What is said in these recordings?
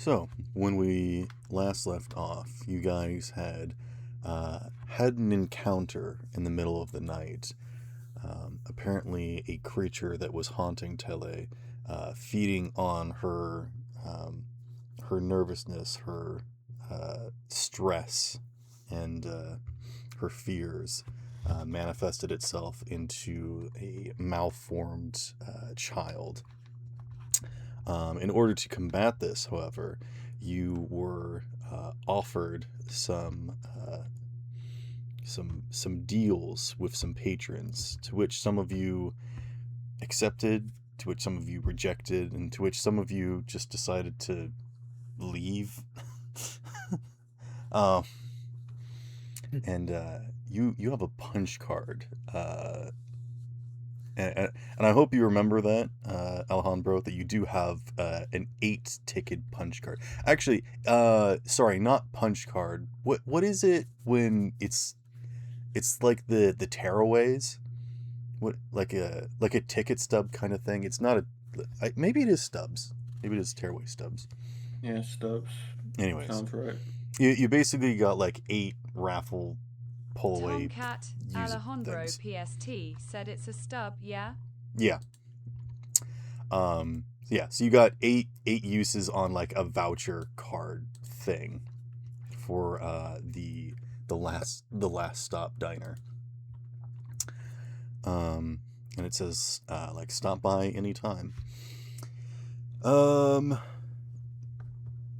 So, when we last left off, you guys had an encounter in the middle of the night. Apparently, a creature that was haunting Tele, feeding on um, her nervousness, her stress, and her fears, manifested itself into a malformed child. In order to combat this, however, you were offered some deals with some patrons, to which some of you accepted, to which some of you rejected, and to which some of you just decided to leave. um, and you have a punch card. And I hope you remember that, Alejandro, that you do have an 8-ticket punch card. Actually, sorry, not punch card. What is it when it's like the tearaways? What like a ticket stub kind of thing? It's not maybe it is stubs. Maybe it is tearaway stubs. Yeah, Stubbs. Anyways, Sounds right. you basically got like 8 raffle pull away Tomcat use it Alejandro things. PST said it's a stub, yeah? Yeah. Yeah, so you got eight uses on like a voucher card thing for the last stop diner. And it says like stop by anytime.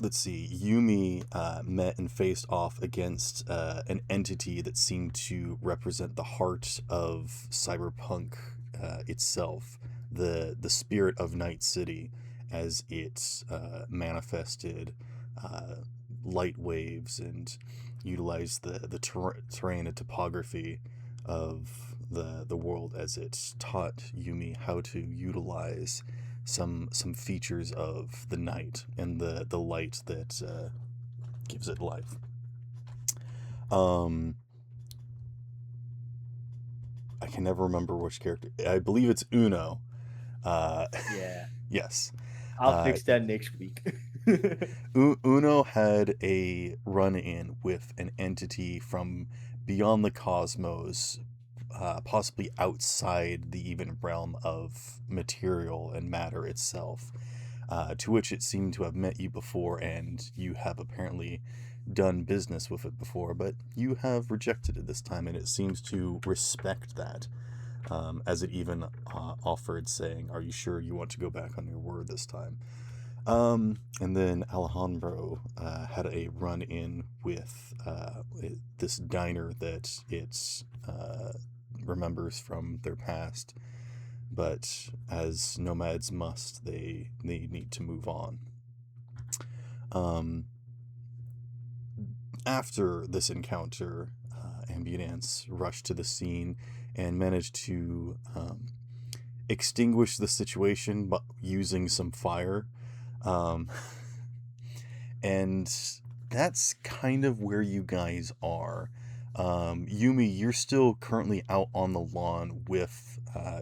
Let's see. Yumi met and faced off against an entity that seemed to represent the heart of cyberpunk itself, the spirit of Night City, as it manifested light waves and utilized the terrain and topography of the world, as it taught Yumi how to utilize some features of the night and the light that gives it life. I can never remember which character. I believe it's Uno. Uh, Yeah, yes. I'll fix that next week. Uno had a run-in with an entity from beyond the cosmos, possibly outside the even realm of material and matter itself, to which it seemed to have met you before, and you have apparently done business with it before, but you have rejected it this time, and it seems to respect that, as it even offered, saying, "Are you sure you want to go back on your word this time?" And then Alejandro had a run-in with this diner that it remembers from their past, but as nomads must, they need to move on. After this encounter, Ambulance rushed to the scene and managed to extinguish the situation but using some fire. And that's kind of where you guys are. Yumi, you're still currently out on the lawn with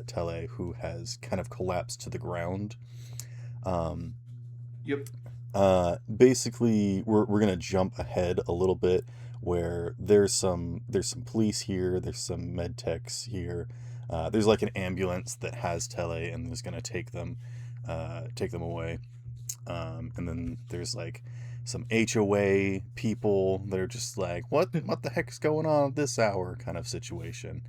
Tele, who has kind of collapsed to the ground. Yep. Basically, we're gonna jump ahead a little bit, where there's some police here, there's some med techs here. There's like an ambulance that has Tele and is gonna take them away. And then there's like some HOA people that are just like, what the heck's going on at this hour kind of situation.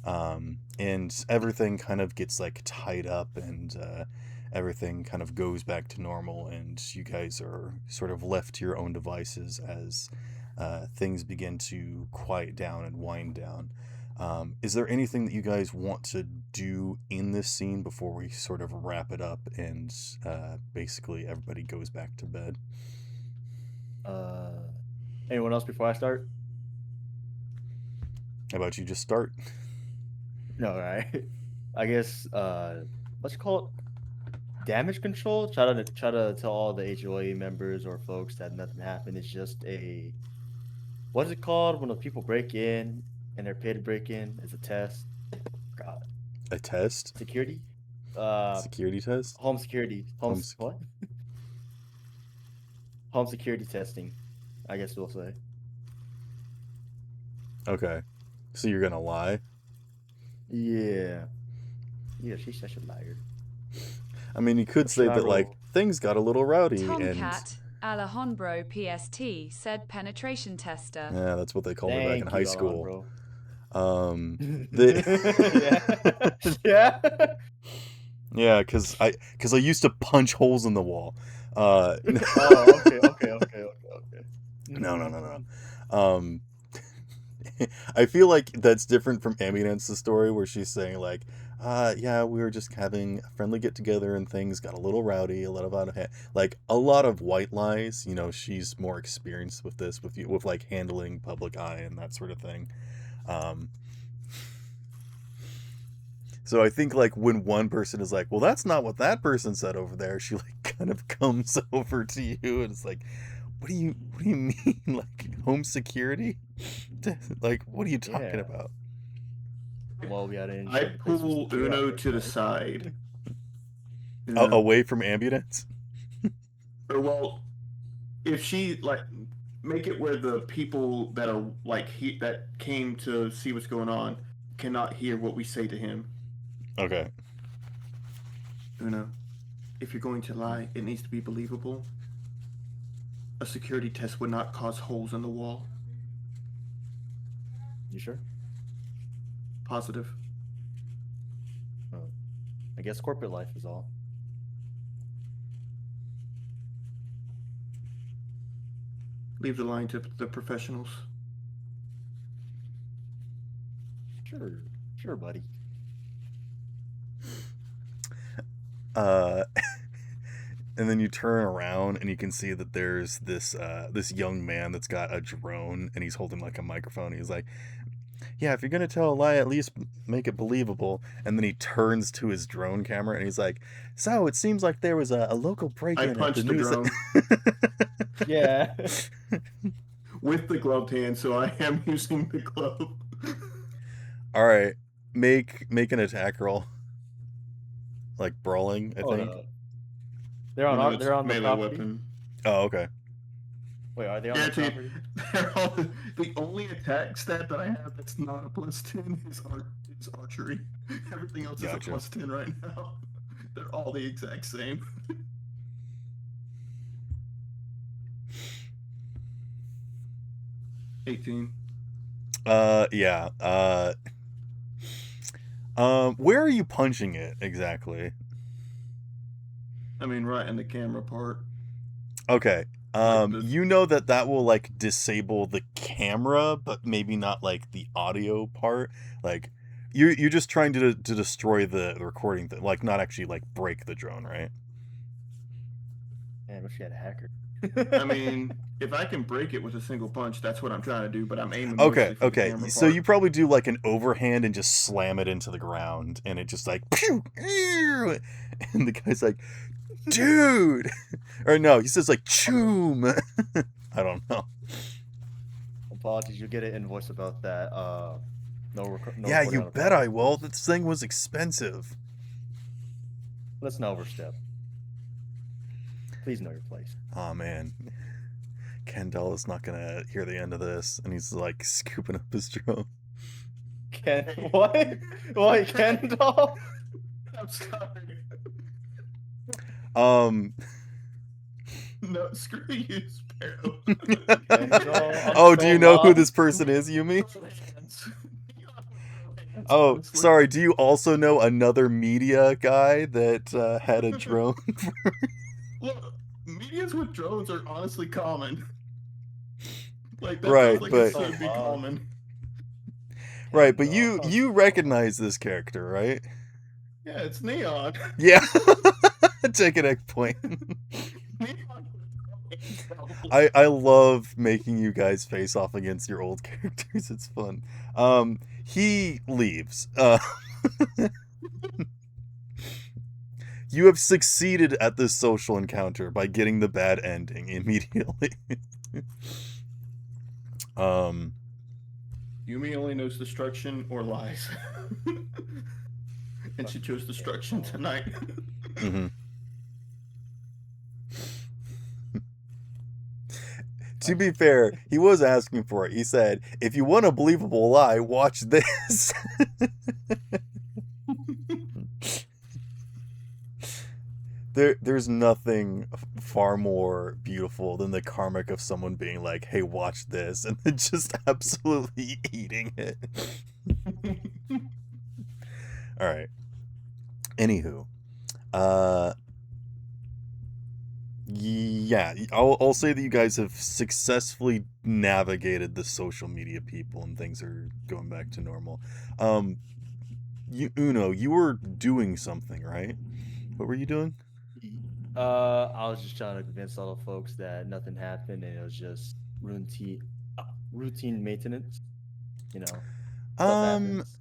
And everything kind of gets like tied up, and everything kind of goes back to normal, and you guys are sort of left to your own devices as things begin to quiet down and wind down. Is there anything that you guys want to do in this scene before we sort of wrap it up and basically everybody goes back to bed? Uh, Anyone else before I start? How about you just start? No, right. I guess let's call it damage control. Try to tell all the HOA members or folks that nothing happened. It's just a what is it called when the people break in and they're paid to break in? It's a test. God, A test? security. Uh, Security test? Home security. Home sec- What? home security testing, I guess we'll say. Okay. So you're gonna lie? Yeah. Yeah, she's such a liar. I mean, you could What should say I that, like, roll? things got a little rowdy, and Tomcat Alejandro PST said penetration tester. yeah, that's what they called me back in Thank high you, school. Alejandro. The Yeah. Yeah. yeah, because I used to punch holes in the wall. Oh, okay, okay, okay, okay, okay. No. Um, I feel like that's different from Ambience's story, where she's saying like, yeah, we were just having a friendly get together and things got a little rowdy, a little out of hand. Like a lot of white lies. You know, she's more experienced with this, with like handling public eye and that sort of thing. Um, so I think like when one person is like, well, that's not what that person said over there, she like kind of comes over to you and it's like, what do you mean, like home security? Like, what are you talking Yeah. about? Well, we gotta ensure I the place was pull secure Uno out to the first, side. Away from Ambulance? Or well, if she like make it where the people that are like that came to see what's going on cannot hear what we say to him. Okay. Uno, if you're going to lie, it needs to be believable. A security test would not cause holes in the wall. You sure? Positive. Oh. I guess corporate life is all. Leave the line to the professionals. Sure. Sure, buddy. Uh, and then you turn around and you can see that there's this young man that's got a drone and he's holding like a microphone. He's like, yeah, if you're gonna tell a lie, at least make it believable. And then he turns to his drone camera and he's like, so it seems like there was a local break-in I at punched the the news. drone Yeah. with the gloved hand, so I am using the glove. All right, make an attack roll. Like brawling, I Hold think. up. They're on No, our, it's they're on the melee property. weapon. Oh, okay. Wait, are they on the Guaranteed. property? They're all, the only attack stat that I have that's not a +10 is archery. Everything else Gotcha. is a +10 right now. They're all the exact same. 18. Yeah. Where are you punching it exactly? I mean, right in the camera part. Okay. Like the- You know that will like disable the camera, but maybe not like the audio part. Like, you're just trying to destroy the recording thing, like not actually like break the drone, right? Man, I wish you had a hacker. I mean, if I can break it with a single punch, that's what I'm trying to do. But I'm aiming. Okay, mostly for okay. The camera So part. you probably do like an overhand and just slam it into the ground, and it just like, pew, ew, and the guy's like, dude, or no, he says like, choom. I don't know. Apologies, you'll get an invoice about that. No Yeah, recording you on the bet I property. will. This thing was expensive. Let's not overstep. Please know your place. Oh man, Kendall is not gonna hear the end of this, and he's like scooping up his drone. Ken, what? What, Kendall? I'm sorry. No, screw you, Sparrow. Oh, do you know who this person is, Yumi? Oh, Honestly. sorry. Do you also know another media guy that had a drone? Look, medias with drones are honestly common. Like that Right, sounds like but- it should be common. Right, but you recognize this character, right? Yeah, it's Neon. Yeah. Take an egg point. Neon. I love making you guys face off against your old characters. It's fun. He leaves. You have succeeded at this social encounter by getting the bad ending immediately. Yumi only knows destruction or lies. And she chose destruction tonight. mhm. To be fair, he was asking for it. He said, if you want a believable lie, watch this. There's nothing far more beautiful than the karmic of someone being like, hey, watch this, and then just absolutely eating it. All right. Anywho, yeah, I'll say that you guys have successfully navigated the social media people and things are going back to normal. Uno, you were doing something, right? What were you doing? I was just trying to convince all the folks that nothing happened and it was just routine maintenance. You know, stuff happens.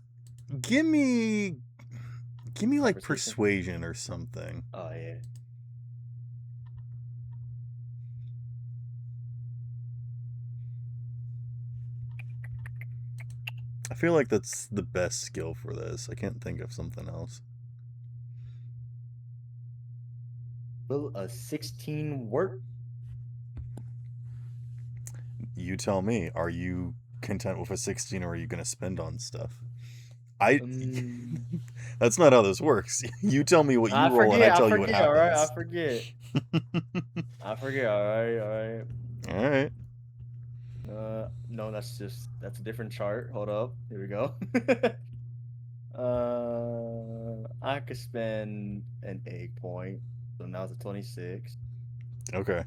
Give me like Conversation. persuasion or something. Oh yeah. I feel like that's the best skill for this. I can't think of something else. Will a 16 work? You tell me. Are you content with a 16 or are you going to spend on stuff? I That's not how this works. You tell me what you roll and I tell you what happens. All right, I forget. I forget. All right. All right. No, that's a different chart. Hold up. Here we go. I could spend an 8 point. So now it's a 26. Okay.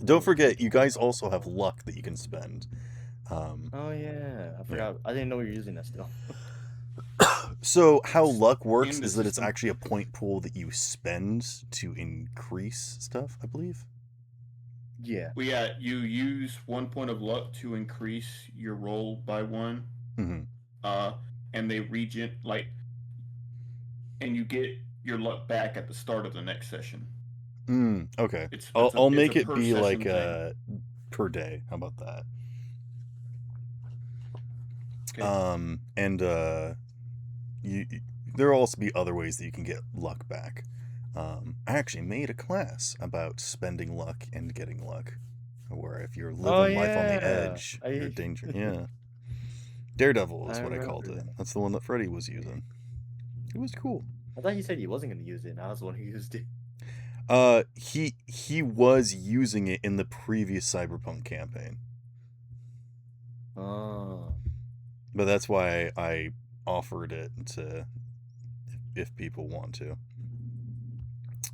Don't forget, you guys also have luck that you can spend. Oh yeah, I forgot. I didn't know we were using that still. So how luck works In the is that it's system. actually a point pool that you spend to increase stuff, I believe. Yeah. Well, yeah, you use 1 point of luck to increase your roll by 1. Mm-hmm. And they regen and you get your luck back at the start of the next session. Okay. It's I'll it's make a it per be session like thing. per day. How about that? Okay. And there'll also be other ways that you can get luck back. I actually made a class about spending luck and getting luck, where if you're living life on the edge, you're in danger. Yeah. Daredevil is what I called it. That's the one that Freddy was using. It was cool. I thought he said he wasn't going to use it, and I was the one who used it. He was using it in the previous Cyberpunk campaign. Oh. But that's why I offered it to if people want to.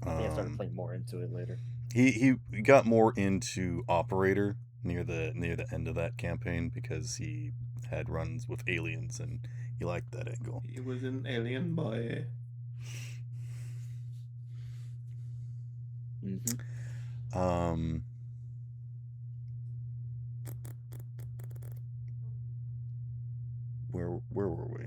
I think I started playing more into it later. He got more into Operator near the end of that campaign because he had runs with aliens and he liked that angle. He was an alien boy. Mm-hmm. Where were we?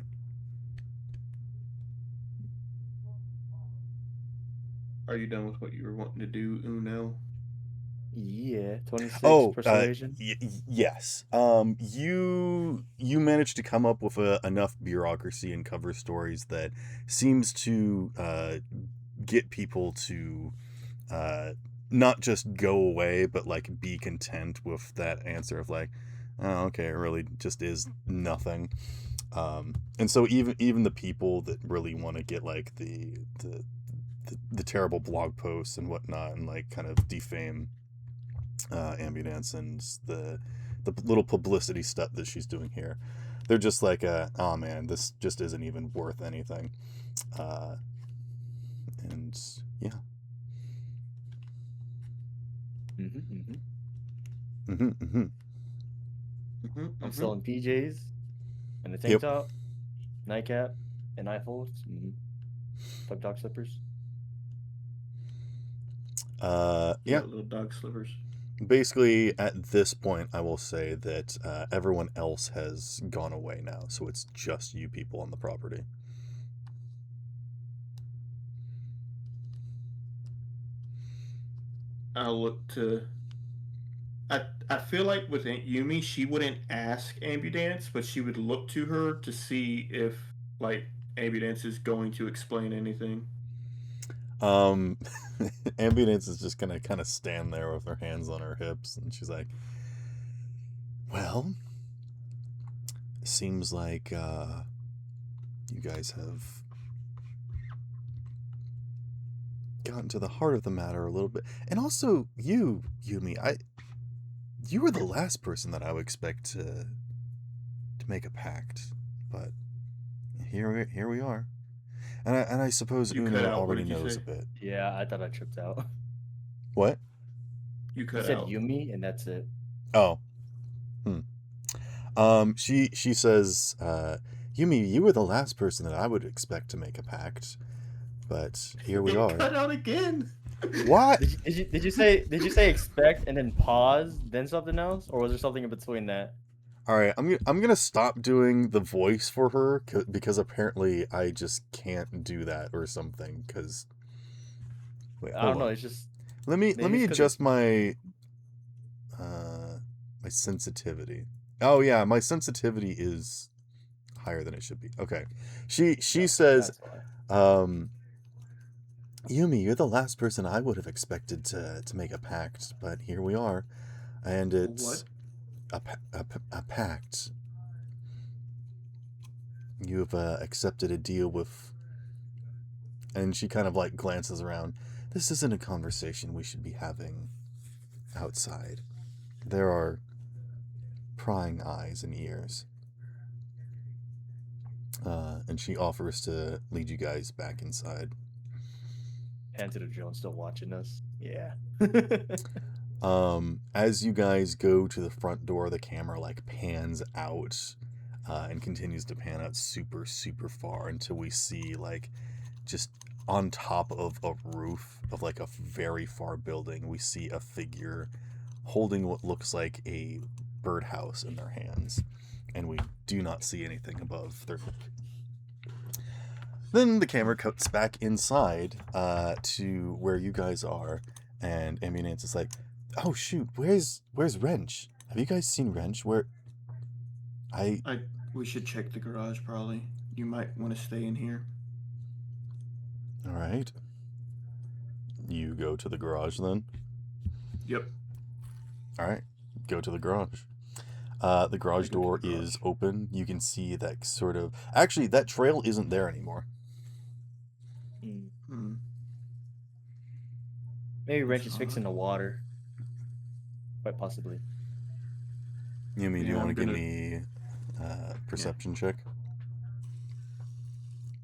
Are you done with what you were wanting to do, Uno? Yeah, 26 persuasion. Yes. You managed to come up with enough bureaucracy and cover stories that seems to get people to not just go away, but like be content with that answer of like, oh, okay, it really just is nothing. And so even the people that really want to get like the terrible blog posts and whatnot and like kind of defame Ambulance and the little publicity stuff that she's doing here, they're just like, oh man, this just isn't even worth anything. And yeah. I'm selling PJs and a tank top, nightcap, and knife holds, pug dog slippers. Yeah, little dog slippers. Basically, at this point, I will say that everyone else has gone away now, so it's just you people on the property. I'll look to. I feel like with Aunt Yumi, she wouldn't ask Ambudance, but she would look to her to see if like Ambudance is going to explain anything. Um, Ambulance is just gonna kind of stand there with her hands on her hips, and she's like, "Well, seems like you guys have gotten to the heart of the matter a little bit, and also you, Yumi. You were the last person that I would expect to make a pact, but here we are, and I suppose You cut Una out. What already did you knows a say? bit. Yeah, I thought I tripped out. What? You You cut said out. Yumi, and that's it. Oh, she says, Yumi, you were the last person that I would expect to make a pact, but here we It are. cut out again. What? Did you say expect and then pause, then something else, or was there something in between that? All right, I'm gonna stop doing the voice for her because apparently I just can't do that or something. Cause wait, I hold don't know. on. It's just Let me maybe it's 'cause adjust my my sensitivity. Oh yeah, my sensitivity is higher than it should be. Okay, she says, that's why. Yumi, you're the last person I would have expected to make a pact, but here we are, and it's What? a pact. You've accepted a deal with, and she kind of like glances around. This isn't a conversation we should be having outside. There are prying eyes and ears. And she offers to lead you guys back inside. Pan to the drone still watching us. Yeah. As you guys go to the front door, the camera like pans out and continues to pan out super, super far until we see like just on top of a roof of like a very far building, we see a figure holding what looks like a birdhouse in their hands, and we do not see anything above their head. Then the camera cuts back inside to where you guys are, and Ambulance is like, "Oh shoot, where's Wrench? Have you guys seen Wrench? Where We should check the garage probably. You might want to stay in here. All right. You go to the garage then. Yep. All right, go to the garage. The garage go to door the garage. is open. You can see that sort of. Actually, that trail isn't there anymore. Hmm. Maybe Wrench is That's fixing odd. the water. Quite possibly. Yumi, do you Yeah, want I'm to give gonna- me a perception check?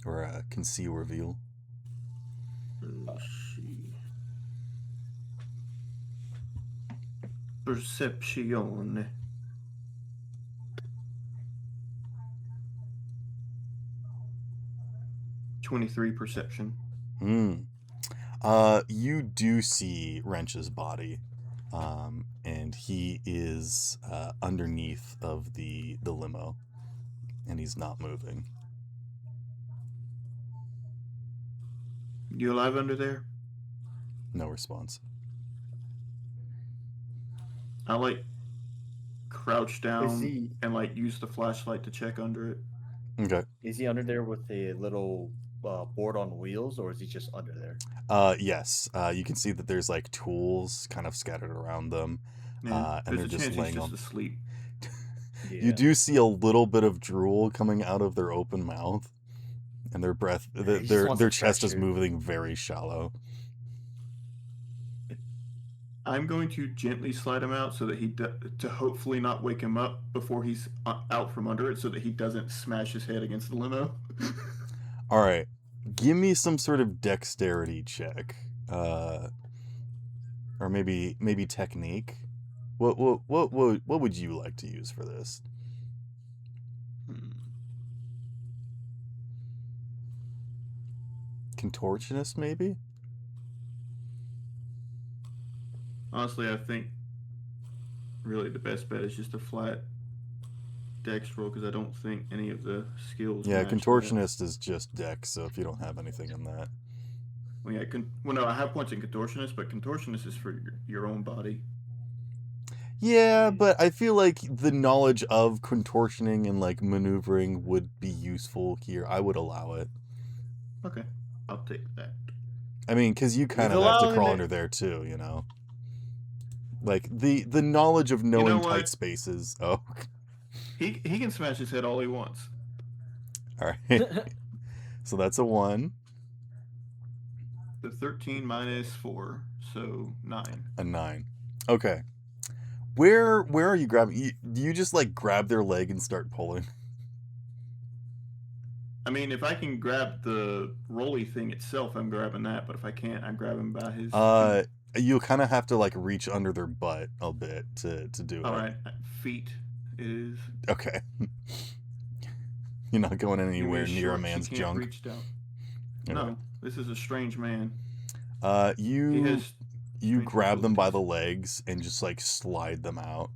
Or a conceal reveal? Let's see. Perception. $23 perception. You do see Wrench's body, and he is underneath of the limo, and he's not moving. You alive under there? No response. I like crouch down he- and like use the flashlight to check under it. Okay. Is he under there with a little board on wheels, or is he just under there? Yes. You can see that there's like tools kind of scattered around them, Man, and there's they're a just chance he's laying just on. asleep. You do see a little bit of drool coming out of their open mouth, and their breath, He just their wants their some chest is pressure. moving very shallow. I'm going to gently slide him out so that to hopefully not wake him up before he's out from under it, so that he doesn't smash his head against the limo. All right, give me some sort of dexterity check, or maybe technique. What would you like to use for this? Contortionist, maybe? Honestly, I think really the best bet is just a flat dex roll, because I don't think any of the skills. Yeah, match that. contortionist is just dex, so if you don't have anything in that. Well, yeah, no, I have points in contortionist, but contortionist is for your own body. Yeah, but I feel like the knowledge of contortioning and like maneuvering would be useful here. I would allow it. Okay, I'll take that. I mean, because you kind He's of have to allowing crawl it. under there too, you know. Like the knowledge of You knowing know tight what? spaces. Oh, He can smash his head all he wants. all right. So that's a 1, The 13 minus 4, so 9. a 9. Okay. Where are you grabbing? Do you just like grab their leg and start pulling? I mean, if I can grab the rolly thing itself, I'm grabbing that. But if I can't, I grab him by his feet. You kind of have to like reach under their butt a bit to do All it. right, feet is. Okay. You're not going He anywhere is near a short. She man's can't junk. reach down. Okay. No, this is a strange man. He You has strange grab them by the abilities. legs and just like slide them out.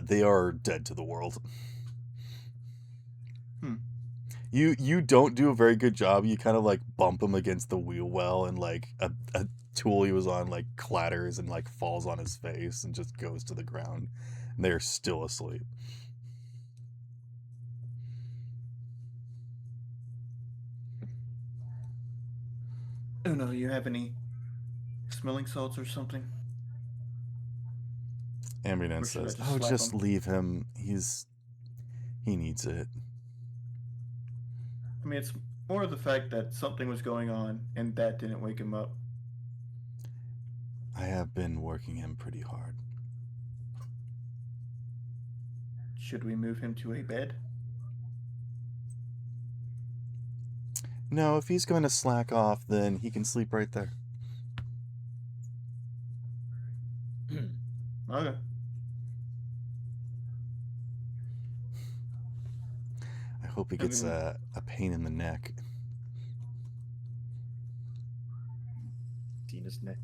They are dead to the world. Hmm. You don't do a very good job. You kind of like bump him against the wheel well, and like a tool he was on like clatters and like falls on his face and just goes to the ground. And they're still asleep. Oh no, you have any smelling salts or something? Ambulance Or should I says, just "Oh, slap just him? leave him. He needs it." I mean, it's more of the fact that something was going on and that didn't wake him up. I have been working him pretty hard. Should we move him to a bed? No, if he's going to slack off, then he can sleep right there. Okay. I hope he gets a pain in the neck. Tina's neck.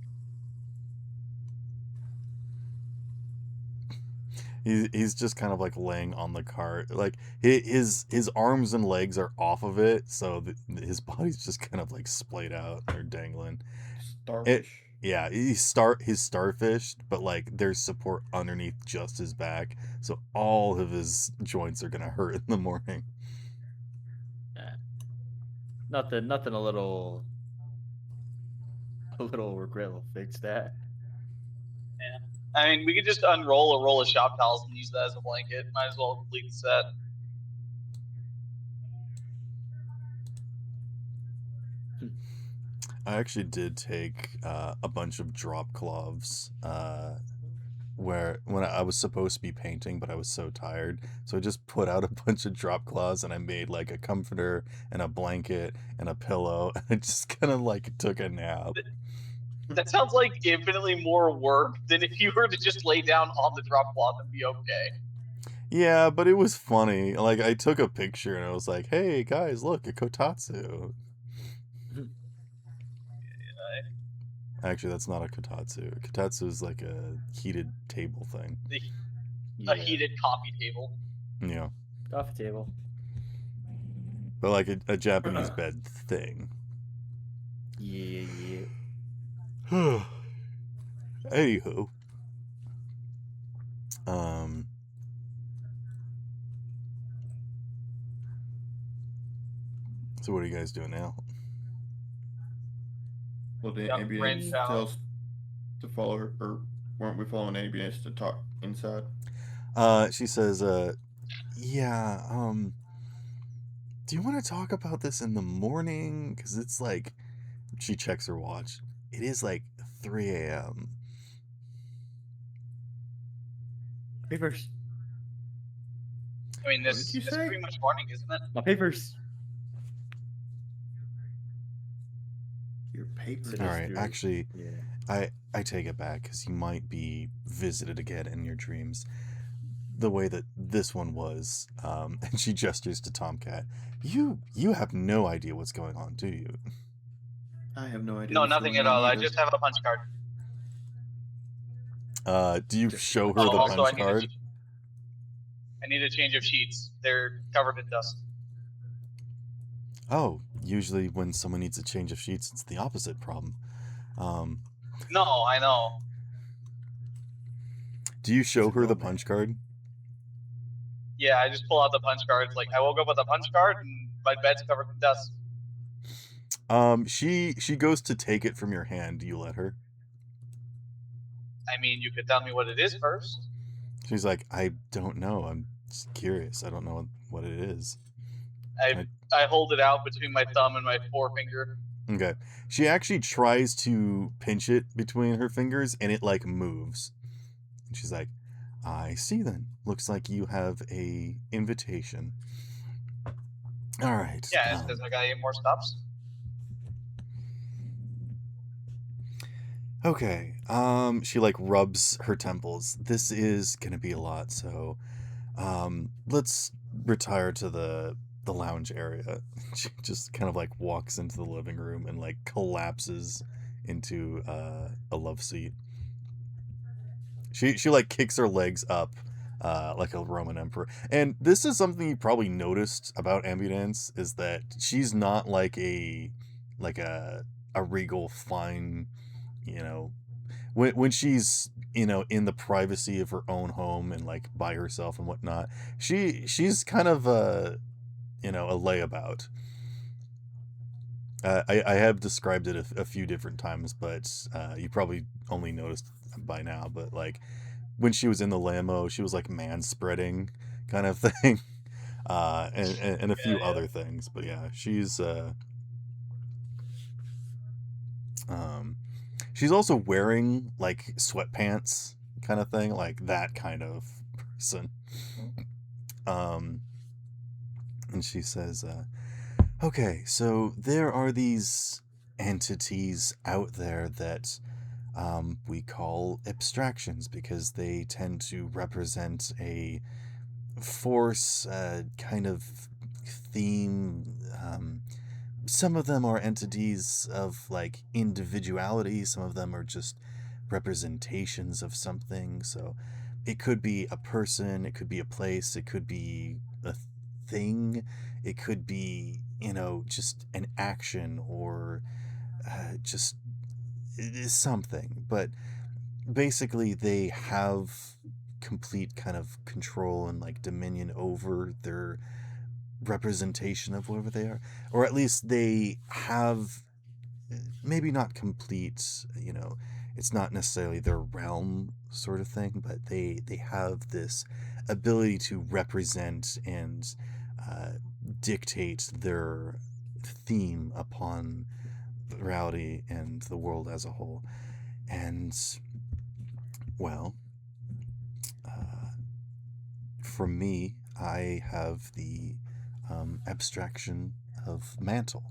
He's just kind of like laying on the cart, like his arms and legs are off of it, so his body's just kind of like splayed out or dangling. Starfish. Yeah, he's starfish, but like there's support underneath just his back, so all of his joints are gonna hurt in the morning. Nothing. A little regret will fix that. I mean, we could just unroll a roll of shop towels and use that as a blanket. Might as well complete the set. I actually did take a bunch of drop cloths when I was supposed to be painting, but I was so tired, so I just put out a bunch of drop cloths and I made like a comforter and a blanket and a pillow, and I just kind of like took a nap. That sounds like infinitely more work than if you were to just lay down on the drop cloth and be okay. Yeah, but it was funny. Like I took a picture and I was like, "Hey guys, look, a kotatsu." Actually, that's not a kotatsu. A kotatsu is like a heated table thing. A heated coffee table. Yeah. Coffee table. But like a Japanese bed thing. Yeah. Anywho. So what are you guys doing now? Well, the Yep, ambulance ran down. tells to follow her, or weren't we following ambulance to talk inside? She says, yeah, do you want to talk about this in the morning? Because it's like, she checks her watch. It is like 3 a.m. Papers. I mean, What this did you is say? pretty much morning, isn't it? My papers. Your paper. Sit All us right, through. actually, Yeah. I take it back, because you might be visited again in your dreams. The way that this one was, and she gestures to Tomcat. You have no idea what's going on, do you? I have no idea. No, what's nothing going at on all. I either. just have a punch card. Do you Just show her Oh, the also, punch I need card? I need a change of sheets. They're covered in dust. Oh, usually when someone needs a change of sheets, it's the opposite problem. No, I know. Do you show It's a her the nomad. punch card? Yeah, I just pull out the punch cards. Like, I woke up with a punch card and my bed's covered in dust. She goes to take it from your hand. Do you let her? I mean, you could tell me what it is first. She's like, I don't know. I'm just curious. I don't know what it is. I hold it out between my thumb and my forefinger. Okay. She actually tries to pinch it between her fingers, and it like moves. And she's like, I see then. Looks like you have a invitation. All right. Yeah, it's because I got 8 more stops. Okay. She like rubs her temples. This is gonna be a lot, so let's retire to the lounge area. She just kind of like walks into the living room and like collapses into a love seat. She like kicks her legs up like a Roman emperor. And this is something you probably noticed about Ambidance is that she's not like a regal fine, you know, when she's in the privacy of her own home and like by herself and whatnot, she's kind of a layabout. I have described it a few different times, but you probably only noticed by now. But like when she was in the lamo, she was like man spreading kind of thing, and a few other things. But yeah, she's also wearing like sweatpants kind of thing, like that kind of person. And she says, okay, so there are these entities out there that we call abstractions because they tend to represent a force, kind of theme. Some of them are entities of like individuality, some of them are just representations of something. So it could be a person, it could be a place, it could be a thing, it could be, just an action or just something. But basically, they have complete kind of control and like dominion over their representation of whoever they are, or at least they have maybe not complete, it's not necessarily their realm sort of thing, but they have this ability to represent and dictate their theme upon reality and the world as a whole. And well, for me, I have the abstraction of mantle.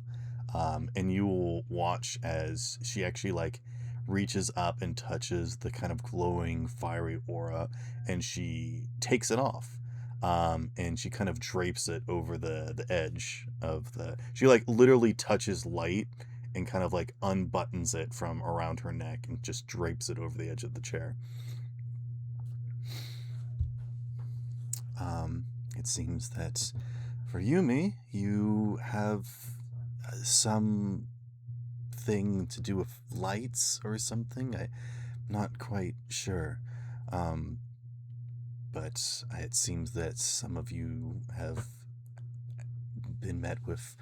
And you will watch as she actually like reaches up and touches the kind of glowing fiery aura, and she takes it off. And she kind of drapes it over the edge of she like literally touches light and kind of like unbuttons it from around her neck and just drapes it over the edge of the chair. It seems that for Yumi, you have some thing to do with lights or something. I'm not quite sure. But it seems that some of you have been met with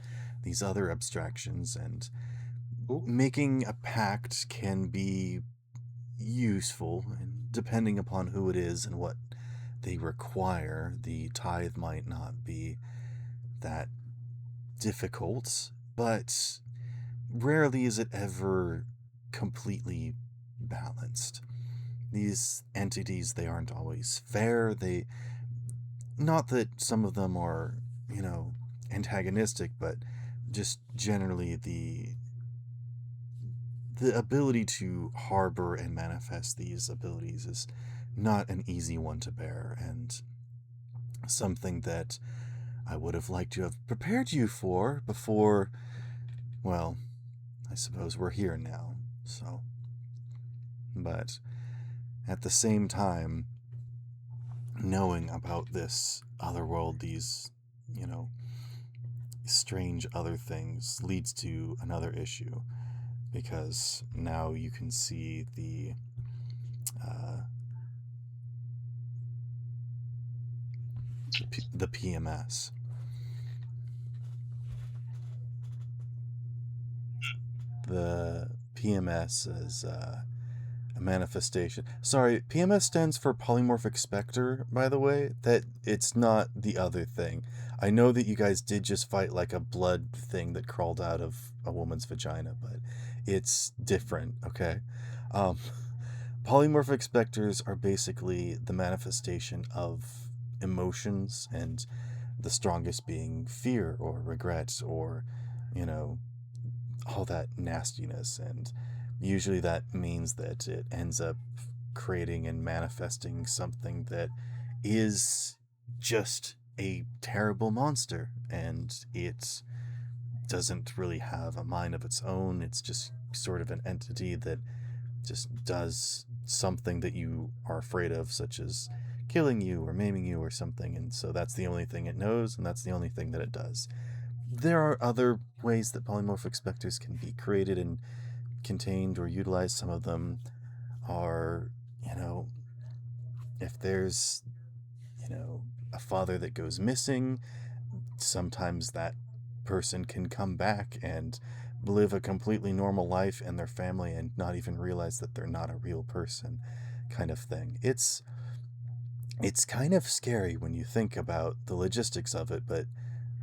these other abstractions, and making a pact can be useful, and depending upon who it is and what they require, the tithe might not be that difficult, but rarely is it ever completely balanced. These entities, they aren't always fair. Not that some of them are, antagonistic, but just generally the ability to harbor and manifest these abilities is not an easy one to bear, and something that I would have liked to have prepared you for before, well, I suppose we're here now, so. But at the same time, knowing about this other world, these, strange other things, leads to another issue, because now you can see the PMS. the PMS as a manifestation. Sorry, PMS stands for polymorphic specter, by the way. That it's not the other thing. I know that you guys did just fight like a blood thing that crawled out of a woman's vagina, but it's different, okay? Um, polymorphic specters are basically the manifestation of emotions, and the strongest being fear or regret or, you know, all that nastiness. And usually that means that it ends up creating and manifesting something that is just a terrible monster, and it doesn't really have a mind of its own. It's just sort of an entity that just does something that you are afraid of, such as killing you or maiming you or something, and so that's the only thing it knows, and that's the only thing that it does. There are other ways that polymorphic specters can be created and contained or utilized. Some of them are, if there's, a father that goes missing, sometimes that person can come back and live a completely normal life in their family and not even realize that they're not a real person, kind of thing. It's kind of scary when you think about the logistics of it, but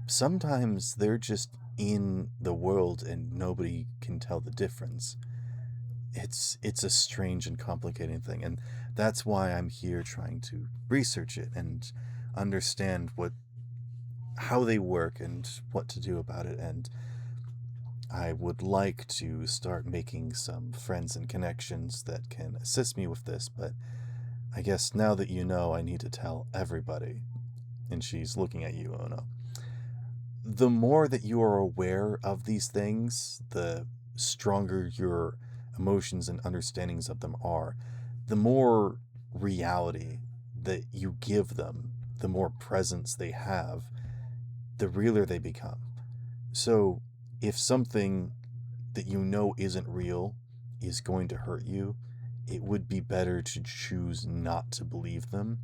sometimes they're just in the world and nobody can tell the difference. It's a strange and complicated thing, and that's why I'm here trying to research it and understand how they work and what to do about it. And I would like to start making some friends and connections that can assist me with this, but I guess now that you know, I need to tell everybody. And she's looking at you, Ono. The more that you are aware of these things, the stronger your emotions and understandings of them are. The more reality that you give them, the more presence they have, the realer they become. So, if something that you know isn't real is going to hurt you, it would be better to choose not to believe them,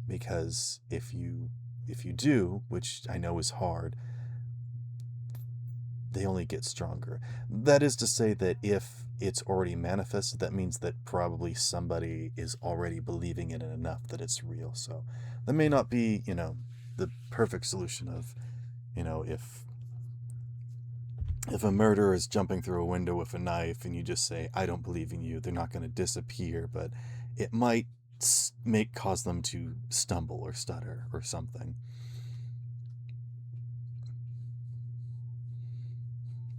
because if you do, which I know is hard, they only get stronger. That is to say that if it's already manifested, that means that probably somebody is already believing in it enough that it's real. So that may not be, the perfect solution of, if a murderer is jumping through a window with a knife and you just say, I don't believe in you, they're not going to disappear, but it might cause them to stumble or stutter or something.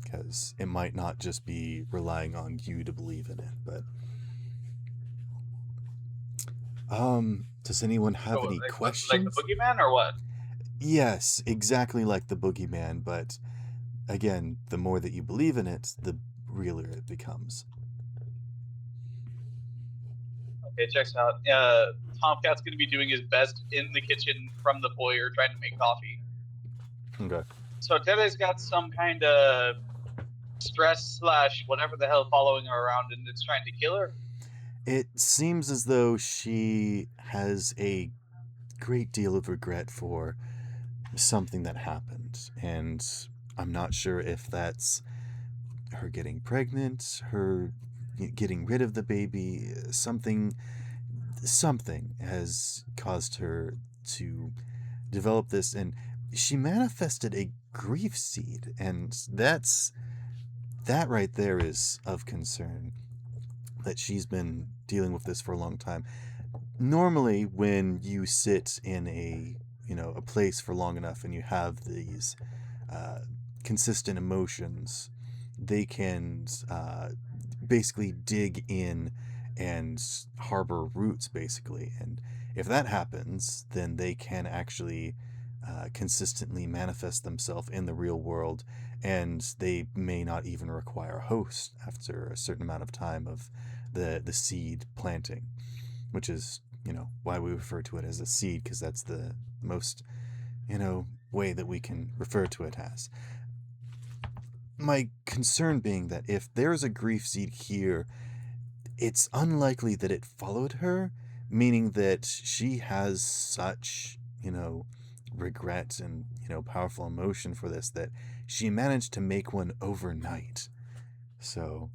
Because it might not just be relying on you to believe in it, but does anyone have any questions? Like the boogeyman or what? Yes, exactly like the boogeyman, but again, the more that you believe in it, the realer it becomes. Okay, checks out. Tomcat's going to be doing his best in the kitchen from the foyer trying to make coffee. Okay. So Tere's got some kind of stress / whatever the hell following her around, and it's trying to kill her. It seems as though she has a great deal of regret for something that happened, and I'm not sure if that's her getting pregnant, her getting rid of the baby, something has caused her to develop this, and she manifested a grief seed, and that right there is of concern, that she's been dealing with this for a long time. Normally, when you sit in a place for long enough and you have these consistent emotions, they can basically dig in and harbor roots, basically. And if that happens, then they can actually consistently manifest themselves in the real world, and they may not even require a host after a certain amount of time of the seed planting, which is why we refer to it as a seed, because that's the most way that we can refer to it as. My concern being that if there's a grief seed here, it's unlikely that it followed her, meaning that she has such, regret and, powerful emotion for this, that she managed to make one overnight. So,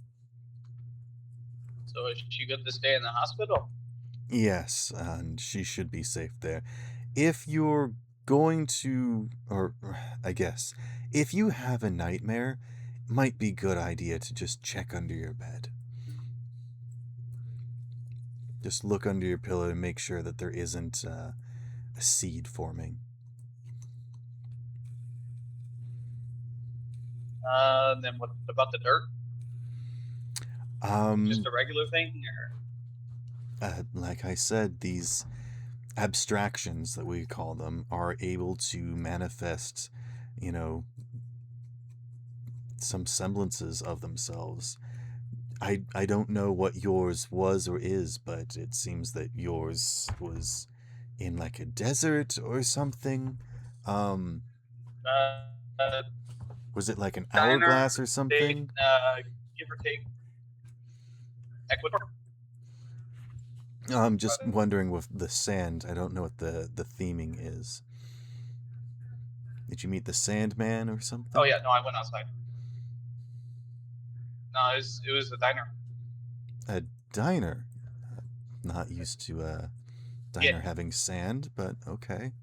So is she good to stay in the hospital? yes, and she should be safe there. If you're going to, or I guess, if you have a nightmare, it might be a good idea to just check under your bed. Just look under your pillow and make sure that there isn't a seed forming. Then what about the dirt? Just a regular thing? Or? Like I said, these abstractions that we call them are able to manifest, some semblances of themselves. I don't know what yours was or is, but it seems that yours was in like a desert or something. Um, Uh, was it like an Diner, hourglass or something? give or take. Ecuador. I'm just wondering with the sand. I don't know what the theming is. Did you meet the Sandman or something? Oh yeah, no, I went outside. No, it was a diner. A diner. Not used to a diner having sand, but okay.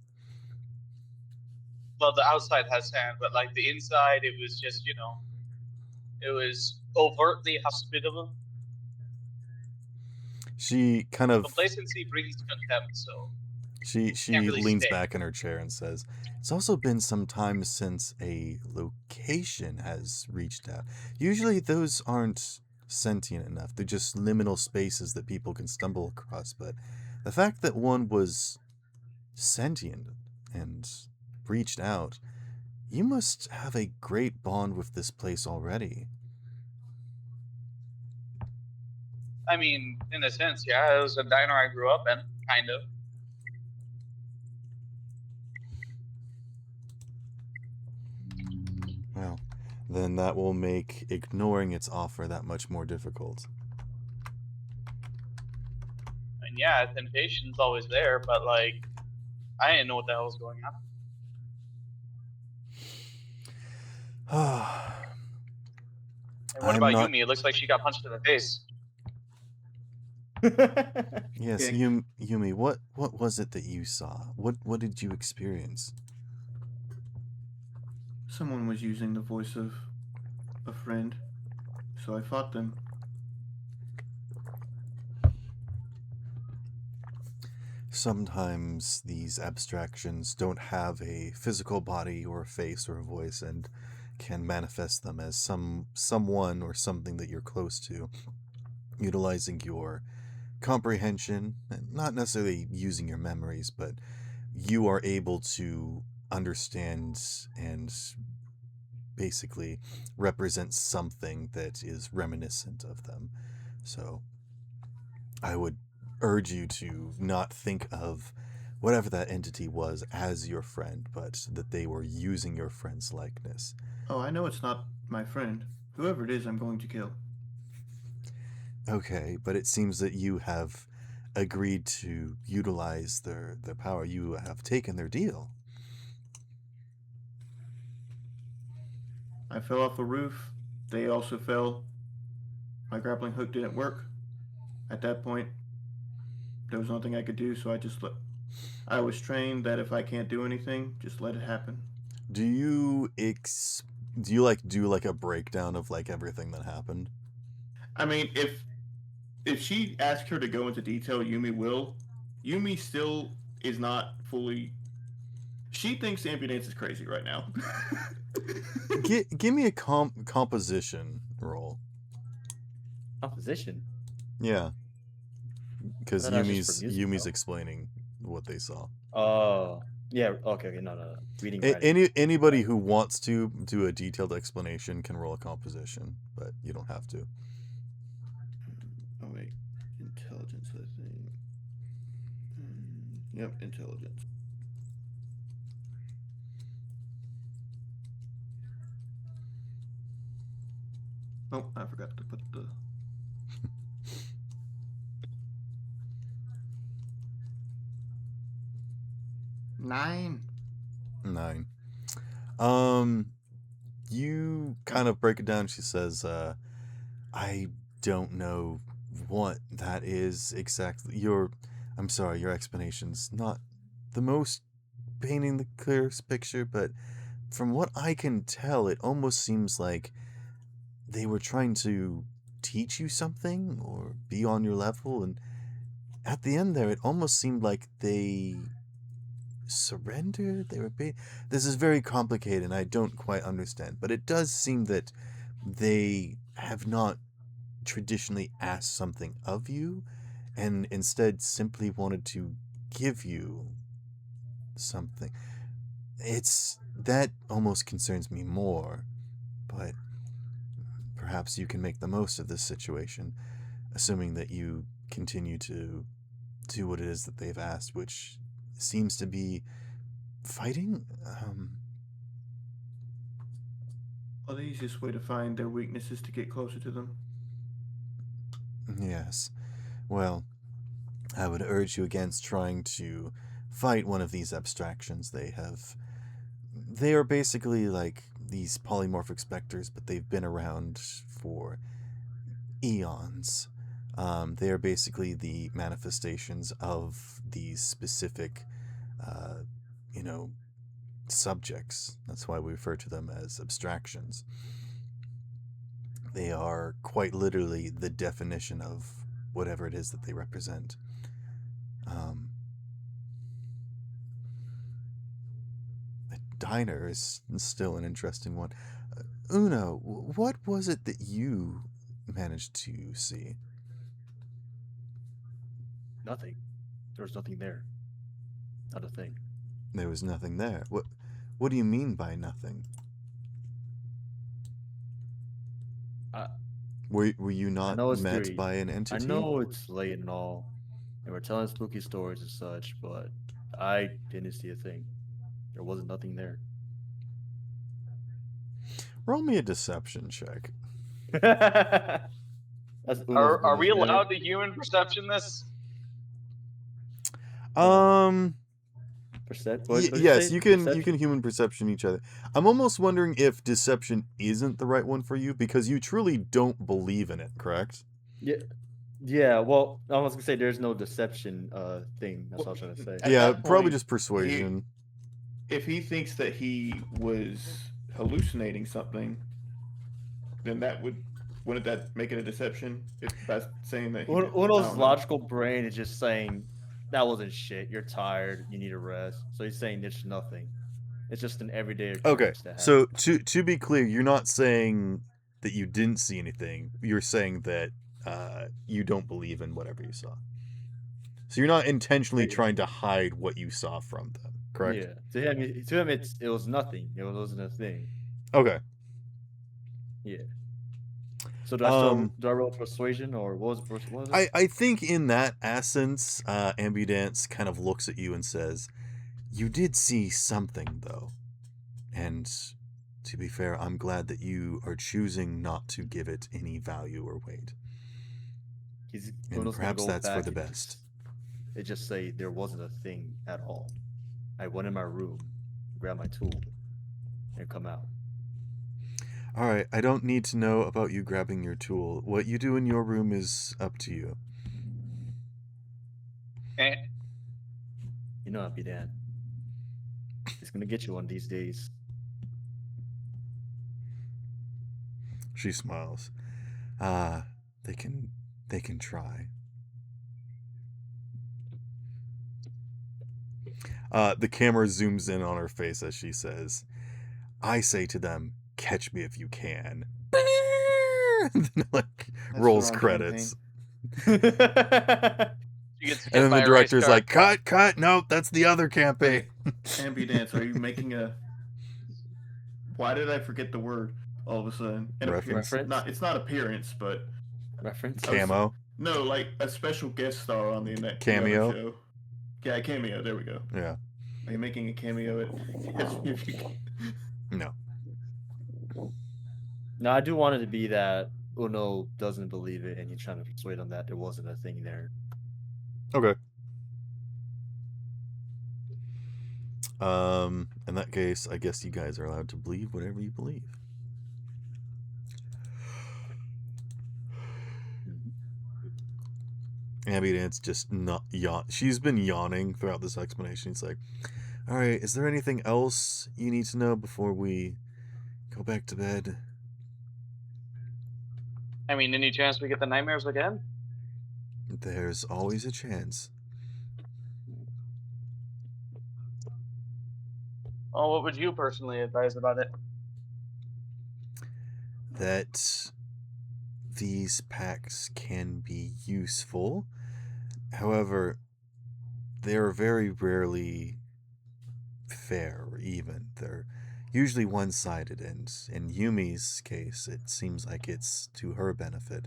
Well, the outside has sand, but like the inside, it was just it was overtly hospitable. She kind of Complacency brings contempt, so she can't really leans stay. back in her chair and says, "It's also been some time since a location has reached out. Usually those aren't sentient enough. They're just liminal spaces that people can stumble across, but the fact that one was sentient and reached out, you must have a great bond with this place already." I mean, in a sense, yeah, it was a diner I grew up in, kind of. Well, then that will make ignoring its offer that much more difficult. And yeah, temptation's always there, but like, I didn't know what the hell was going on. And what about Yumi? It looks like she got punched in the face. Yes, Yeah. Yumi, what was it that you saw? What did you experience? Someone was using the voice of a friend, so I fought them. Sometimes these abstractions don't have a physical body or a face or a voice and can manifest them as someone or something that you're close to, utilizing your comprehension, not necessarily using your memories, but you are able to understand and basically represent something that is reminiscent of them. So I would urge you to not think of whatever that entity was as your friend, but that they were using your friend's likeness. Oh, I know it's not my friend. Whoever it is, I'm going to kill. Okay, but it seems that you have agreed to utilize their power. You have taken their deal. I fell off a roof. They also fell. My grappling hook didn't work. At that point, there was nothing I could do, so I was trained that if I can't do anything, just let it happen. Do you do like a breakdown of like everything that happened? I mean, if she asks her to go into detail, Yumi will. Yumi still is not fully. She thinks ambulance is crazy right now. Give me a composition roll. Composition. Yeah, because I thought that was just for music, Yumi's though. explaining what they saw. Oh, yeah. Okay. No. Reading. Writing. Anybody who wants to do a detailed explanation can roll a composition, but you don't have to. Oh wait, intelligence. I think. Yep, intelligence. Oh, I forgot to put the. Nine. 9. You kind of break it down. She says, I don't know what that is exactly. I'm sorry, your explanation's not the most painting the clearest picture, but from what I can tell, it almost seems like they were trying to teach you something or be on your level, and at the end there, it almost seemed like they surrendered. This is very complicated, and I don't quite understand, but it does seem that they have not traditionally asked something of you, and instead simply wanted to give you something. That almost concerns me more, but perhaps you can make the most of this situation, assuming that you continue to do what it is that they've asked, which seems to be fighting. Well, the easiest way to find their weakness is to get closer to them. Yes. Well, I would urge you against trying to fight one of these abstractions. They are basically like these polymorphic specters, but they've been around for eons. They are basically the manifestations of these specific, uh, you know, subjects. That's why we refer to them as abstractions. They are quite literally the definition of whatever it is that they represent. The diner is still an interesting one. Uno, what was it that you managed to see? Nothing. There was nothing there. Not a thing. There was nothing there. What do you mean by nothing? Were you I not know it's met theory. by an I entity? know it's late and all, and we're telling spooky stories and such, but I didn't see a thing. There wasn't nothing there. Roll me a deception check. That's Uno's Are we bonus, man. allowed to human perception this? What'd you Yes, say? you can Perception? human perception each other. I'm almost wondering if deception isn't the right one for you because you truly don't believe in it, correct? Yeah. Yeah, well, I was gonna say there's no deception thing. That's what I was trying to say. At Yeah, that probably point, just persuasion. If he thinks that he was hallucinating something, then wouldn't that make it a deception? If that's saying that he did, I Uno's don't know. logical brain is just saying that wasn't shit. You're tired. You need a rest. So he's saying there's nothing. It's just an everyday Okay, occurrence that so happened. to be clear, you're not saying that you didn't see anything. You're saying that you don't believe in whatever you saw. So you're not intentionally trying to hide what you saw from them, correct? Yeah. To him, it was nothing. It wasn't a thing. Okay. Yeah. So do I roll persuasion or what was it? I think in that essence, Ambidance kind of looks at you and says, "You did see something, though, and to be fair, I'm glad that you are choosing not to give it any value or weight. And Uno's gonna perhaps go that's for back the and best." just say there wasn't a thing at all. I went in my room, grabbed my tool, and come out. All right, I don't need to know about you grabbing your tool. What you do in your room is up to you. You know I'll be Dan. It's gonna get you one of these days. She smiles. They can try. The camera zooms in on her face as she says, "I say to them, catch me if you can." And then, like, That's rolls the wrong credits. She gets hit And then by the a race director's car. like, cut. Nope, that's the other campaign. Ambidance, are you making a? Why did I forget the word all of a sudden? Reference? It's not appearance, but Reference? Camo? no, like a special guest star on the other Cameo? show. Yeah, cameo. There we go. Yeah. Are you making a cameo at? If you can. No. No, I do want it to be that Uno doesn't believe it and he's trying to persuade him that there wasn't a thing there. Okay. In that case, I guess you guys are allowed to believe whatever you believe. Ambidance just not yawn. She's been yawning throughout this explanation. He's like, all right, is there anything else you need to know before we go back to bed? I mean, any chance we get the nightmares again? There's always a chance. Oh, what would you personally advise about it? That these pacts can be useful. However, they're very rarely fair or even. They're usually one-sided, and in Yumi's case, it seems like it's to her benefit.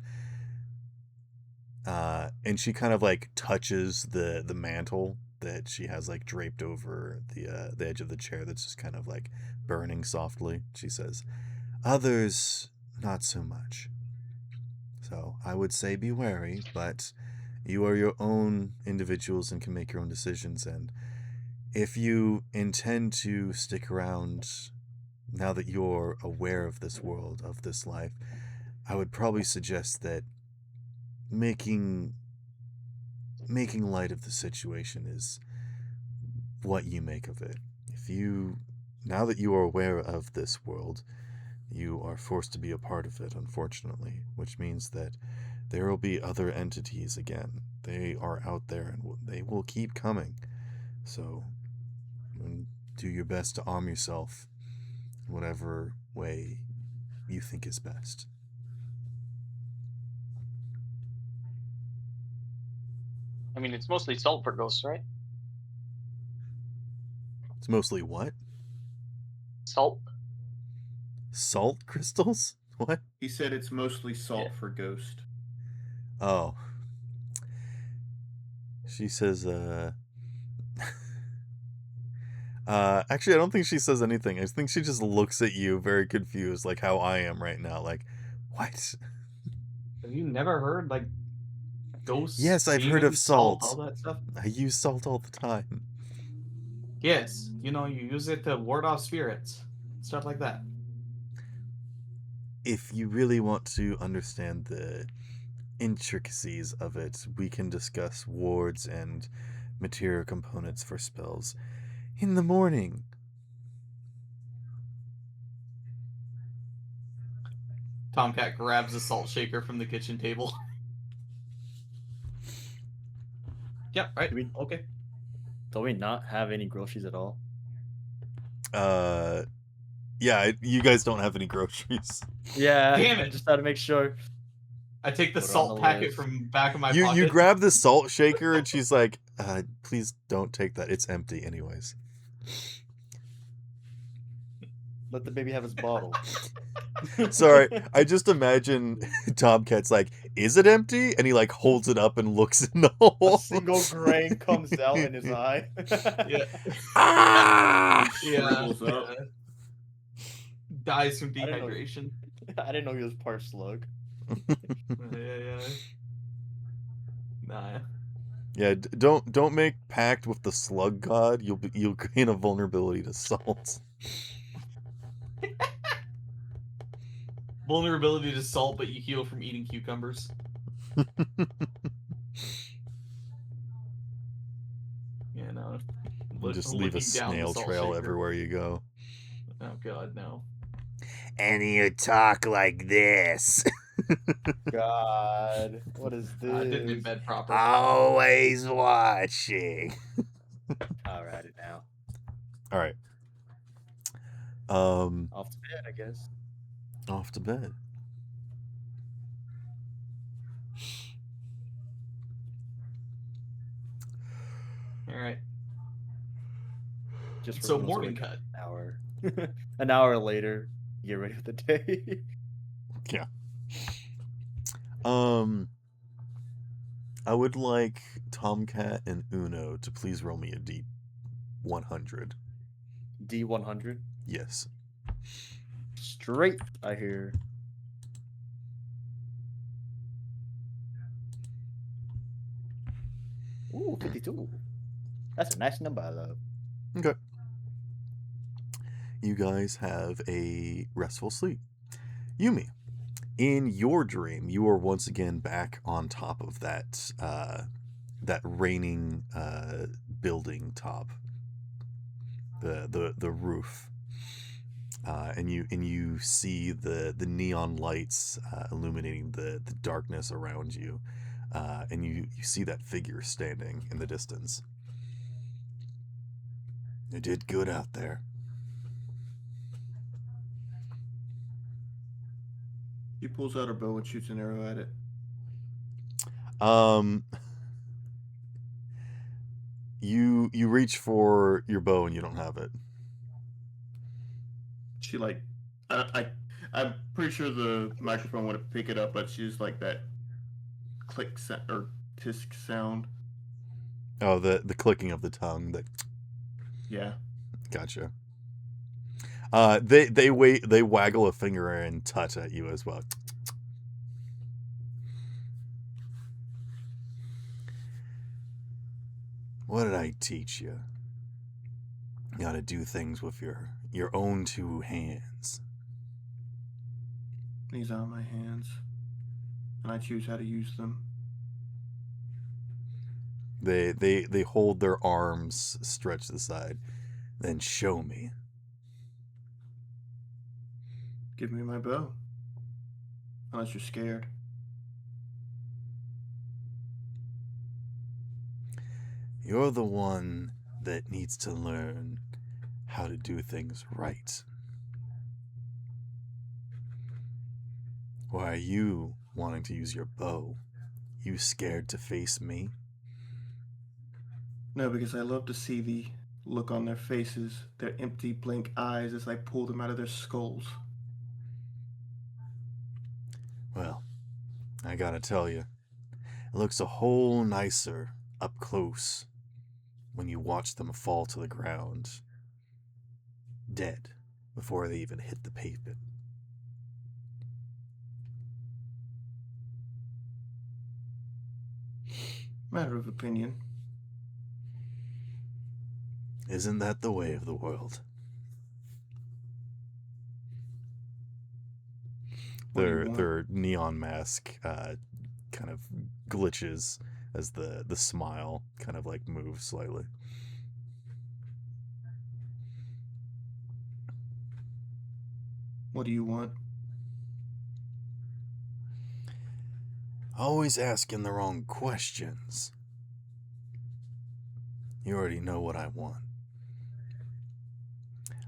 And she kind of like touches the mantle that she has like draped over the edge of the chair that's just kind of like burning softly. She says, others, not so much. So I would say be wary, but you are your own individuals and can make your own decisions. And if you intend to stick around now that you're aware of this world, of this life, I would probably suggest that making light of the situation is what you make of it. Now that you are aware of this world, you are forced to be a part of it, unfortunately, which means that there will be other entities again. They are out there and they will keep coming. So do your best to arm yourself whatever way you think is best. I mean, it's mostly salt for ghosts, right? It's mostly what? Salt. Salt crystals? What? He said it's mostly salt Yeah. for Ghost. Oh. She says, actually, I don't think she says anything. I think she just looks at you very confused, like how I am right now. Like, what? Have you never heard, like, ghosts? Yes, I've heard of demons, salt. all that stuff? I use salt all the time. Yes, you use it to ward off spirits, stuff like that. If you really want to understand the intricacies of it, we can discuss wards and material components for spells in the morning. Tomcat grabs a salt shaker from the kitchen table. Yep, right. Okay. Don't we not have any groceries at all? Yeah, you guys don't have any groceries. Yeah. Damn it. I just had to make sure. I take the Put it on salt the packet list. from back of my You pocket. grab the salt shaker and she's like, please don't take that. It's empty anyways. Let the baby have his bottle. Sorry, I just imagine Tomcat's like, is it empty? And he like holds it up and looks in the hole. A single grain comes out in his eye. Yeah. Ah! Yeah. Shrivels up. Dies from I didn't know- dehydration. I didn't know he was part slug. Yeah. Nah. Yeah, don't make pact with the slug god. You'll gain a vulnerability to salt. Vulnerability to salt, but you heal from eating cucumbers. Yeah, no. Just leave a Looking down the snail salt trail shaker. everywhere you go. Oh god, no. And you talk like this. God, what is this? I didn't embed proper. Always watching. Alrighty now. All right. Off to bed, I guess. Off to bed. Alright. Just for So Will's morning wake up cut. An hour. An hour later, get ready for the day. Yeah. I would like Tomcat and Uno to please roll me a D100. D100. Yes. Straight, I hear. Ooh, 52. That's a nice number, though. Okay. You guys have a restful sleep. Yumi, In your dream, you are once again back on top of that raining building top, the roof, and you see the neon lights illuminating the darkness around you, and you see that figure standing in the distance. You did good out there. She pulls out her bow and shoots an arrow at it. You reach for your bow and you don't have it. She like, I'm pretty sure the microphone wouldn't pick it up, but she's like that click or tisk sound. Oh, the clicking of the tongue. Yeah. Gotcha. They waggle a finger and touch at you as well. What did I teach you? You gotta do things with your own two hands. These are my hands, and I choose how to use them. They hold their arms stretched aside. Then show me. Give me my bow. Unless you're scared. You're the one that needs to learn how to do things right. Why are you wanting to use your bow? You scared to face me? No, because I love to see the look on their faces, their empty, blank eyes as I pull them out of their skulls. Well, I gotta tell you, it looks a whole nicer up close when you watch them fall to the ground, dead, before they even hit the pavement. Matter of opinion. Isn't that the way of the world? Their neon mask kind of glitches as the smile kind of like moves slightly. What do you want? Always asking the wrong questions. You already know what I want.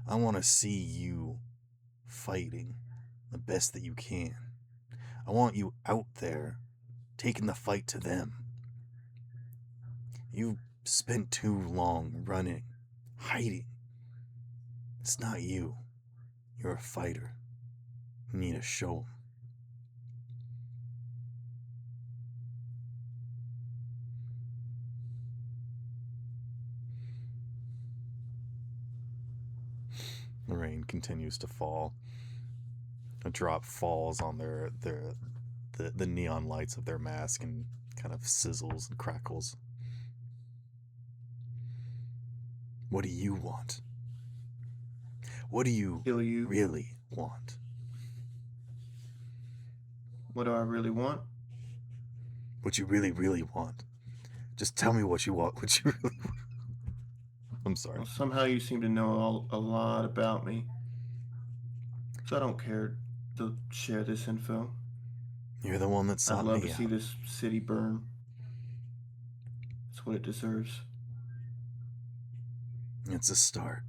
I want to see you fighting the best that you can. I want you out there taking the fight to them. You've spent too long running, hiding. It's not you. You're a fighter. You need to show them. The rain continues to fall. A drop falls on the neon lights of their mask and kind of sizzles and crackles. What do you want? What do you Kill you. really want? What do I really want? What you really, really want? Just tell me what you want. What you really want. I'm sorry. Well, somehow you seem to know a lot about me. So I don't care to share this info. You're the one that I'd sought love me to out. see this city burn. It's what it deserves. It's a start.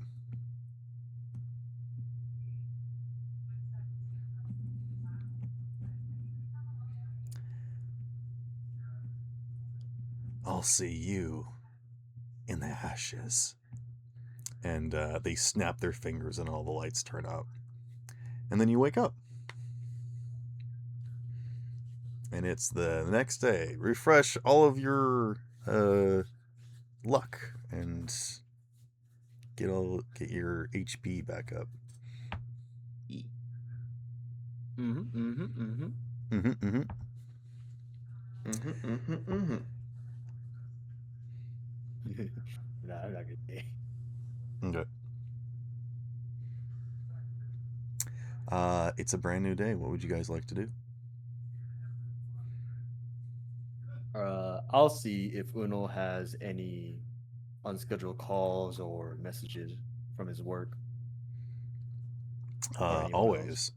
I'll see you in the ashes. And they snap their fingers and all the lights turn up. And then you wake up. And it's the next day. Refresh all of your luck and get your HP back up. Mm-hmm. Nah, I'm not gonna say. Okay. It's a brand new day. What would you guys like to do? I'll see if Uno has any unscheduled calls or messages from his work or anyone else. Always.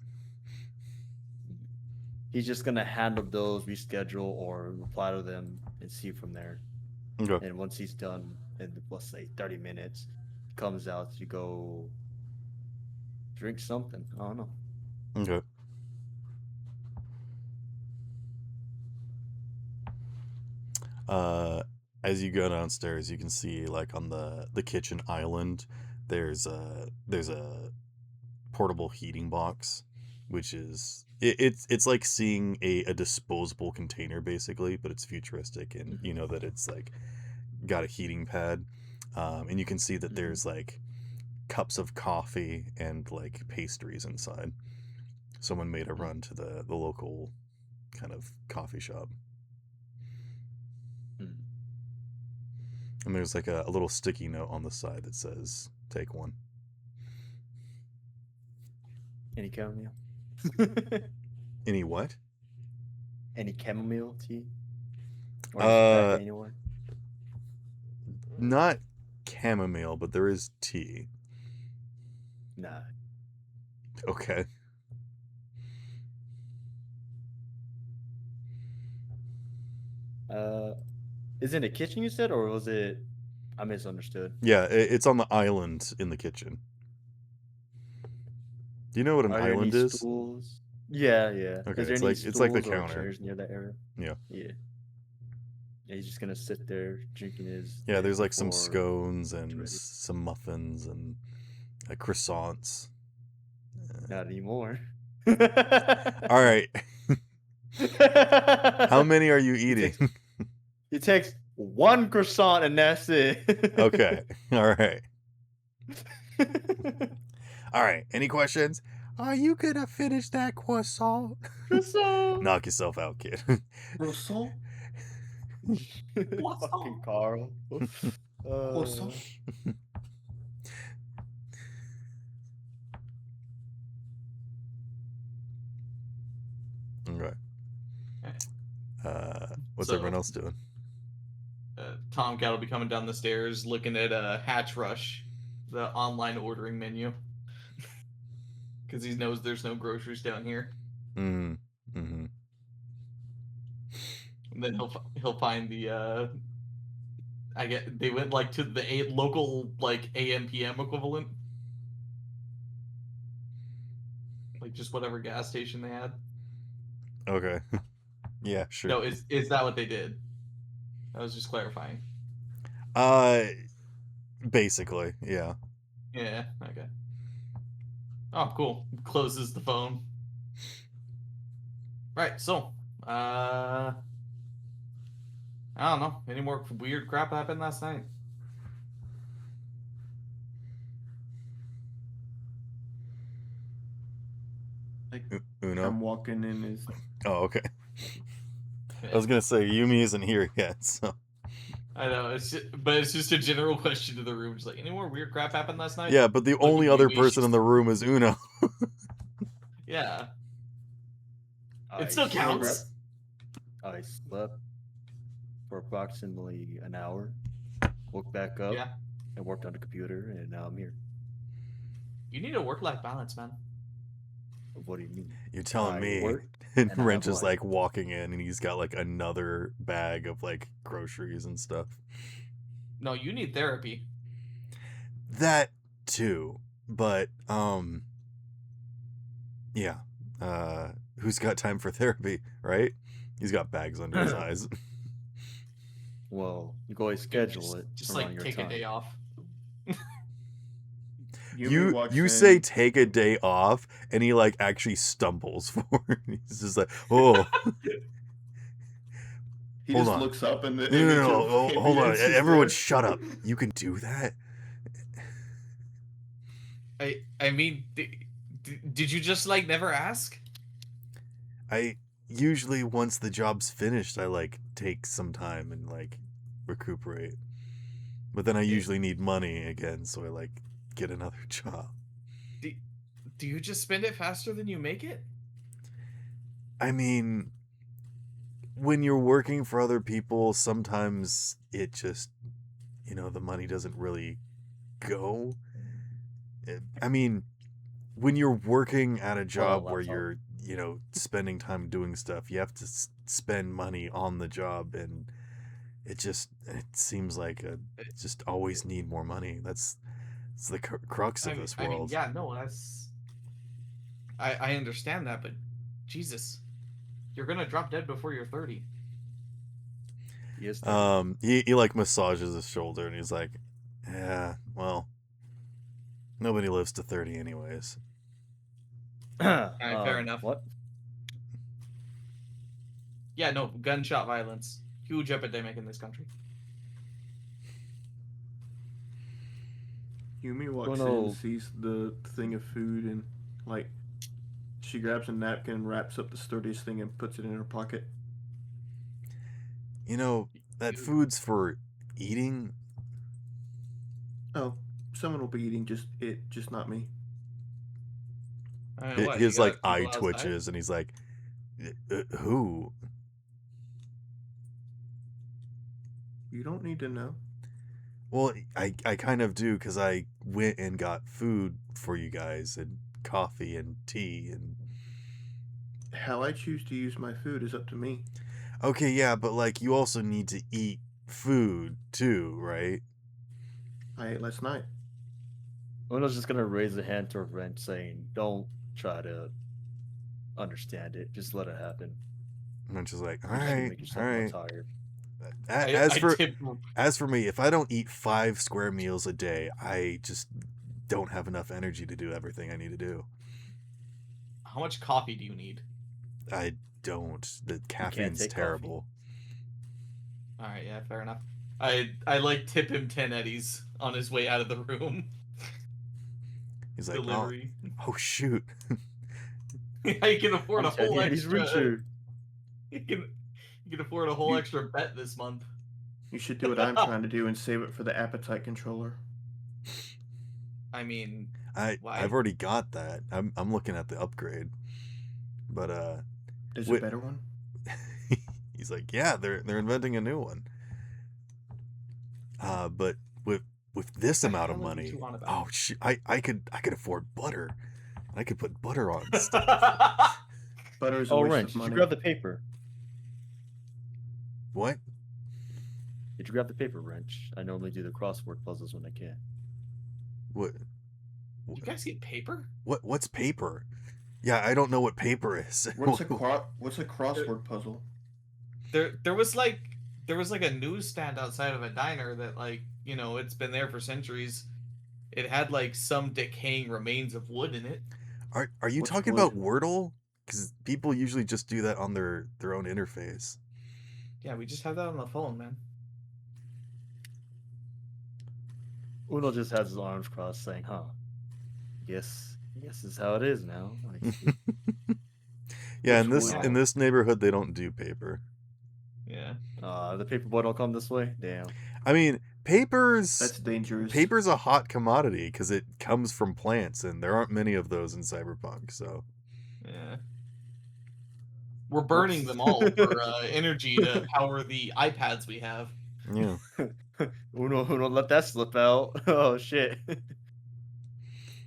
He's just gonna handle those, reschedule, or reply to them and see from there. Okay. And once he's done in, let's say, 30 minutes, he comes out to go drink something. I don't know. Okay. As you go downstairs, you can see like on the kitchen island, there's a portable heating box, which is it's like seeing a disposable container basically, but it's futuristic, and you know that it's like got a heating pad, and you can see that there's like cups of coffee and like pastries inside. Someone made a run to the local kind of coffee shop. And there's like a little sticky note on the side that says, "Take one." Any chamomile? Any what? Any chamomile tea? Or is it anywhere? Not chamomile, but there is tea. Nah. Okay. Is it in the kitchen you said, or was it? I misunderstood. Yeah, it's on the island in the kitchen. Do you know what an Are there island any is? stools? Yeah, yeah. Okay, Is there it's any like stools the or counter. chairs near that area? Yeah. Yeah. Yeah, he's just gonna sit there drinking his. Yeah, there's like some before scones it's and ready. some muffins and croissants. Not anymore. All right. How many are you eating? He takes one croissant and that's it. Okay. All right. All right. Any questions? Are you gonna finish that croissant? Croissant. Knock yourself out, kid. Croissant? Fucking Carl. Croissant? Okay. What's So- everyone else doing? Tomcat will be coming down the stairs looking at Hatch Rush, the online ordering menu. Because he knows there's no groceries down here. Mm. Mm-hmm. And then he'll find the I get they went like to the local like AM PM equivalent. Like just whatever gas station they had. Okay. Yeah, sure. No, is that what they did? I was just clarifying. Basically, yeah. Yeah, okay. Oh, cool. Closes the phone. Right, so I don't know. Any more weird crap happened last night? Like, Uno. I'm walking in his. Oh, okay. I was gonna say Yumi isn't here yet, so. I know, but it's just a general question to the room. It's like, any more weird crap happened last night? Yeah, but the Look only at other Yumi, person she's- in the room is Uno. Yeah, I it still counts. slept- I slept for approximately an hour, woke back up, Yeah, and worked on the computer, and now I'm here. you need a work-life balance, man. What do you mean? You're telling I me. work And and I Wrench have is life. like walking in and he's got like another bag of like groceries and stuff. No, you need therapy. That too. But yeah. Who's got time for therapy, right? He's got bags under his eyes. Well, you can always schedule it. Just around like your take time. a day off. Yumi walks You in. say take a day off and he like actually stumbles forward. He's just like, oh. He Hold just on. looks up and the No, image no, of no, hold on. ambulance is Everyone there. shut up. You can do that? I mean, did you just like never ask? I usually, once the job's finished, I like take some time and like recuperate. But then I usually need money again, so I like get another job. Do you just spend it faster than you make it? I mean, when you're working for other people, sometimes it just, the money doesn't really go. I mean, when you're working at a job where laptop. you're, spending time doing stuff, you have to spend money on the job, and it seems like just always need more money. It's the crux of this I mean, world. yeah, no, that's. I understand that, but Jesus, you're gonna drop dead before you're 30. Yes. He like massages his shoulder, and he's like, yeah, well, nobody lives to 30 anyways. Fair enough. What? Yeah, no, gunshot violence, huge epidemic in this country. Yumi walks Oh, no. in, sees the thing of food, and like she grabs a napkin, wraps up the sturdiest thing, and puts it in her pocket. That food's for eating. Oh, someone will be eating just not me. What, His you like got eye people outside? twitches, and he's like, who? You don't need to know. Well, I kind of do, because I went and got food for you guys, and coffee and tea, and How I choose to use my food is up to me. okay, yeah, but like you also need to eat food too, right? I ate last night. Uno's just gonna raise a hand toward Wrench, saying, "Don't try to understand it. Just let it happen. And I'm just like, all You're just gonna right, make all yourself more right. tired." As for me, if I don't eat 5 square meals a day, I just don't have enough energy to do everything I need to do. How much coffee do you need? I don't. The caffeine's take terrible. All right, yeah, fair enough. I like tip him 10 eddies on his way out of the room. He's like, Delivery. oh shoot. Yeah, you can afford a whole He's extra. richer. You can afford a whole extra bet this month. You should do what I'm trying to do and save it for the appetite controller. I mean, I've already got that. I'm looking at the upgrade. But There's a better one? he's like, yeah, they're inventing a new one. But with this amount of money, oh shit, I could afford butter. I could put butter on stuff. Butter is a waste Wrench, of did money. you grab the paper? What? Did you grab the paper, Wrench? I normally do the crossword puzzles when I can. What? You guys get paper? What's paper? Yeah, I don't know what paper is. What's a crossword puzzle? There was like a newsstand outside of a diner that, like, it's been there for centuries. It had like some decaying remains of wood in it. Are you talking about Wordle? Because people usually just do that on their own interface. Yeah, we just have that on the phone, man. Uno just has his arms crossed, saying, "Huh? Guess this is how it is now." Yeah, in this neighborhood they don't do paper. Yeah. The paper boy don't come this way. Damn. I mean, That's dangerous. Paper's a hot commodity because it comes from plants, and there aren't many of those in Cyberpunk. So. Yeah. We're burning them all for energy to power the iPads we have. Yeah. Uno let that slip out. Oh shit.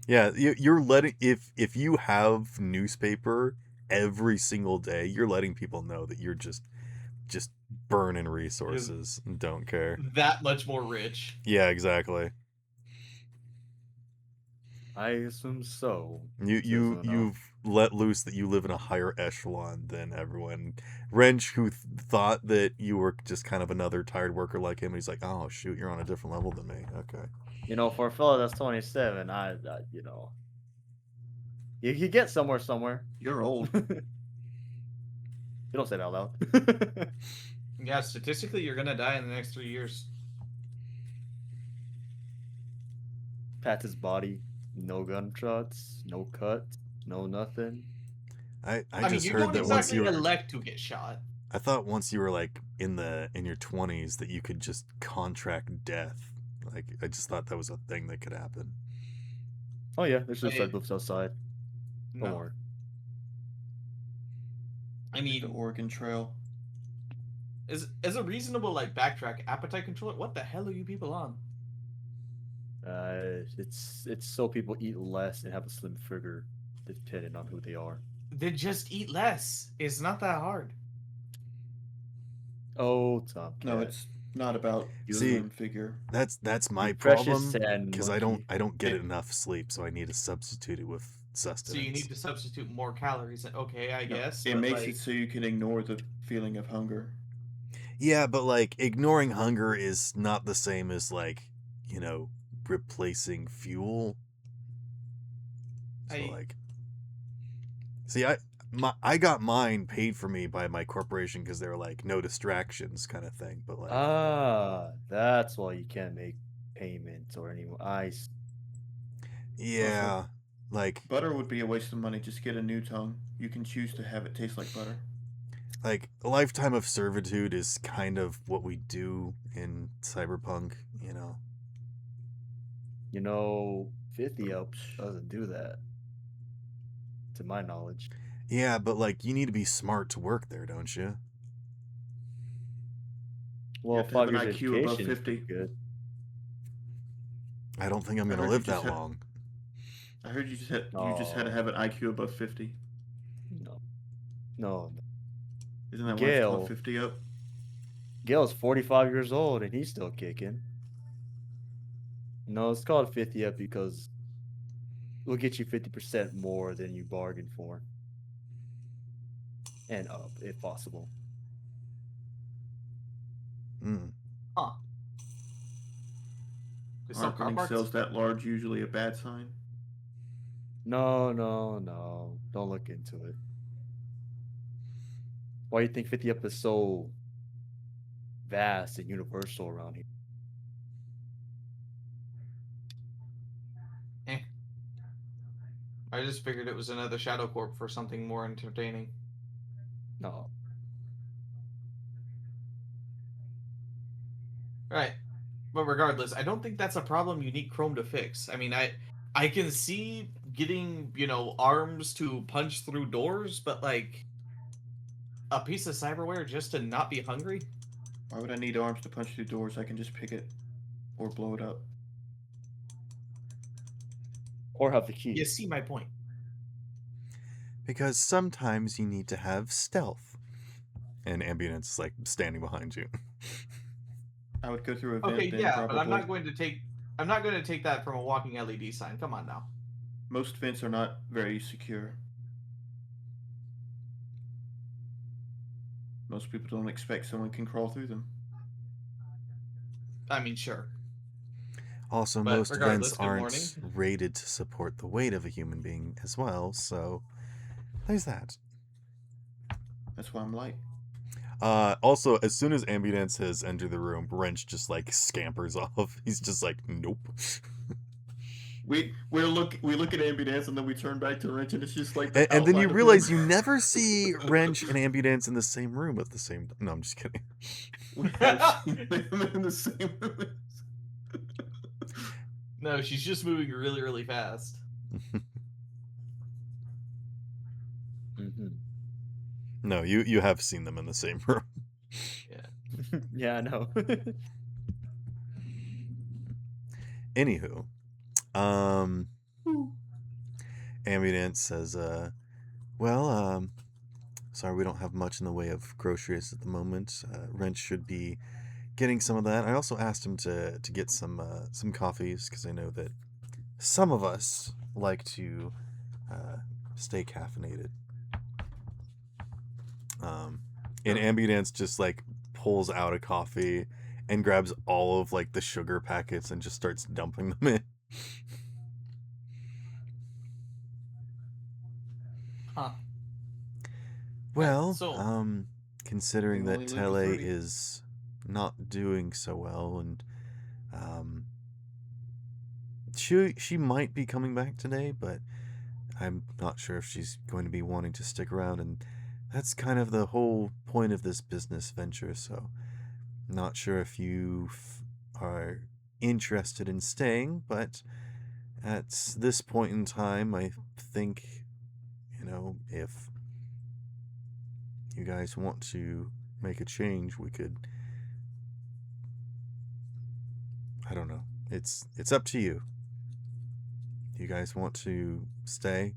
Yeah, you're letting if you have newspaper every single day, you're letting people know that you're just burning resources and don't care. That much more rich. Yeah, exactly. I assume so. You've let loose that you live in a higher echelon than everyone. Wrench, who thought that you were just kind of another tired worker like him, he's like, oh shoot, you're on a different level than me. Okay. For a fella that's 27, I you get somewhere. You're old. You don't say that out loud. Yeah, statistically, you're gonna die in the next 3 years. Pats his body. No gunshots. No cuts. No nothing. I mean, just you heard don't that once exactly you were elect to get shot. I thought once you were like in your 20s that you could just contract death. Like I just thought that was a thing that could happen. Oh yeah, there's suicide booths outside. No. Don't worry. I mean, the Oregon Trail. As a reasonable like backtrack appetite controller, what the hell are you people on? It's so people eat less and have a slim figure, depending on who they are. Then just eat less. It's not that hard. Oh, Tomcat. No, it's not about See, slim figure. That's my You precious problem sand because monkey. I don't get enough sleep, so I need to substitute it with So sustenance. you need to substitute more calories. Okay, I No, guess. it but, makes like, it so you can ignore the feeling of hunger. Yeah, but like ignoring hunger is not the same as like, you know, replacing fuel. So like, see, I got mine paid for me by my corporation because they were like no distractions kind of thing. But like, That's why you can't make payments or any ice. yeah, like Butter would be a waste of money. Just get a new tongue. You can choose to have it taste like butter. like a lifetime of servitude is kind of what we do in cyberpunk, you know. You know, 50 up doesn't do that, to my knowledge. Yeah, but like you need to be smart to work there, don't you? Well, have to have 5 an years IQ above education is 50. good. I don't think I'm I gonna heard you live just that had- long. I heard you just had to No. have an IQ above 50. No. Isn't that why it's Gail. called 50 up? Gail's 45 years old and he's still kicking. No, it's called 50 up because we'll get you 50% more than you bargained for. And up, if possible. Mm. huh? Is some Aren't car running parts? cells that large usually a bad sign? No. Don't look into it. Why do you think 50 up is so vast and universal around here? I just figured it was another Shadow Corp for something more entertaining. No. Right. But regardless, I don't think that's a problem you need Chrome to fix. I mean, I can see getting, arms to punch through doors, but like a piece of cyberware just to not be hungry? Why would I need arms to punch through doors? I can just pick it or blow it up. Or have the key. You see my point. Because sometimes you need to have stealth. And ambulance is like standing behind you. I would go through a vent. Okay, then yeah, probably. but I'm not going to take that from a walking LED sign. Come on now. Most vents are not very secure. Most people don't expect someone can crawl through them. I mean, sure. Also, But most regardless, vents good aren't morning. rated to support the weight of a human being as well, so there's that. That's why I'm light. Also, as soon as ambulance has entered the room, Wrench just like scampers off. He's just like, nope. We look at ambulance and then we turn back to Wrench and it's just like And then you outline of realize him. you never see Wrench and ambulance in the same room at the same time. No, I'm just kidding. We have seen them in the same room. No, she's just moving really, really fast. Mm-hmm. No, you have seen them in the same room. Yeah. Yeah, I know. Anywho, ambulance says, well, sorry we don't have much in the way of groceries at the moment. Wrench should be getting some of that. I also asked him to get some coffees because I know that some of us like to stay caffeinated. And ambulance just like pulls out a coffee and grabs all of like the sugar packets and just starts dumping them in. Huh. Well, so- considering You that only live to Tele 30. is not doing so well, and she might be coming back today, but I'm not sure if she's going to be wanting to stick around, and that's kind of the whole point of this business venture. So, not sure if you are interested in staying, but at this point in time, I think, if you guys want to make a change, we could. I don't know. It's up to you. You guys want to stay?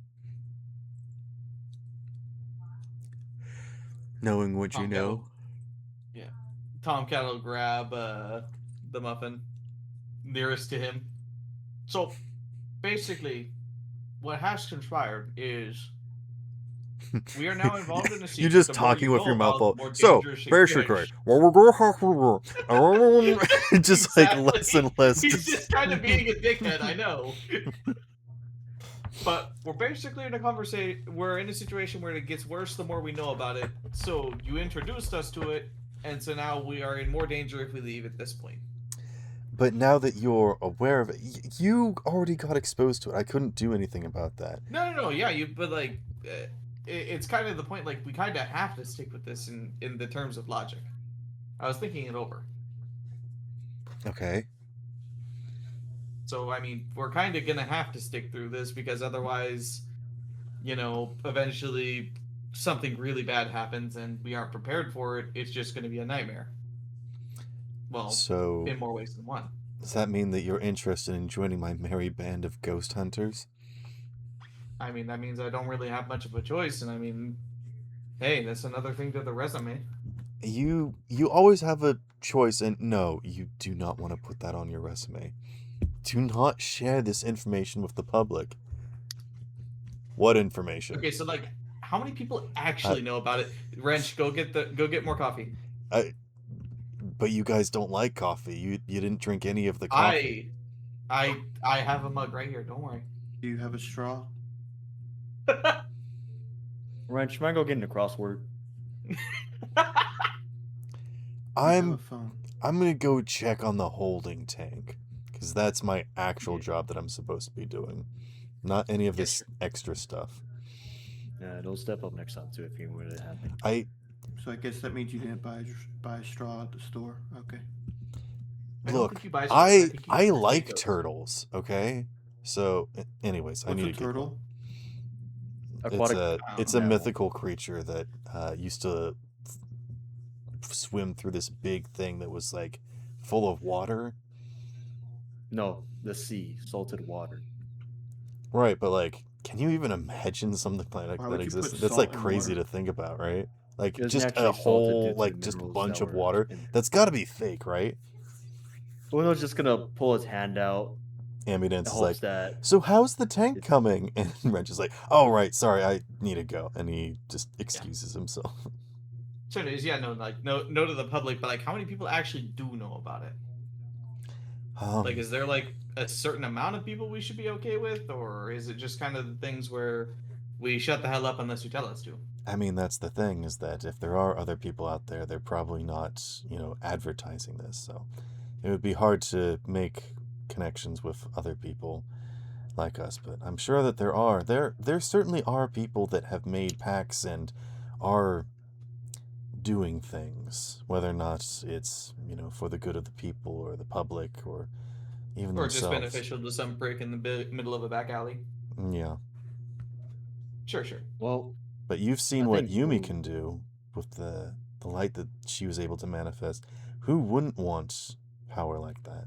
Knowing what you Tom know? Kettle. Yeah. Tom Kettle will grab the muffin nearest to him. So, basically, what has conspired is we are now involved in a You're secret. just The more talking you with know your mouth about, full. the more So, dangerous it basically, gets. just like less and less. He's just kind of being a dickhead, I know. But we're basically in a conversation. We're in a situation where it gets worse the more we know about it. So you introduced us to it, and so now we are in more danger if we leave at this point. But now that you're aware of it, you already got exposed to it. I couldn't do anything about that. No, yeah, but like, it's kind of the point. Like, we kind of have to stick with this in the terms of logic. I was thinking it over. Okay. So I mean, we're kind of gonna have to stick through this because otherwise, eventually something really bad happens and we aren't prepared for it. It's just gonna be a nightmare. Well, So, in more ways than one. does that mean that you're interested in joining my merry band of ghost hunters? I mean, that means I don't really have much of a choice, and I mean, hey, that's another thing to the resume. You always have a choice, and no, you do not want to put that on your resume. Do not share this information with the public. What information? Okay, so like, how many people actually know about it? Wrench, go get more coffee. But you guys don't like coffee. You didn't drink any of the coffee. I have a mug right here. Don't worry. Do you have a straw? Wrench, you mind go getting a crossword? I have a I'm phone. gonna go check on the holding tank, because that's my actual job that I'm supposed to be doing, not any of Yeah, this sure. extra stuff. Yeah, it'll step up next time too if you were to happen. So I guess that means you didn't buy a straw at the store. Okay. I don't Look, think you buy straws, I think you I just like take those. turtles. Okay, so anyways, I What's need a to get turtle? one. Aquatic It's a mammal. mythical creature that used to swim through this big thing that was like full of water. No, the sea, salted water. Right, but like, can you even imagine something like Why that would you put exists? That's salt like in crazy water? to think about, right? Like It was just a naturally salted due whole to like just minerals bunch that of were water. in. That's got to be fake, right? Uno's just gonna pull his hand out Ambulance in is like, hopes that so how's the tank it's coming? And Wrench is like, oh right, sorry, I need to go, and he just excuses himself. So anyways, yeah, no to the public, but like, how many people actually do know about it? Like, is there like a certain amount of people we should be okay with, or is it just kind of the things where we shut the hell up unless you tell us to? I mean, that's the thing, is that if there are other people out there, they're probably not, advertising this. So it would be hard to make connections with other people like us. But I'm sure that there are. There certainly are people that have made pacts and are doing things, whether or not it's, for the good of the people or the public or even Or just themselves. beneficial to some prick in the middle of a back alley? Yeah. Sure. well, But you've seen I what think Yumi Blue- can do with the light that she was able to manifest. Who wouldn't want power like that?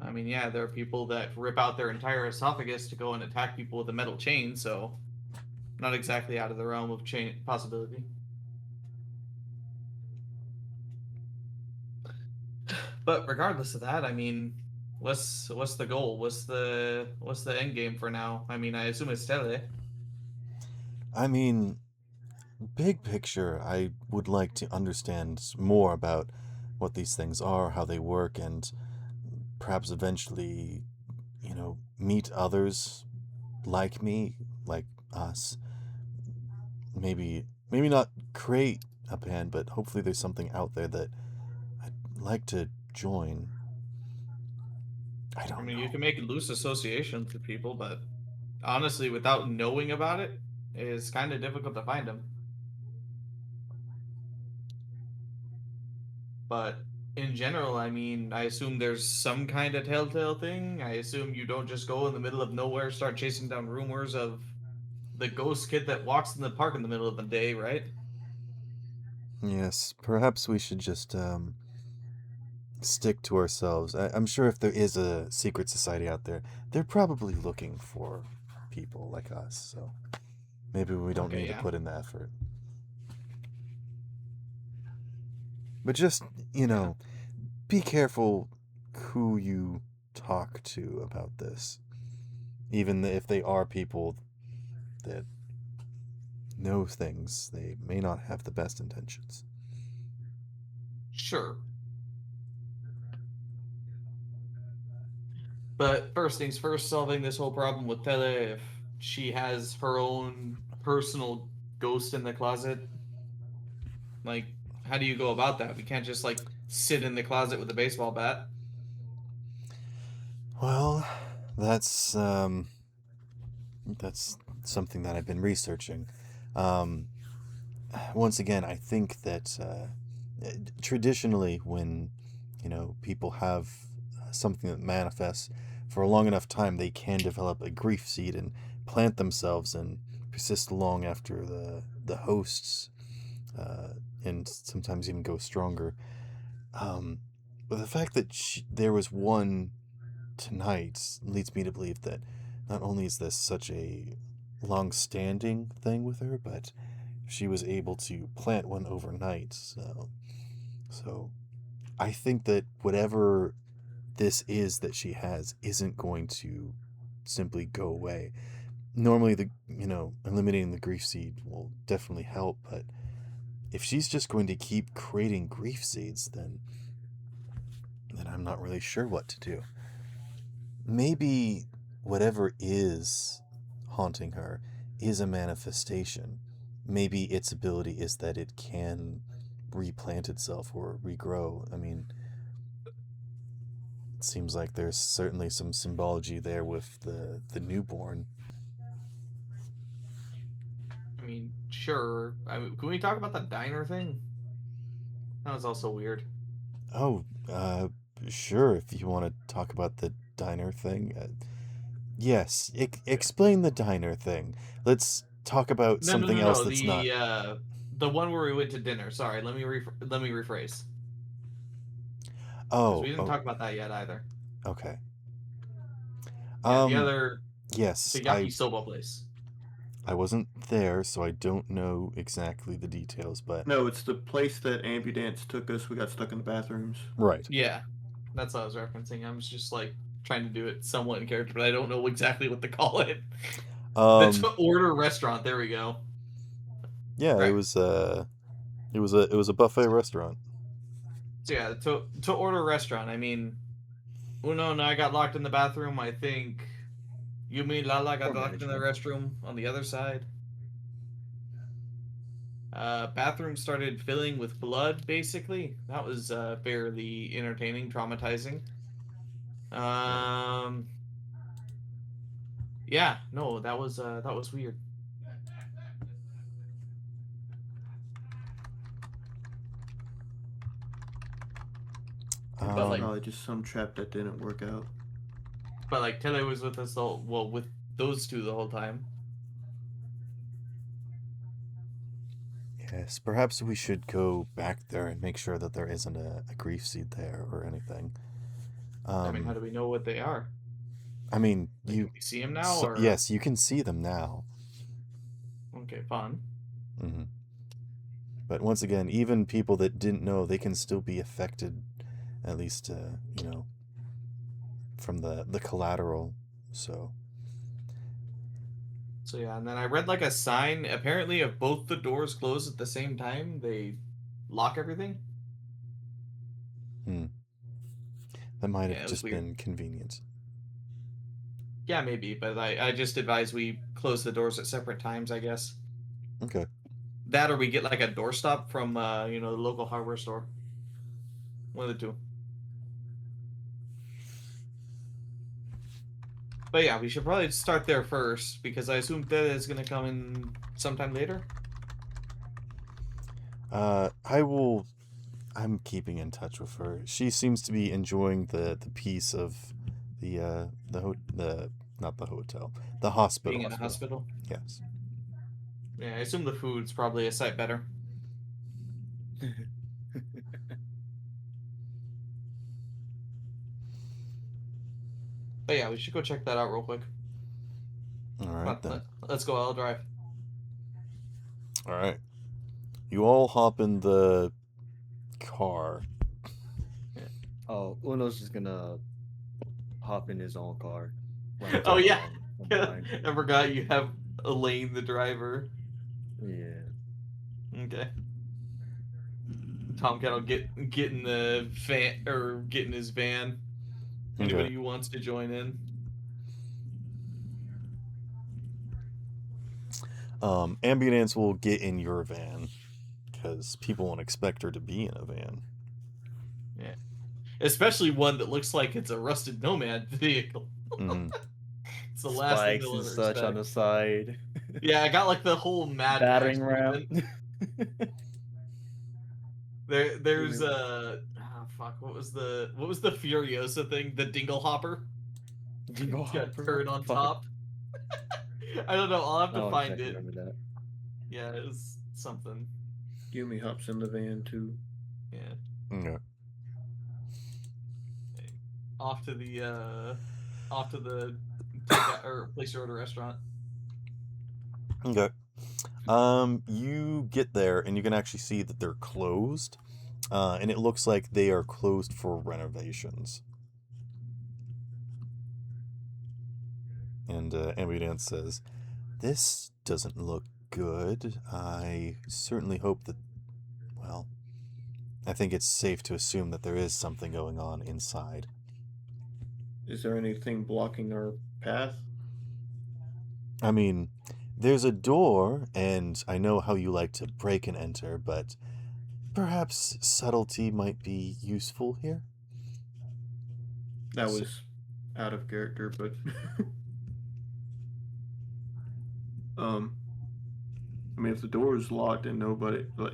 I mean, yeah, there are people that rip out their entire esophagus to go and attack people with a metal chain, so not exactly out of the realm of chain possibility. But regardless of that, I mean, what's the goal? What's the end game for now? I mean, I assume it's Tele. I mean, big picture, I would like to understand more about what these things are, how they work, and perhaps eventually, meet others like me, like us. Maybe not create a band, but hopefully there's something out there that I'd like to join. I I don't mean, know. you can make loose associations with people, but honestly, without knowing about it, it's kind of difficult to find them. But in general, I mean, I assume there's some kind of telltale thing. I assume you don't just go in the middle of nowhere, start chasing down rumors of the ghost kid that walks in the park in the middle of the day, right? Yes, perhaps we should just stick to ourselves. I'm sure if there is a secret society out there, they're probably looking for people like us. So maybe we don't Okay, need to yeah. put in the effort. But just, Yeah. be careful who you talk to about this. Even if they are people that know things, they may not have the best intentions. Sure. But first things first, solving this whole problem with Tele, if she has her own personal ghost in the closet, like, how do you go about that? We can't just, like, sit in the closet with a baseball bat. Well, that's something that I've been researching. Um, Once again, I think that traditionally, when people have something that manifests for a long enough time, they can develop a grief seed and plant themselves and persist long after the hosts, uh, and sometimes even go stronger. Um, but the fact that there was one tonight leads me to believe that not only is this such a long-standing thing with her, but she was able to plant one overnight. So I think that whatever this is that she has isn't going to simply go away. Normally, eliminating the grief seed will definitely help, but if she's just going to keep creating grief seeds, then I'm not really sure what to do. Maybe whatever is haunting her is a manifestation. Maybe its ability is that it can replant itself or regrow. I mean, it seems like there's certainly some symbology there with the newborn. I mean, sure. Can we talk about the diner thing? That was also weird. Oh, sure, if you want to talk about the diner thing. Yes, explain the diner thing. Let's talk about No, no, something no, else no. that's not. The one where we went to dinner. Sorry, let me rephrase because we Oh, didn't oh, talk about that yet either. okay. Yeah, the Um, other, yes, the I yakisoba place. I wasn't there, so I don't know exactly the details, but No, it's the place that Ambudance took us. We got stuck in the bathrooms. right. Yeah, that's what I was referencing. I was just like trying to do it somewhat in character, but I don't know exactly what to call it. The Um, to order restaurant. There we go. yeah, Right. it was a buffet restaurant. So yeah, to order restaurant. I mean, Uno and I got locked in the bathroom. I think Yumi and Lala got Poor locked in the management. restroom on the other side. Bathroom started filling with blood. Basically, that was fairly entertaining, traumatizing. Um, yeah, no, that was weird. But It's like, Um, probably just some trap that didn't work out. Tele was with us all. Well, with those two the whole time. yes, perhaps we should go back there and make sure that there isn't a grief seed there or anything. I mean, how do we know what they are? I mean, Like, can we see them now, so, or yes, you can see them now. okay, fun. Hmm. But once again, even people that didn't know, they can still be affected, at least, from the collateral. So, So yeah, and then I read like a sign. Apparently, if both the doors close at the same time, they lock everything. hmm, that might Yeah, have it was just weird. been convenient. Yeah, maybe, but I just advise we close the doors at separate times, I guess. Okay. That or we get like a doorstop from the local hardware store. One of the two. But yeah, we should probably start there first because I assume Ted is gonna come in sometime later. I will. I'm keeping in touch with her. She seems to be enjoying the peace of the not the hotel, the Being hospital. in a hospital. Yes. Yeah, I assume the food's probably a sight better. But yeah, we should go check that out real quick. All right then. Let's go. I'll drive. All right. You all hop in the car. Oh, Uno's just gonna hop in his own car. Oh yeah, from behind. I forgot you have Elaine the driver. Yeah. Okay. Tom Kettle get in the van or get in his van. Anybody Okay. who wants to join in. Ambulance will get in your van because people won't expect her to be in a van. Yeah. Especially one that looks like it's a rusted nomad vehicle. Mhm. It's the last thing Spikes they'll and ever such on expect. the side. Yeah, I got like the whole Mad Max Battering ram. movement. There's fuck, what was the Furiosa thing? The Dingle Hopper? Jingle It's got a hopper, turret what on the fuck? top. I don't know, I'll have I to don't find exactly it. remember that. Yeah, it was something. Yumi hops in the van too. Yeah. Okay. Off to the takeout or place your order restaurant. Okay. You get there and you can actually see that they're closed, and it looks like they are closed for renovations. And Ambulance says, "This doesn't look good. I certainly hope that, well, I think it's safe to assume that there is something going on inside." Is there anything blocking our path? I mean, there's a door, and I know how you like to break and enter, but perhaps subtlety might be useful here? That was out of character, but I mean, if the door is locked and nobody, like,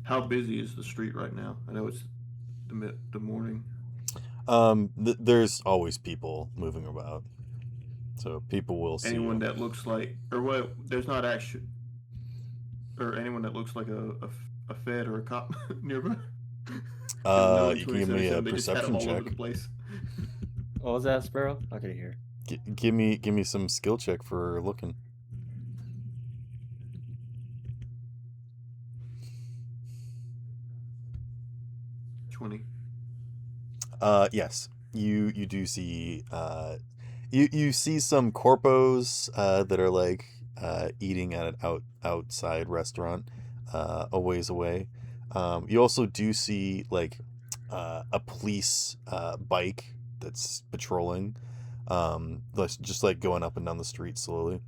how busy is the street right now? I know it's the morning. There's always people moving about, so people will see Anyone you. that looks like, or what? There's not actually, or anyone that looks like a Fed or a cop nearby. 'Cause I know in You can give me a 2077 they just had them perception all over check. the place. What was that, Sparrow? I couldn't hear. Give me some skill check for looking. 20. Yes, you do see you see some corpos that are like eating at an outside restaurant a ways away. You also do see like a police bike that's patrolling, just like going up and down the street slowly.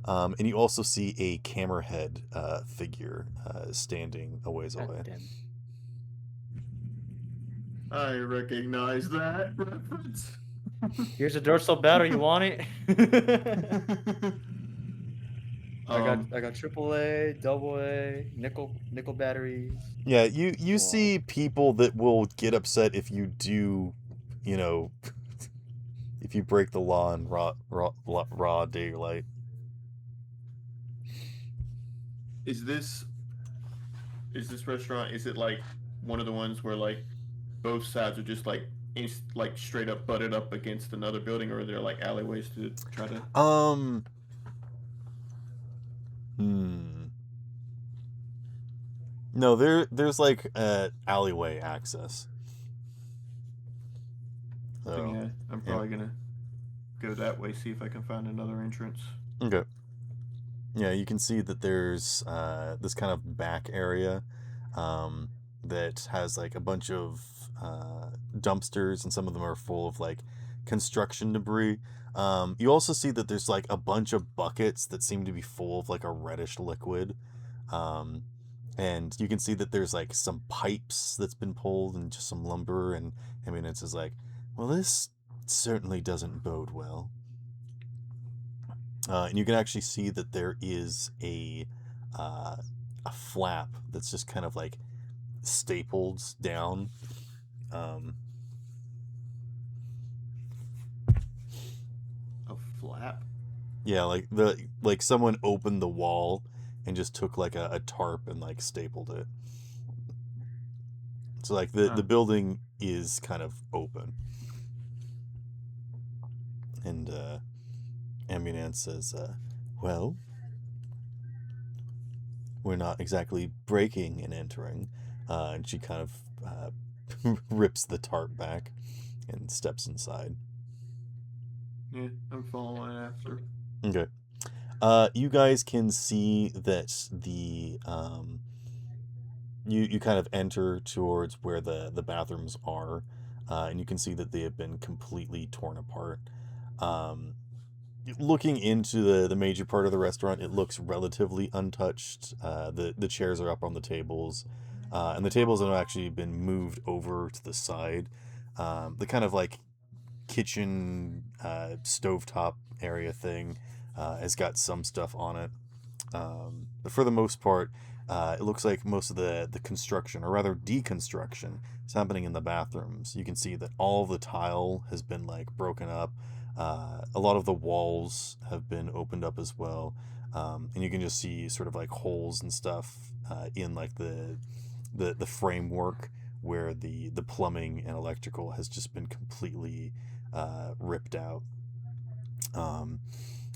And you also see a camera head figure standing a ways away. Damn. I recognize that reference. Here's a dorsal battery. You want it? I got AAA, AA, nickel batteries. Yeah, you Wow. see people that will get upset if you do, if you break the law in raw daylight. Is this restaurant? Is it like one of the ones where like both sides are just like straight up butted up against another building, or are there like alleyways to try to? No, there's like alleyway access. So, Yeah, I'm probably gonna go that way, see if I can find another entrance. okay. Yeah, you can see that there's this kind of back area that has like a bunch of dumpsters, and some of them are full of like construction debris. You also see that there's like a bunch of buckets that seem to be full of like a reddish liquid. And you can see that there's like some pipes that's been pulled and just some lumber. And I mean, it's just like, well, this certainly doesn't bode well. And you can actually see that there is a flap that's just kind of like stapled down. A flap? Yeah, like someone opened the wall and just took like a tarp and like stapled it. So like the building is kind of open. And Ambulance says, well, we're not exactly breaking and entering. And she kind of rips the tarp back and steps inside. Yeah, I'm following after. Okay. You guys can see that you kind of enter towards where the bathrooms are, and you can see that they have been completely torn apart. Looking into the major part of the restaurant, it looks relatively untouched. The chairs are up on the tables, and the tables have actually been moved over to the side. The kind of like kitchen stovetop area thing has got some stuff on it. But for the most part, it looks like most of the construction, or rather deconstruction, is happening in the bathrooms. You can see that all the tile has been like broken up. A lot of the walls have been opened up as well. And you can just see sort of like holes and stuff in like the framework where the plumbing and electrical has just been completely ripped out.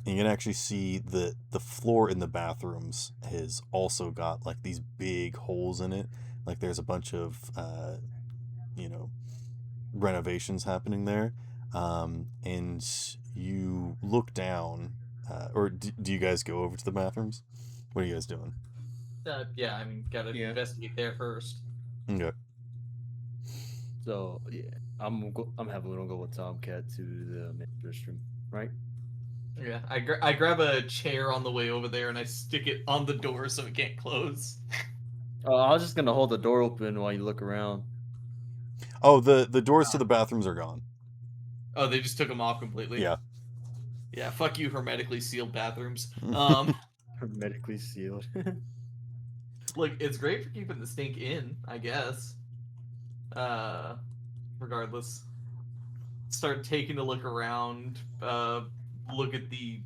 And you can actually see that the floor in the bathrooms has also got like these big holes in it. Like there's a bunch of, renovations happening there. And you look down, or do you guys go over to the bathrooms? What are you guys doing? Yeah, I mean, gotta Yeah. investigate there first. Okay. So yeah, I'm gonna go with Tomcat to the men's restroom, right? Yeah, I grab a chair on the way over there and I stick it on the door so it can't close. I was just gonna hold the door open while you look around. Oh, the doors to the bathrooms are gone. Oh, they just took them off completely. Yeah. Yeah, fuck you, hermetically sealed bathrooms. Hermetically sealed. Look, it's great for keeping the stink in, I guess. Regardless, start taking a look around. Look at the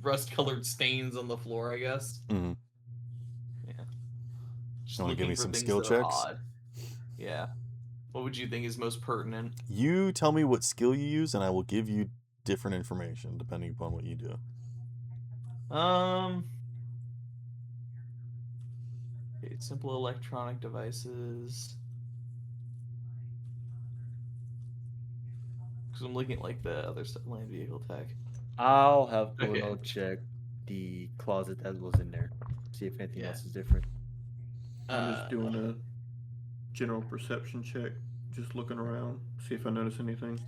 rust-colored stains on the floor, I guess. Mm-hmm. Yeah. Just You want to give looking me for some things skill that are checks? odd. Yeah. What would you think is most pertinent? You tell me what skill you use, and I will give you different information depending upon what you do. Okay, simple electronic devices. Because I'm looking at like the other stuff, land vehicle tech. I'll have Bruno Okay. check the closet that was in there. See if anything Yeah. else is different. I'm just doing a general perception check, just looking around, see if I notice anything.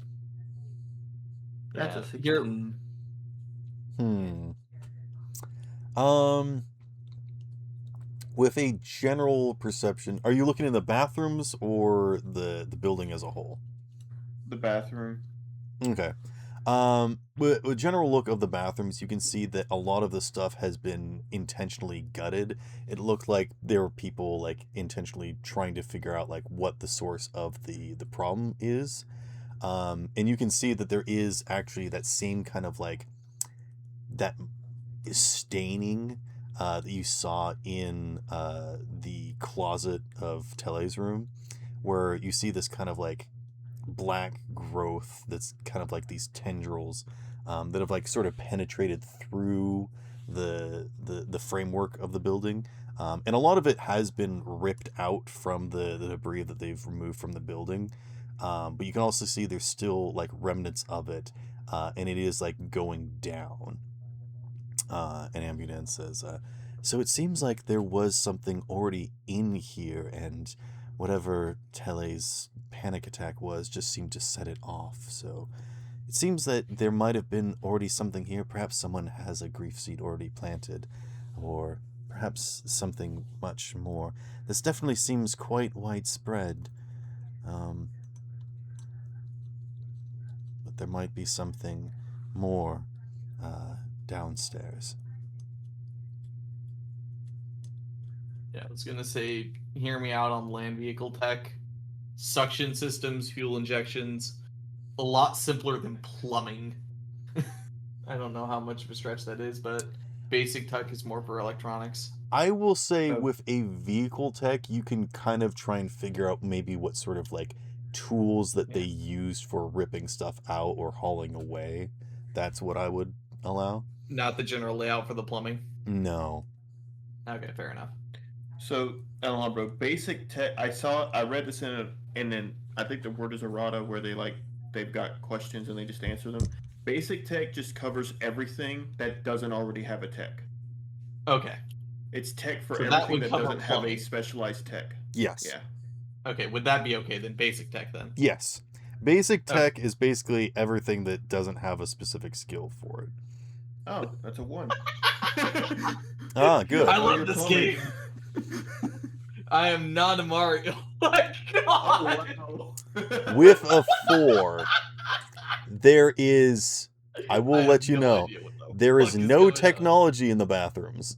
That's a Yeah, you're- 16. With a general perception, are you looking in the bathrooms or the building as a whole? The bathroom. Okay. With a general look of the bathrooms, you can see that a lot of the stuff has been intentionally gutted. It looked like there were people like intentionally trying to figure out like what the source of the problem is. And you can see that there is actually that same kind of like that staining that you saw in the closet of Tele's room, where you see this kind of like black growth that's kind of like these tendrils that have like sort of penetrated through the framework of the building. And a lot of it has been ripped out from the debris that they've removed from the building. But you can also see there's still like remnants of it, and it is like going down. And Ambulance says, so it seems like there was something already in here, and whatever Tele's panic attack was just seemed to set it off. So it seems that there might have been already something here. Perhaps someone has a grief seed already planted, or perhaps something much more. This definitely seems quite widespread. But there might be something more downstairs. Yeah, I was gonna say, hear me out on land vehicle tech. Suction systems, fuel injections, a lot simpler than plumbing. I don't know how much of a stretch that is, but basic tech is more for electronics. I will say Oh. with a vehicle tech, you can kind of try and figure out maybe what sort of like tools that they used for ripping stuff out or hauling away. That's what I would allow. Not the general layout for the plumbing. No. Okay, fair enough. So, Alejandro, basic tech. I read this and then I think the word is errata, where they've got questions and they just answer them. Basic tech just covers everything that doesn't already have a tech. Okay. It's tech for So that everything would that cover doesn't have a plumbing. specialized tech. Yes. Yeah. Okay, would that be okay then? Basic tech then? Yes. Basic Okay. tech is basically everything that doesn't have a specific skill for it. Oh, that's a 1. Ah, good. I Oh, love you're this plumbing. game. I am not a Mario. Oh my god! Oh, wow. With a 4, there is. I will have let you no know. idea what the There is fuck is no going on. technology in the bathrooms.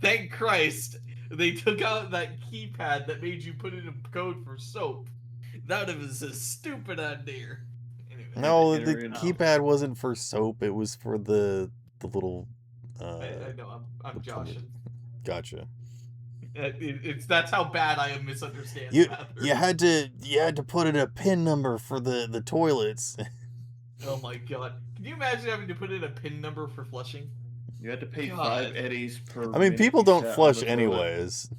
Thank Christ they took out that keypad that made you put in a code for soap. That was a stupid idea. Anyway, No, the Iterate. keypad wasn't for soap. It was for the little. I know I'm the plumber. joshing. Gotcha. That's how bad I am misunderstanding. You had to put in a PIN number for the toilets. Oh my god! Can you imagine having to put in a PIN number for flushing? You had to pay God. 5 eddies per. I mean, minute people you don't sat on flush the toilet. anyways.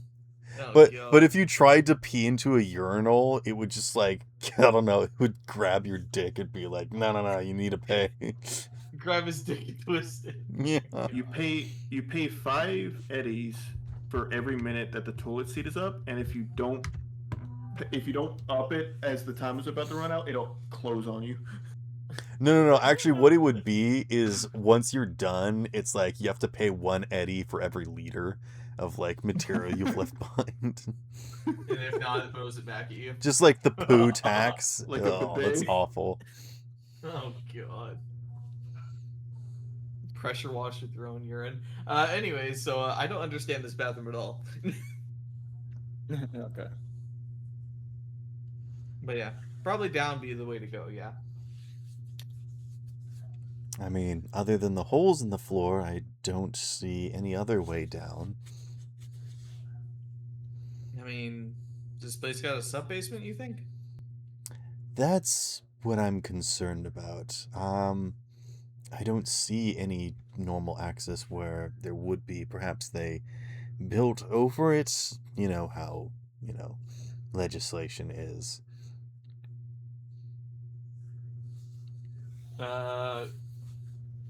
Oh, But god. if you tried to pee into a urinal, it would just like I don't know, it would grab your dick and be like, no, you need to pay. Grab his dick and twist it. Yeah. You pay 5 eddies for every minute that the toilet seat is up, and if you don't up it as the time is about to run out, it'll close on you. No. Actually, what it would be is once you're done, it's like you have to pay 1 eddy for every liter of like material you've left behind. And if not, it throws it back at you. Just like the poo tax. Like a Oh, that's bidet. awful. Oh god. Pressure wash with your own urine. Anyways, so I don't understand this bathroom at all. Okay. But yeah, probably down be the way to go. Yeah. I mean, other than the holes in the floor, I don't see any other way down. I mean, does this place got a sub basement? You think? That's what I'm concerned about. I don't see any normal access where there would be. Perhaps they built over it. You know how, legislation is.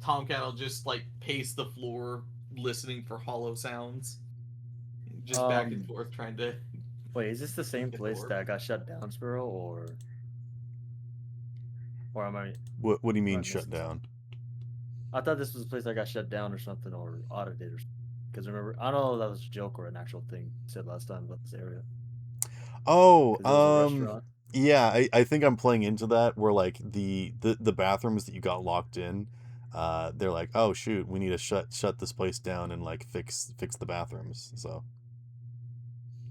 Tomcat will just like pace the floor, listening for hollow sounds, just back and forth, trying to. Wait, is this the same Get place bored. that got shut down, Sparrow, or am I? What do you mean Right, shut this is- down? I thought this was a place that got shut down or something, or audited, or because remember, I don't know if that was a joke or an actual thing you said last time about this area. Oh, 'Cause it was a restaurant. yeah, I think I'm playing into that where like the bathrooms that you got locked in, they're like, oh shoot, we need to shut this place down and like fix the bathrooms. So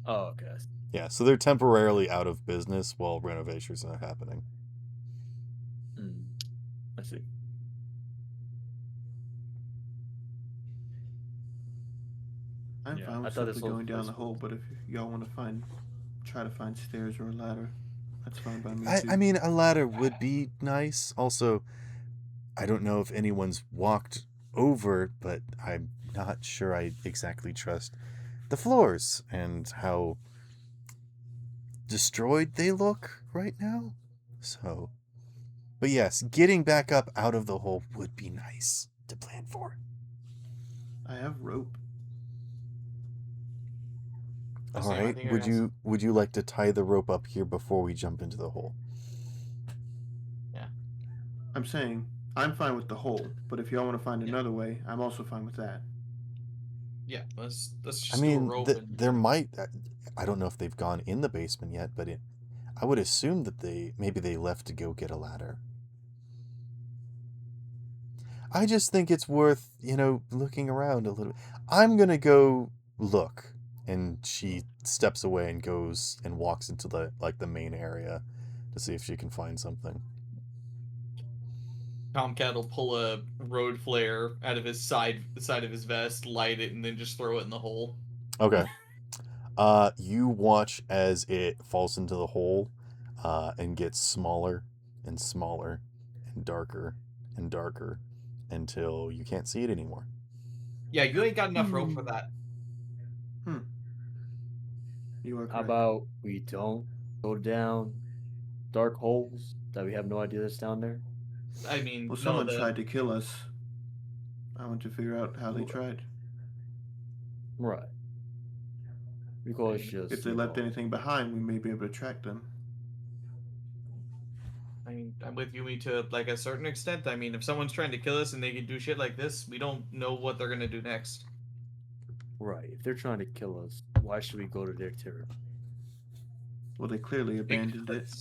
Oh, okay. I see. yeah, so they're temporarily out of business while renovations are happening. I see. I'm Yeah, fine I with thought this simply whole going down place the hole, but if y'all want to try to find stairs or a ladder, that's fine by me too. I mean, a ladder would be nice. Also, I don't know if anyone's walked over, but I'm not sure I exactly trust the floors and how destroyed they look right now. So, but yes, getting back up out of the hole would be nice to plan for. I have rope. All right, would you like to tie the rope up here before we jump into the hole? Yeah. I'm saying I'm fine with the hole, but if y'all want to find another way, I'm also fine with that. Yeah, let's just I mean, do a rope. And, there might. I don't know if they've gone in the basement yet, but I would assume that maybe they left to go get a ladder. I just think it's worth, looking around a little. I'm gonna go look, and she steps away and goes and walks into the main area to see if she can find something. Tomcat will pull a road flare out of the side of his vest, light it, and then just throw it in the hole. Okay. You watch as it falls into the hole, and gets smaller and smaller and darker until you can't see it anymore. Yeah, you ain't got enough rope for that. You are How correct. about we don't go down dark holes that we have no idea that's down there? I mean, Well, no, someone tried to kill us. I want to figure out how they Right. tried. Right. Because just If they left anything behind, we may be able to track them. I mean, I'm with Yumi to like a certain extent. I mean, if someone's trying to kill us and they can do shit like this, we don't know what they're gonna do next. right. If they're trying to kill us, why should we go to their territory? Well, they clearly abandoned it.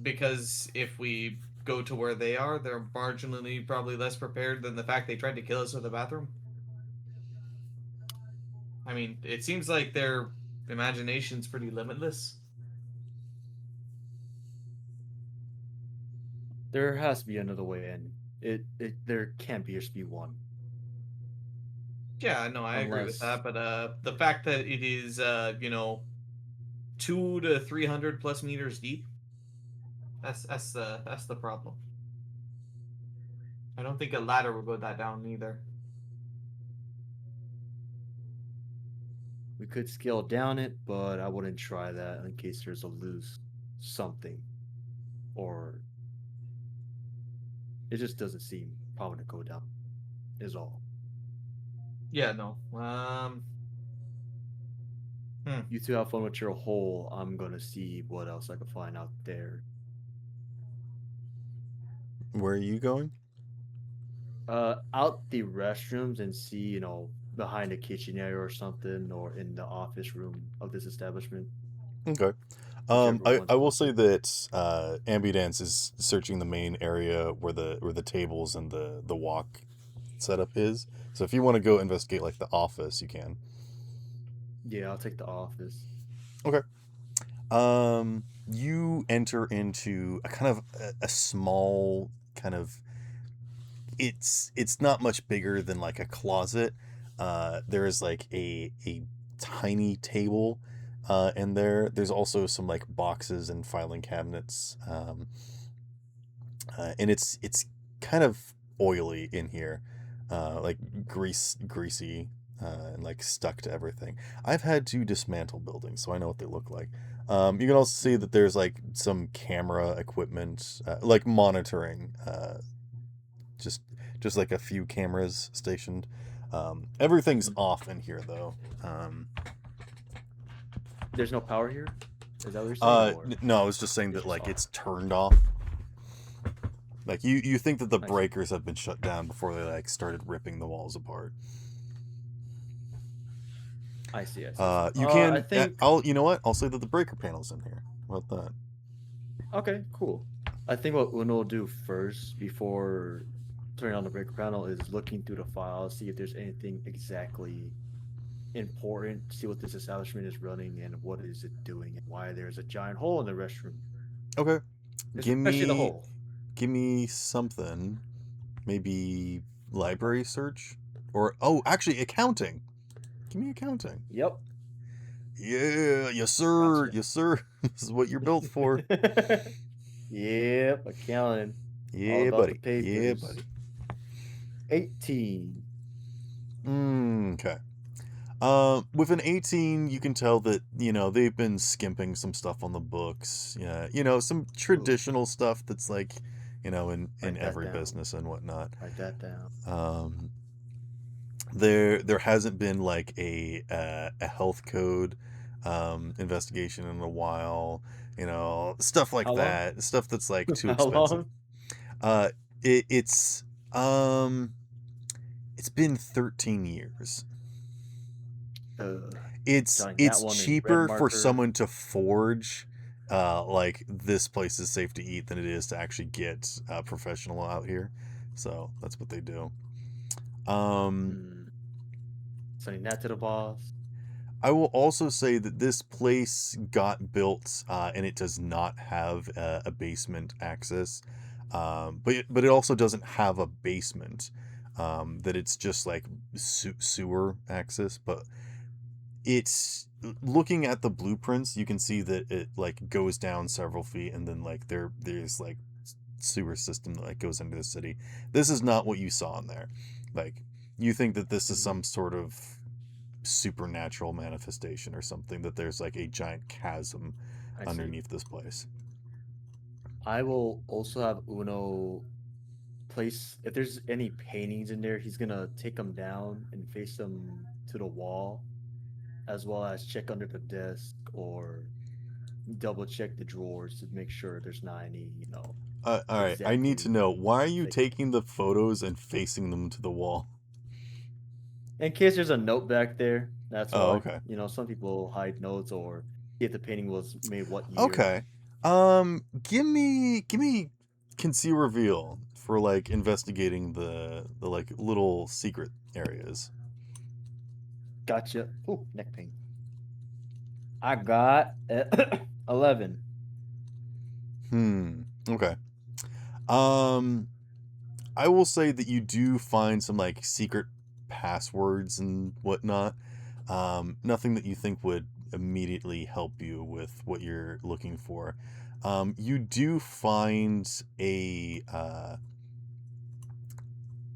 Because if we go to where they are, they're marginally probably less prepared than the fact they tried to kill us with a bathroom. I mean, it seems like their imagination's pretty limitless. There has to be another way in. There can't be just be one. Yeah, no, I agree with Unless- that. But the fact that it is, 200 to 300 plus meters deep, that's the problem. I don't think a ladder would go that down either. We could scale down it, but I wouldn't try that in case there's a loose something. Or it just doesn't seem probably to go down, is all. Yeah, no. You two have fun with your hole. I'm gonna see what else I can find out there. Where are you going? Out the restrooms and see, behind the kitchen area or something, or in the office room of this establishment. Okay. Whichever I one's will closer. say that Ambidance is searching the main area where the tables and the walk setup is. So if you want to go investigate like the office, you can. Yeah, I'll take the office. Okay. You enter into a kind of a small kind of. It's not much bigger than like a closet. There is like a tiny table in there. There's also some like boxes and filing cabinets, and it's kind of oily in here, like greasy, and like stuck to everything. I've had to dismantle buildings, so I know what they look like. You can also see that there's like some camera equipment, like monitoring, just like a few cameras stationed. Everything's off in here though. There's no power here? Is that what you're saying? Or- No, I was just saying It's that like off. it's turned off. Like you think that the I see. breakers have been shut down before they like started ripping the walls apart. I see. You can. I think. You know what? I'll say that the breaker panel's in here. How about that? Okay, cool. I think what Uno will do first before turning on the breaker panel is looking through the files, see if there's anything exactly important, see what this establishment is running and what is it doing and why there's a giant hole in the restroom. Okay. Especially the hole. Give me something. Maybe library search, or actually accounting. Give me accounting. Yep. Yeah, yes sir, Gotcha. yes sir. This is what you're built for. Yep, accounting. Yeah, about buddy. the papers. Yeah, buddy. 18. Okay. With an 18, you can tell that, they've been skimping some stuff on the books. Yeah, some traditional stuff that's like, in Write that every down. business and whatnot. Write that down. There hasn't been like a health code investigation in a while. Stuff like How long? that. Stuff that's like too How expensive. long? It's been 13 years. It's Johnny, that one in cheaper red for marker. someone to forge like this place is safe to eat than it is to actually get professional out here. So that's what they do. Sending that to the boss. I will also say that this place got built and it does not have a basement access. But it also doesn't have a basement. That it's just like sewer access. But it's looking at the blueprints, you can see that it like goes down several feet, and then like there's like sewer system that like goes into the city. This is not what you saw in there. Like you think that this is some sort of supernatural manifestation or something, that there's like a giant chasm I see. underneath this place. I will also have Uno place, if there's any paintings in there, he's gonna take them down and face them to the wall, as well as check under the desk or double check the drawers to make sure there's not any, All right, I need to exactly know, why are you fake. taking the photos and facing them to the wall? In case there's a note back there, that's Oh, why. okay. Some people hide notes or if the painting was made what year. Okay. Give me conceal reveal for like investigating the like little secret areas. Gotcha. Oh, neck pain. I got 11. Okay. Um, I will say that you do find some like secret passwords and whatnot. Nothing that you think would immediately help you with what you're looking for. You do find a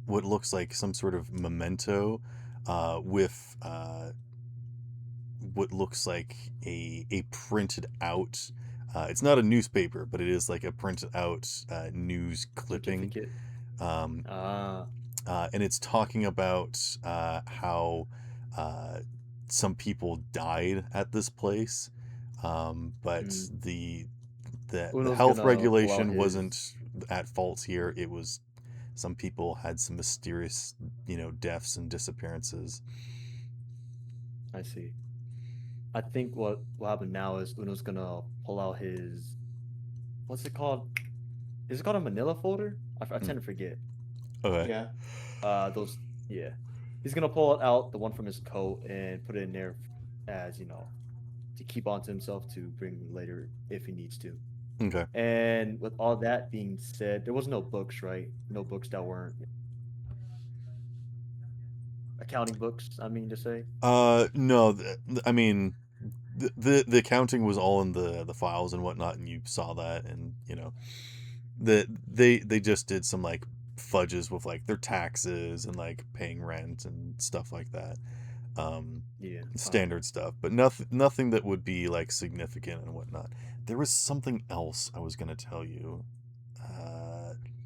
what looks like some sort of memento with what looks like a printed out. It's not a newspaper, but it is like a printed out news clipping. Certificate. Um, Ah, and it's talking about how some people died at this place, but mm. the Uno's health gonna pull out regulation wasn't his. at fault here. It was some people had some mysterious, deaths and disappearances. I see. I think what will happen now is Uno's gonna pull out his. What's it called? Is it called a Manila folder? I Hmm. tend to forget. Okay. Yeah. Those. Yeah. He's gonna pull it out, the one from his coat, and put it in there as to keep onto himself to bring later if he needs to. Okay. And with all that being said, there was no books, right? No books that weren't accounting books. I mean to say. No. I mean, the accounting was all in the files and whatnot, and you saw that, and that they just did some like fudges with like their taxes and like paying rent and stuff like that. Yeah. Standard stuff, but nothing that would be like significant and whatnot. There was something else I was gonna tell you.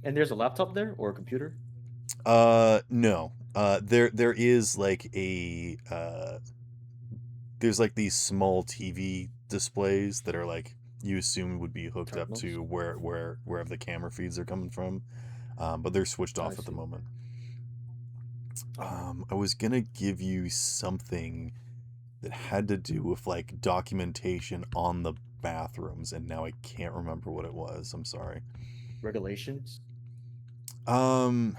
And there's a laptop there or a computer. No. There is like there's like these small TV displays that are like you assume would be hooked up Terminals. to wherever the camera feeds are coming from, but they're switched I off at the see. moment. Alright. I was gonna give you something that had to do with like documentation on the bathrooms, and now I can't remember what it was. I'm sorry. Regulations. Um,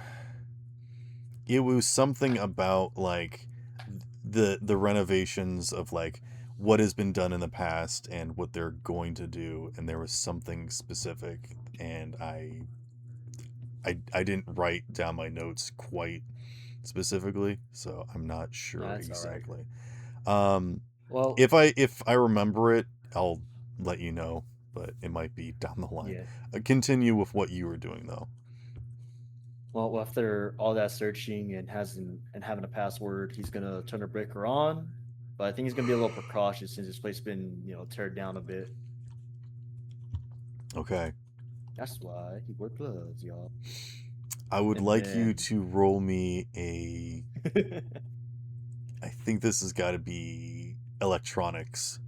it was something about like the renovations of like what has been done in the past and what they're going to do, and there was something specific, and I didn't write down my notes quite specifically, so I'm not sure That's all right. exactly. Um, Well, if I remember it, I'll let you know, but it might be down the line. yeah. Continue with what you were doing though. Well, after all that searching and having a password, he's gonna turn the breaker on. But I think he's gonna be a little precautious since this place been teared down a bit. Okay. That's why he wore gloves, y'all. I would And like you then to roll me a. I think this has got to be electronics.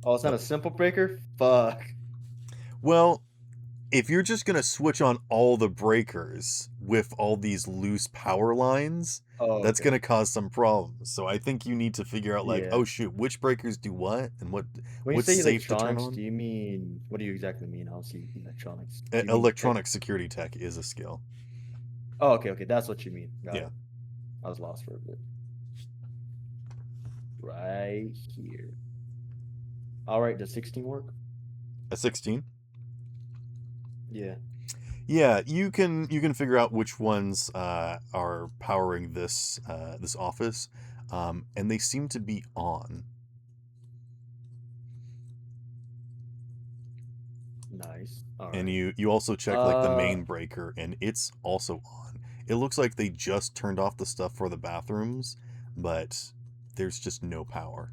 oh, it's not No. a simple breaker. Fuck. Well, if you're just gonna switch on all the breakers with all these loose power lines, Oh, that's okay. gonna cause some problems. So I think you need to figure out like, Yeah. oh shoot, which breakers do what, and When you what's say safe to turn electronics, on. do you mean what do you exactly mean? I don't see electronics. Do you mean Electronic security tech is a skill. Oh, okay, that's what you mean. Got Yeah. it. I was lost for a bit. Right here. All right, does 16 work? A 16. Yeah. Yeah, you can figure out which ones are powering this this office, and they seem to be on. Nice. All And right. you also check like the main breaker, and it's also on. It looks like they just turned off the stuff for the bathrooms, but there's just no power.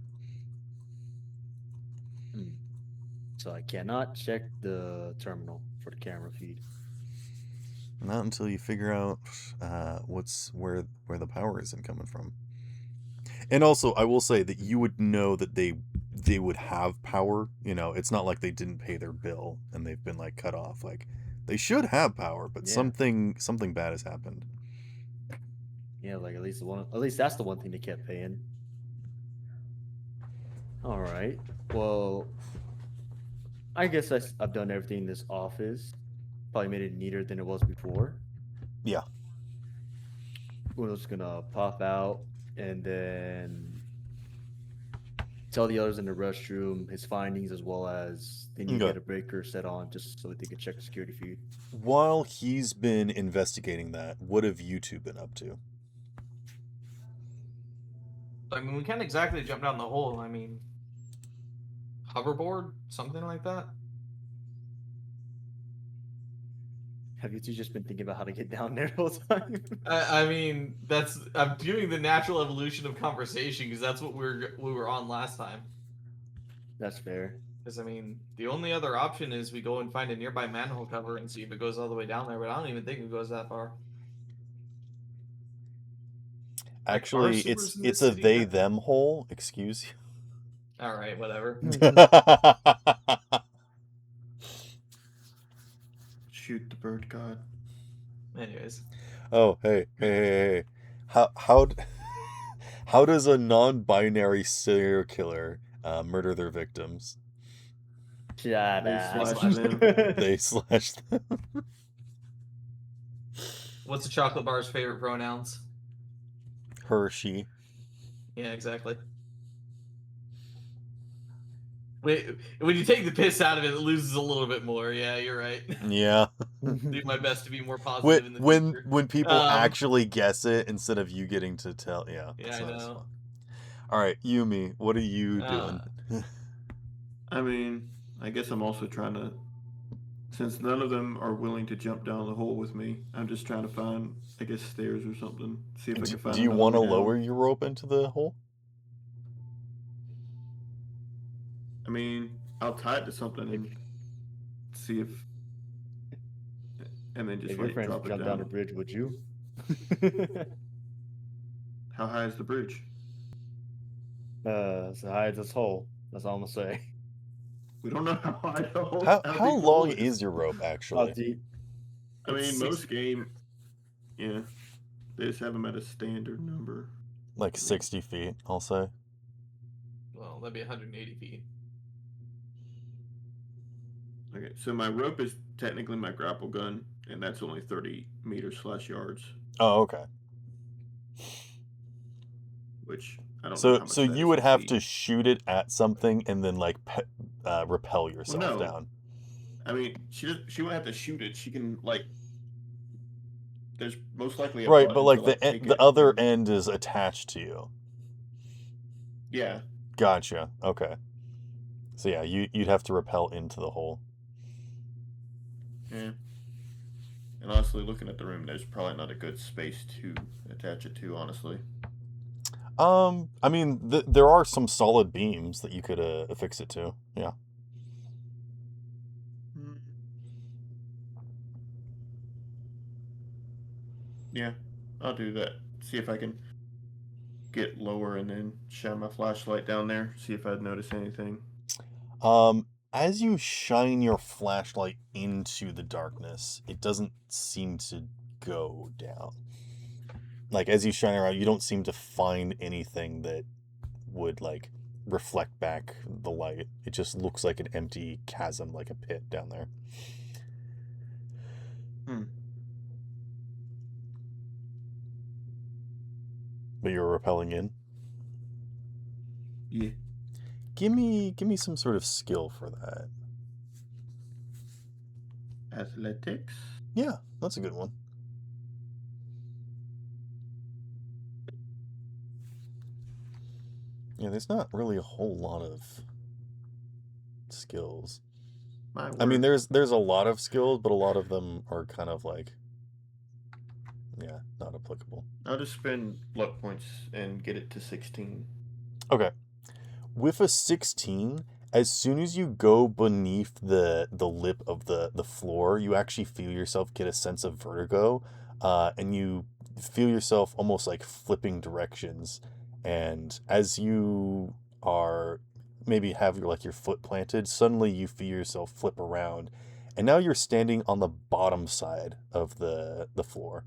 So I cannot check the terminal for the camera feed. Not until you figure out where the power isn't coming from. And also, I will say that you would know that they would have power. You know, it's not like they didn't pay their bill and they've been like cut off. Like they should have power, but Yeah. something bad has happened. Yeah, like at least that's the one thing they kept paying. All right. Well, I guess I've done everything in this office. Probably made it neater than it was before. Yeah. We're just gonna pop out and then tell the others in the restroom his findings as well as they need to Okay. get a breaker set on just so that they can check the security feed. While he's been investigating that, what have you two been up to? I mean, we can't exactly jump down the hole. I mean, hoverboard, something like that. Have you two just been thinking about how to get down there the whole time? I mean, I'm doing the natural evolution of conversation because that's what we were on last time. That's fair. Because I mean, the only other option is we go and find a nearby manhole cover and see if it goes all the way down there. But I don't even think it goes that far. Like, Actually, are sewers in it's this a city they that- them hole. Excuse All right, whatever. you. Shoot the bird god. Anyways, Oh, hey. How does a non-binary serial killer murder their victims? Shut They up. slash them. They slash them. what's the chocolate bar's favorite pronouns? Hershey. Yeah, exactly. Wait, when you take the piss out of it, it loses a little bit more. Yeah, you're right. Yeah. Do my best to be more positive in the future. When people actually guess it instead of you getting to tell. Yeah. Yeah, it's I not as know. fun. All right, Yumi, what are you doing? I mean, I guess I'm also trying to, since none of them are willing to jump down the hole with me, I'm just trying to find, I guess, stairs or something. See if I can find. Do you another want to way down. lower your rope into the hole? I mean, I'll tie it to something and see if, and then just If your like friends drop it jump down the down. bridge, would you? How high is the bridge? So high as this hole. That's all I'm gonna say. We don't know how high the hole. How deep the long hole is your rope How actually? deep? I mean, It's most game, yeah, they just have them at a standard number. Like 60 feet, I'll say. Well, that'd be 180 feet. Okay, so my rope is technically my grapple gun, and that's only 30 meters / yards, Oh, okay. which I don't know how much So that you is would in have feet. to shoot it at something and then like repel yourself no. down. I mean, she won't have to shoot it. She can like. There's most likely a Right, button but like to, take the it other and- end is attached to you. Yeah, Gotcha. Okay. So yeah, you'd have to repel into the hole. yeah. And honestly, looking at the room, there's probably not a good space to attach it to. Honestly, I mean, there are some solid beams that you could affix it to. Yeah. yeah, I'll do that. See if I can get lower and then shine my flashlight down there. See if I'd notice anything. As you shine your flashlight into the darkness, it doesn't seem to go down. Like as you shine around, you don't seem to find anything that would like reflect back the light. It just looks like an empty chasm, like a pit down there. But you're repelling in. Yeah. Give me some sort of skill for that. Athletics. Yeah, that's a good one. Yeah, there's not really a whole lot of skills. My I mean, word. there's a lot of skills, but a lot of them are kind of like, yeah, not applicable. I'll just spend luck points and get it to 16. Okay. With a 16, as soon as you go beneath the lip of the floor, you actually feel yourself get a sense of vertigo, and you feel yourself almost like flipping directions. And as you are maybe have your foot planted, suddenly you feel yourself flip around, and now you're standing on the bottom side of the floor.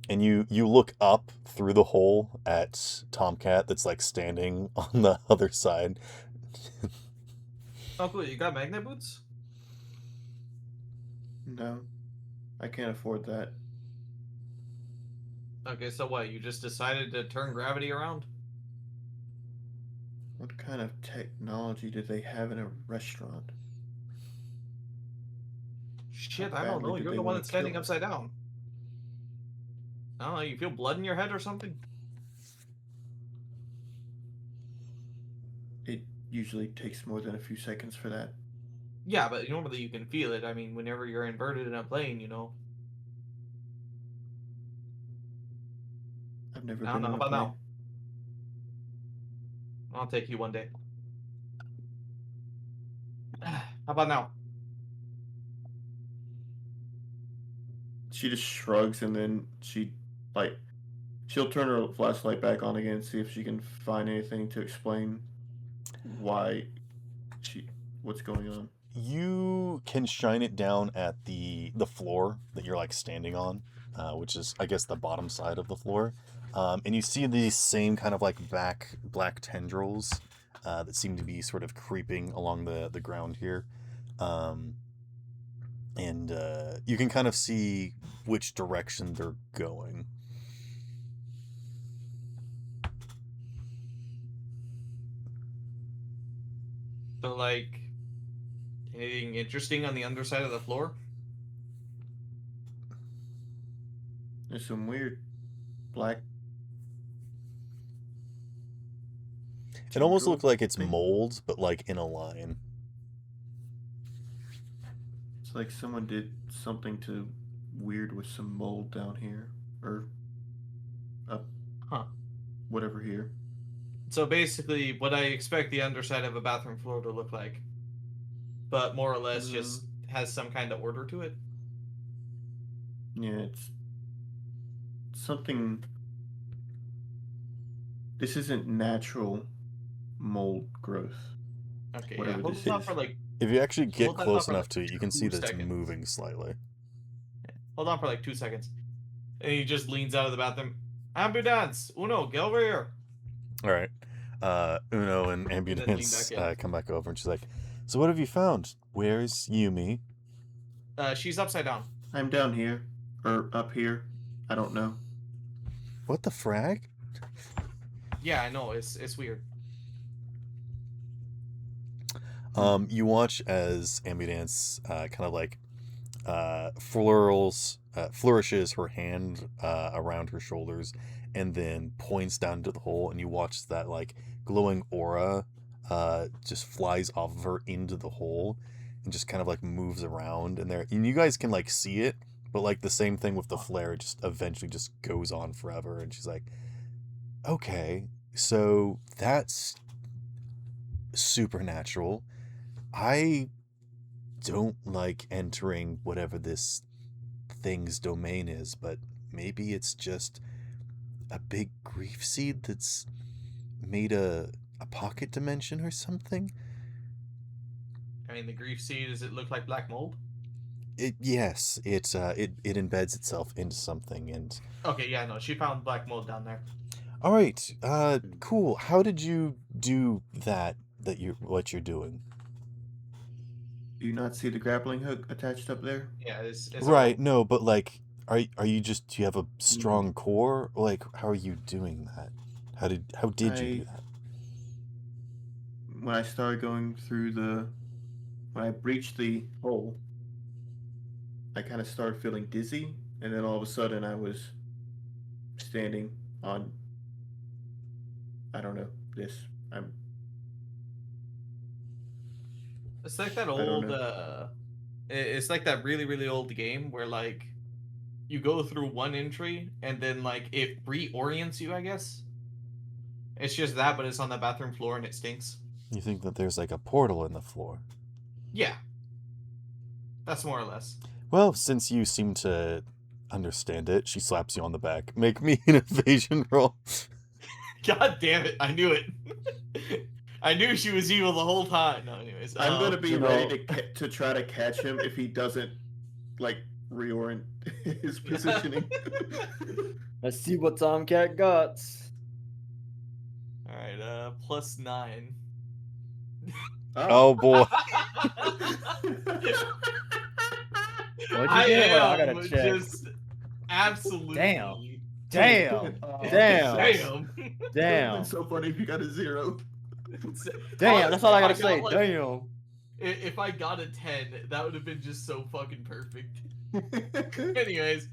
And you look up through the hole at Tomcat that's like standing on the other side. Oh, cool. You got magnet boots? No, I can't afford that. Okay, so what? You just decided to turn gravity around? What kind of technology do they have in a restaurant? Shit, How I don't badly know. do You're they the one want that's to kill standing us? upside down. I don't know. You feel blood in your head or something? It usually takes more than a few seconds for that. Yeah, but normally you can feel it. I mean, whenever you're inverted in a plane, I've never I don't been know. in How a about plane. now? I'll take you one day. How about now? She just shrugs and then she'll turn her flashlight back on again and see if she can find anything to explain why she what's going on. You can shine it down at the floor that you're like standing on, which is I guess the bottom side of the floor, and you see these same kind of like black tendrils that seem to be sort of creeping along the ground here, um, and you can kind of see which direction they're going. So, like, anything interesting on the underside of the floor? There's some weird black It almost tendril looks like it's thing. mold, but like in a line. It's like someone did something to weird with some mold down here or up Huh. whatever here. So basically, what I expect the underside of a bathroom floor to look like, but more or less just has some kind of order to it. Yeah, it's something. This isn't natural mold growth. Okay, yeah. Whatever Hold this that thought is. for like If you actually get hold that thought close for enough like to it, you can see 2 that it's seconds. moving slightly. Hold on for like 2 seconds. And he just leans out of the bathroom. Ambulance! Uno, get over here. All right. Uno and And then lean Ambulance back in. come back over, and she's like, "So what have you found? Where's Yumi?" She's upside down. I'm down here or up here. I don't know. What the frag? Yeah, I know. It's weird. You watch as Ambulance kind of like flourishes her hand around her shoulders, and then points down to the hole, and you watch that like glowing aura just flies off of her into the hole, and just kind of like moves around in there, and you guys can like see it, but like the same thing with the flare, it just eventually just goes on forever, and she's like, "Okay, so that's supernatural. I don't like entering whatever this thing's domain is, but maybe it's just a big grief seed that's made a pocket dimension or something." I mean, the grief seed, does it look like black mold? Yes, it embeds itself into something. And Okay, yeah, no. She found black mold down there. all right, cool. How did you do that you what you're doing? Do you not see the grappling hook attached up there? Yeah, it's a Right, rope. no, but like, are you just, do you have a strong core? Like, how are you doing that? How did you do that? When I started going through the when I breached the hole, I kind of started feeling dizzy, and then all of a sudden I was standing on, I don't know, this. I'm It's like that I don't old know. it's like that really really old game where like you go through one entry and then like it reorients you, I guess. It's just that, but it's on the bathroom floor and it stinks. You think that there's like a portal in the floor? Yeah. That's more or less. Well, since you seem to understand it, she slaps you on the back. Make me an evasion roll. God damn it, I knew it. I knew she was evil the whole time. No, anyways. I'm gonna be you ready know- to try to catch him if he doesn't like reorient his positioning. Let's see what Tomcat got. Alright, +9. Oh boy. What'd you I get? Hold on, I am gotta check. just absolutely Damn. Damn. Damn. Damn. It's so funny if you got a 0. Damn, that's all I gotta If got, say. like, Damn. If I got a 10, that would have been just so fucking perfect. Anyways.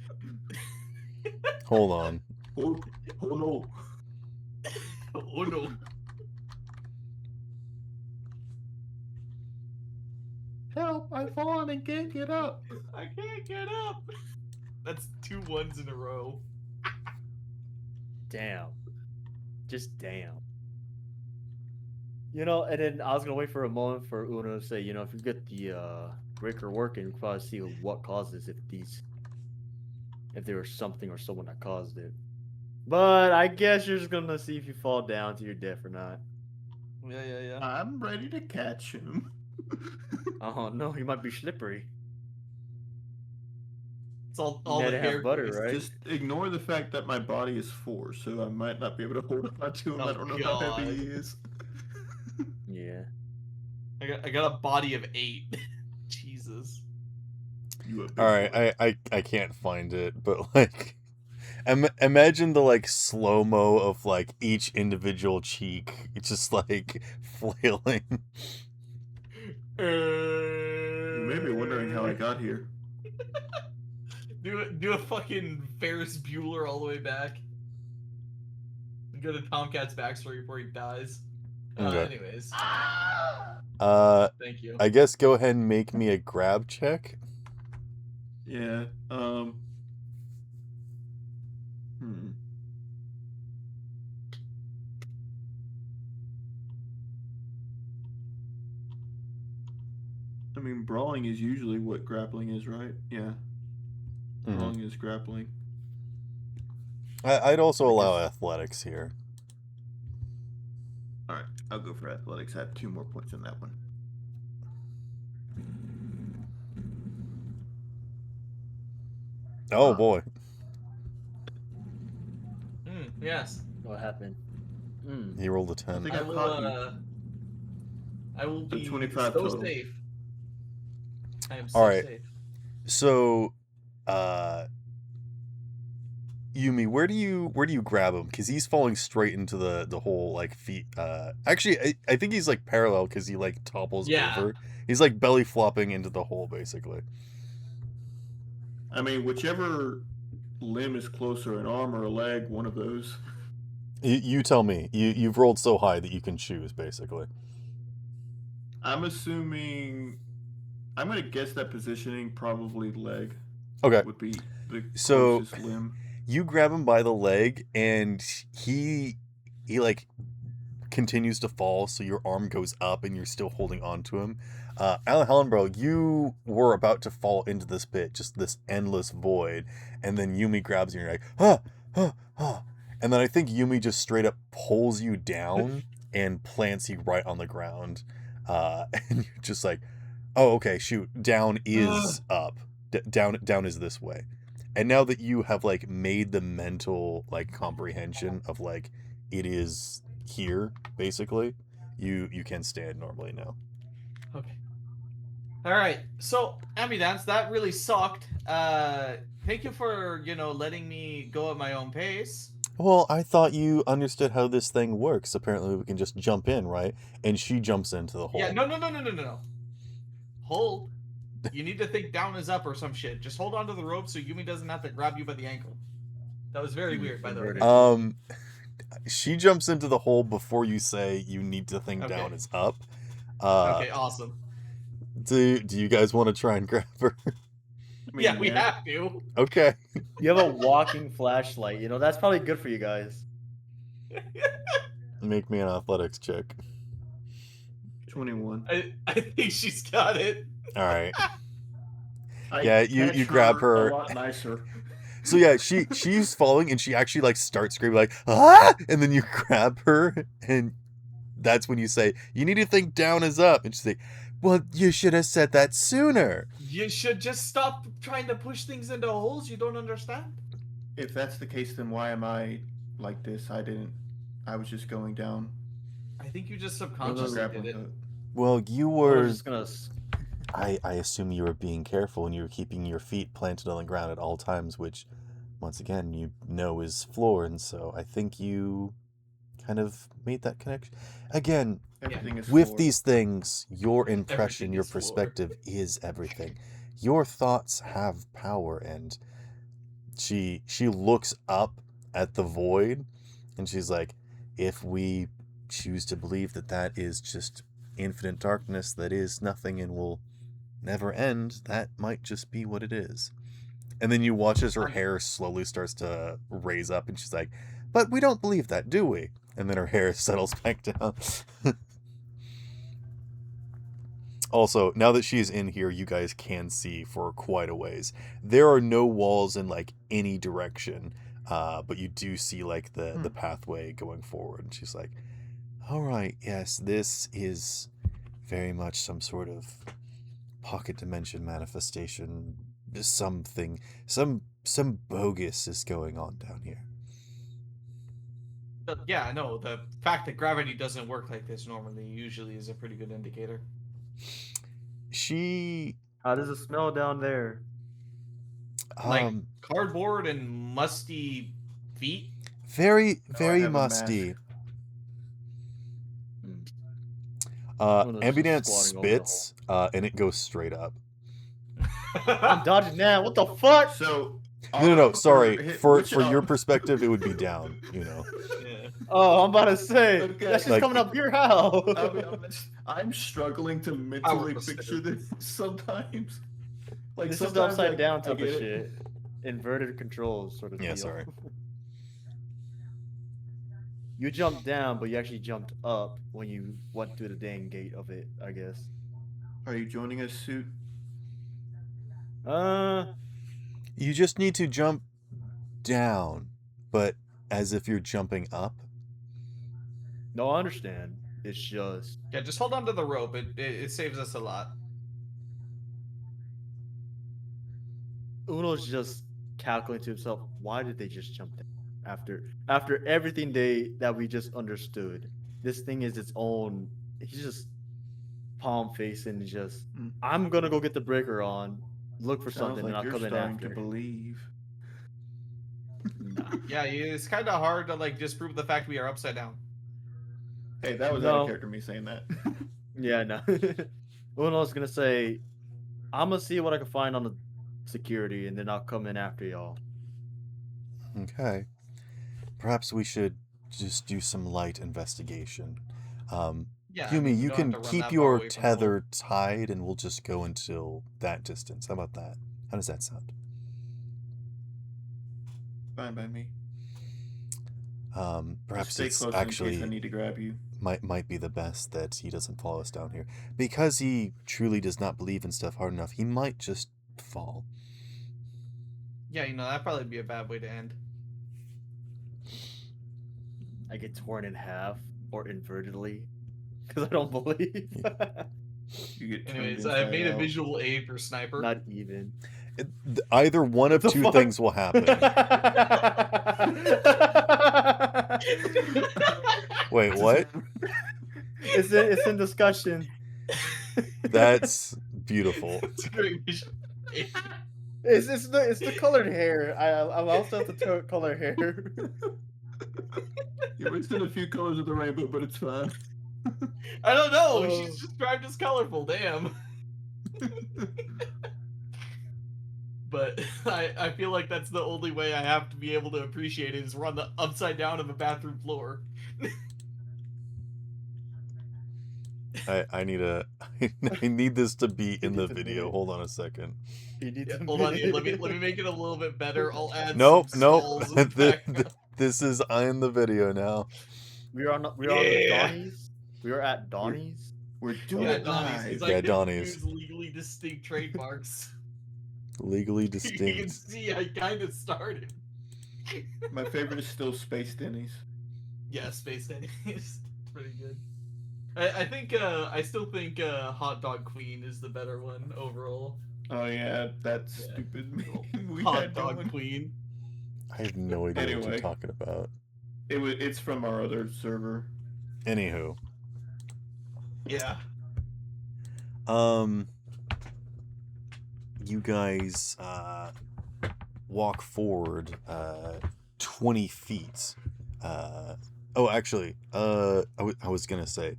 Hold on. Oh no. Oh no. Help, I've fallen and can't get up. I can't get up. That's 2 1s in a row. Damn. Just damn. You know, and then I was gonna wait for a moment for Uno to say, you know, if you get the breaker working, we'll probably see what causes if there was something or someone that caused it. But I guess you're just gonna see if you fall down to your death or not. Yeah. I'm ready to catch him. Oh no, he might be slippery. It's all You the gotta have hair butter, grease. right? Just ignore the fact that my body is 4, so I might not be able to hold on to him. Oh, I don't know how heavy God. he is. Yeah. I got a body of 8. Jesus. You a big All right, boy. I can't find it, but like, imagine the like slow mo of like each individual cheek, just like flailing. You may be wondering how I got here. Do a fucking Ferris Bueller all the way back. Go to Tomcat's backstory before he dies. Okay. Anyways, thank you. I guess go ahead and make me a grab check. Yeah. I mean, brawling is usually what grappling is, right? Yeah. Mhm. Brawling is grappling. I'd also I allow guess- athletics here. Alright, I'll go for athletics. I have 2 more points on that one. Oh Ah. boy. Yes. What happened? He rolled a I 10. think I I've will. caught you. I will So be 25 so total. safe. I am so Alright. safe. So, Yumi, where do you grab him? Because he's falling straight into the whole like feet. Actually, I think he's like parallel because he like topples Yeah. over. He's like belly flopping into the hole basically. I mean, whichever limb is closer, an arm or a leg, one of those. You tell me. You've rolled so high that you can choose basically. I'm assuming. I'm gonna guess that positioning probably leg Okay. would be the So- closest limb. You grab him by the leg and he like continues to fall, so your arm goes up and you're still holding on to him. Alejandro, you were about to fall into this pit, just this endless void, and then Yumi grabs you and you're like, and then I think Yumi just straight up pulls you down and plants you right on the ground. And you're just like, oh, okay, shoot, down is up. Down is this way. And now that you have like made the mental like comprehension of like it is here basically, you can stand normally now. Okay. All right. So, Ambidance, that really sucked. Thank you for letting me go at my own pace. Well, I thought you understood how this thing works. Apparently we can just jump in, right? And she jumps into the hole. Yeah. No. pull. You need to think down is up or some shit. Just hold on to the rope so Yumi doesn't have to grab you by the ankle. That was very weird, by the way. She jumps into the hole before you say you need to think Okay. down is up. Okay, awesome. Do you guys want to try and grab her? I mean, Yeah, we have to. Okay. You have a walking flashlight. You know, that's probably good for you guys. Make me an athletics check. 21. I think she's got it. All right. I you catch grab her. a lot nicer. So yeah, she's falling and she actually like starts screaming like ah, and then you grab her and that's when you say you need to think down is up, and she's like, well, you should have said that sooner. You should just stop trying to push things into holes you don't understand. If that's the case, then why am I like this? I was just going down. I think you just With a subconsciously did grappling it. hook. Well, you I were. was just gonna. I assume you were being careful and you were keeping your feet planted on the ground at all times, which, once again, you know is floor, and so I think you kind of made that connection. Again, Everything is with floor. these things, your impression, Everything your is floor. perspective is everything. Your thoughts have power, and she looks up at the void, and she's like, if we choose to believe that that is just infinite darkness that is nothing and will never end, that might just be what it is. And then you watch as her hair slowly starts to raise up, and she's like, but we don't believe that, do we? And then her hair settles back down. Also, now that she's in here, you guys can see for quite a ways. There are no walls in like any direction, but you do see like the pathway going forward. And she's like, all right, yes, this is very much some sort of pocket dimension manifestation. Something, some bogus is going on down here. But yeah, no, the fact that gravity doesn't work like this normally usually is a pretty good indicator. She How does it smell down there? Like cardboard and musty feet. very I very have a musty. One of those Ambient just squatting over the spits, and it goes straight up. I'm dodging now. What the fuck? So No, sorry. For which, your perspective, it would be down. You know. Yeah. Oh, I'm about to say Okay. that's just Like- coming up here. How? I'm struggling to mentally perspective. picture this sometimes. Like This is the sometimes upside down I type of get it. shit. Inverted controls sort of Yeah, deal. sorry. You jumped down, but you actually jumped up when you went through the dang gate of it, I guess. Are you joining us, Suit? You just need to jump down, but as if you're jumping up. No, I understand. It's just Yeah, just hold on to the rope. It saves us a lot. Uno's just calculating to himself, why did they just jump down? After everything that we just understood. This thing is its own. He's just palm facing, just I'm gonna go get the breaker on, look for Sounds something, like and I'll you're come in starting after. to believe. Yeah, it's kind of hard to like disprove the fact we are upside down. Hey, that was out No. of character, me saying that. Yeah, no. Uno's gonna say, I'm gonna see what I can find on the security, and then I'll come in after y'all. Okay. Perhaps we should just do some light investigation. Yeah, Yumi, you don't have can to run keep that far your away from the hole. tether tied, and we'll just go until that distance. How about that? How does that sound? Fine by me. Perhaps Just stay it's close in actually case I need to grab you. might be the best that he doesn't follow us down here, because he truly does not believe in stuff hard enough. He might just fall. Yeah, that'd probably be a bad way to end. I get torn in half or invertedly because I don't believe. You get turned Anyways, I inside made a out. visual aid for sniper. Not even. Either one of The two fuck? things will happen. Wait, what? It's in discussion. That's beautiful. It's a great visual aid. It's the colored hair. I also have the color hair. You're mixing a few colors of the rainbow, but it's fine. I don't know. Oh. She's described as colorful. Damn. But I feel like that's the only way I have to be able to appreciate it is run the upside down of a bathroom floor. I need a I need this to be in He the needs a video. minute. Hold on a second. He needs Yeah, a hold on, minute. let me make it a little bit better. I'll add Nope, some nope. stalls in the background. This is in the video now. We are on Yeah. Donnie's. We are at Donnie's. We're doing Yeah, it Donnie's. live. Because Yeah, I can Donnie's. use legally distinct trademarks. Legally You can distinct. see I kind of started. My favorite is still Space Denny's. Yeah, Space Denny's. Pretty good. I think I still think Hot Dog Queen is the better one overall. Oh yeah, that Yeah. stupid meme we Hot had Dog going. Queen. I have no idea what Anyway. you're talking about. It's from our other server. Anywho, Yeah. you guys walk forward 20 feet. Actually, I was gonna say,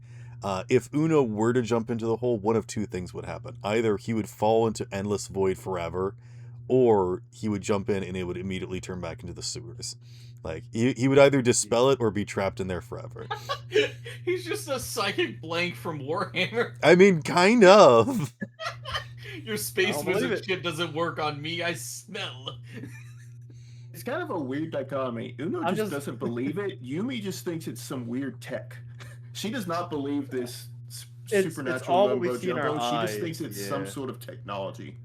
if Uno were to jump into the hole, one of two things would happen. Either he would fall into endless void forever, or he would jump in and it would immediately turn back into the sewers. Like, he would either dispel it or be trapped in there forever. He's just a psychic blank from Warhammer. I mean, kind of. Your space don't believe wizard it. shit doesn't work on me. I smell. It's kind of a weird dichotomy. Uno I'm just just- doesn't believe it. Yumi just thinks it's some weird tech. She does not believe this It's supernatural all what we mumbo see in our jumbo. She just eyes, thinks it's some yeah. sort of technology.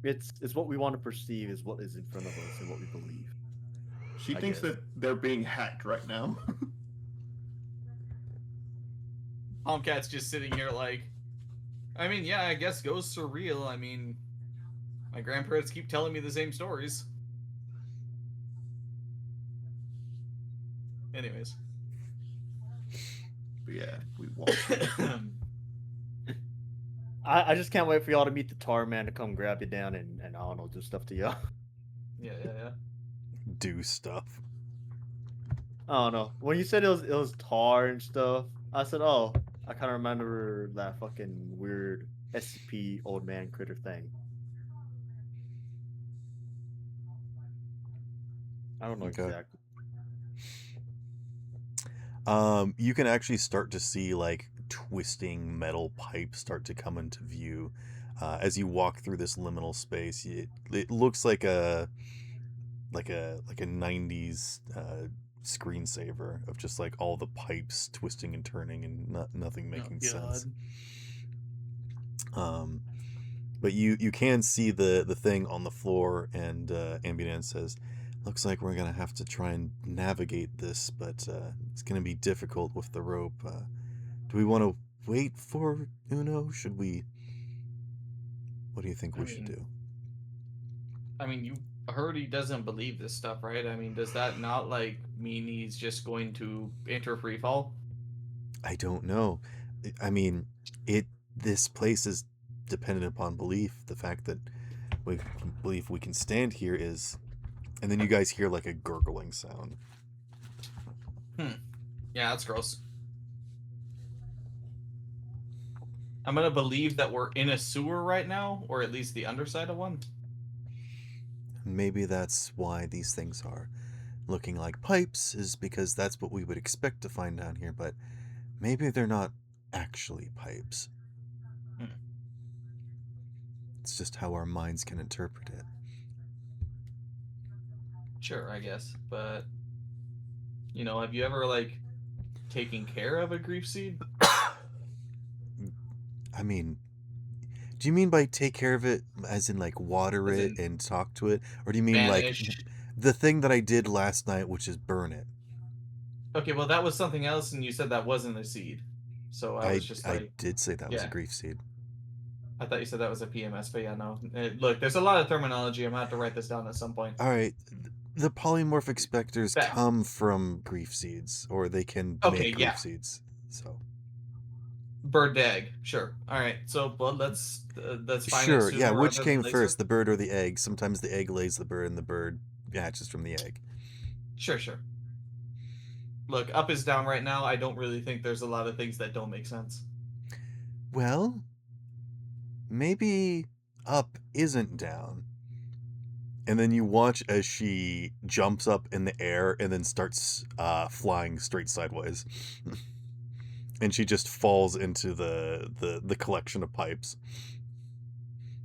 It's what we want to perceive is what is in front of us and what we believe. She I thinks guess. that they're being hacked right now. Tomcat's just sitting here like, I mean, yeah, I guess ghosts are real. I mean, my grandparents keep telling me the same stories. Anyways. But yeah, we walk. I just can't wait for y'all to meet the tar man to come grab you down and I don't know, do stuff to y'all. Yeah. Do stuff. I don't know. When you said it was tar and stuff, I said, oh, I kind of remember that fucking weird SCP old man critter thing. I don't know Okay. exactly. You can actually start to see like twisting metal pipes start to come into view as you walk through this liminal space. It looks like a 90s screensaver of just like all the pipes twisting and turning and nothing making sense. But you can see the thing on the floor, and Ambient says, looks like we're gonna have to try and navigate this, but it's gonna be difficult with the rope. Do we want to wait for Uno? Should we? What do you think we should do? I mean, you heard he doesn't believe this stuff, right? I mean, does that not like mean he's just going to enter free fall? I don't know. I mean, this place is dependent upon belief. The fact that we believe we can stand here is, and then you guys hear like a gurgling sound. Yeah, that's gross. I'm gonna believe that we're in a sewer right now, or at least the underside of one. Maybe that's why these things are looking like pipes, is because that's what we would expect to find down here, but maybe they're not actually pipes. It's just how our minds can interpret it. Sure, I guess, but you know, have you ever like taken care of a grief seed? I mean, do you mean by take care of it as in like water As it in and talk to it? Or do you mean Vanish. like the thing that I did last night, which is burn it? Okay, well, that was something else, and you said that wasn't a seed. So I was just like, I did say that was a yeah. grief seed. I thought you said that was a PMS, but yeah, no. Look, there's a lot of terminology. I'm gonna have to write this down at some point. All right. The polymorphic specters That- come from grief seeds, or they can Okay, make grief yeah. seeds. So Bird to egg, sure. All right, so well, that's fine. sure, yeah. Sooner Which rather came than first, later. the bird or the egg? Sometimes the egg lays the bird, and the bird hatches from the egg. Sure. Look, up is down right now. I don't really think there's a lot of things that don't make sense. Well, maybe up isn't down. And then you watch as she jumps up in the air and then starts flying straight sideways. And she just falls into the collection of pipes.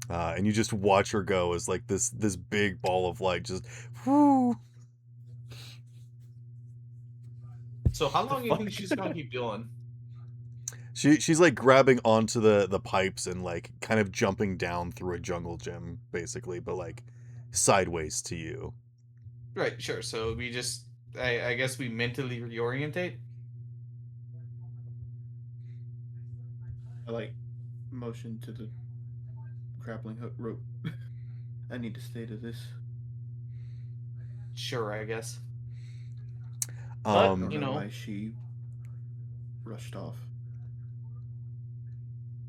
And you just watch her go as like this big ball of light just whoo. So how long do you think she's gonna keep doing? She's like grabbing onto the pipes and like kind of jumping down through a jungle gym, basically, but like sideways to you. Right, sure. So we just, I guess we mentally reorientate. I like motion to the grappling hook rope. I need to stay to this. Sure, I guess. I Um, don't You know know. why she rushed off.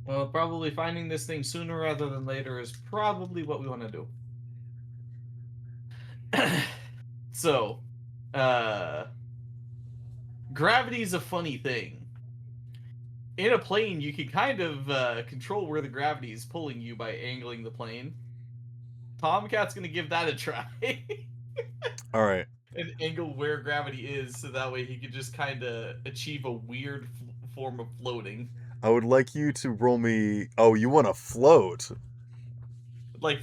Well, probably finding this thing sooner rather than later is probably what we want to do. So, gravity's a funny thing. In a plane, you can kind of control where the gravity is pulling you by angling the plane. Tomcat's gonna give that a try. all right. And angle where gravity is, so that way he could just kind of achieve a weird form of floating. I would like you to roll me. Oh, you want to float? Like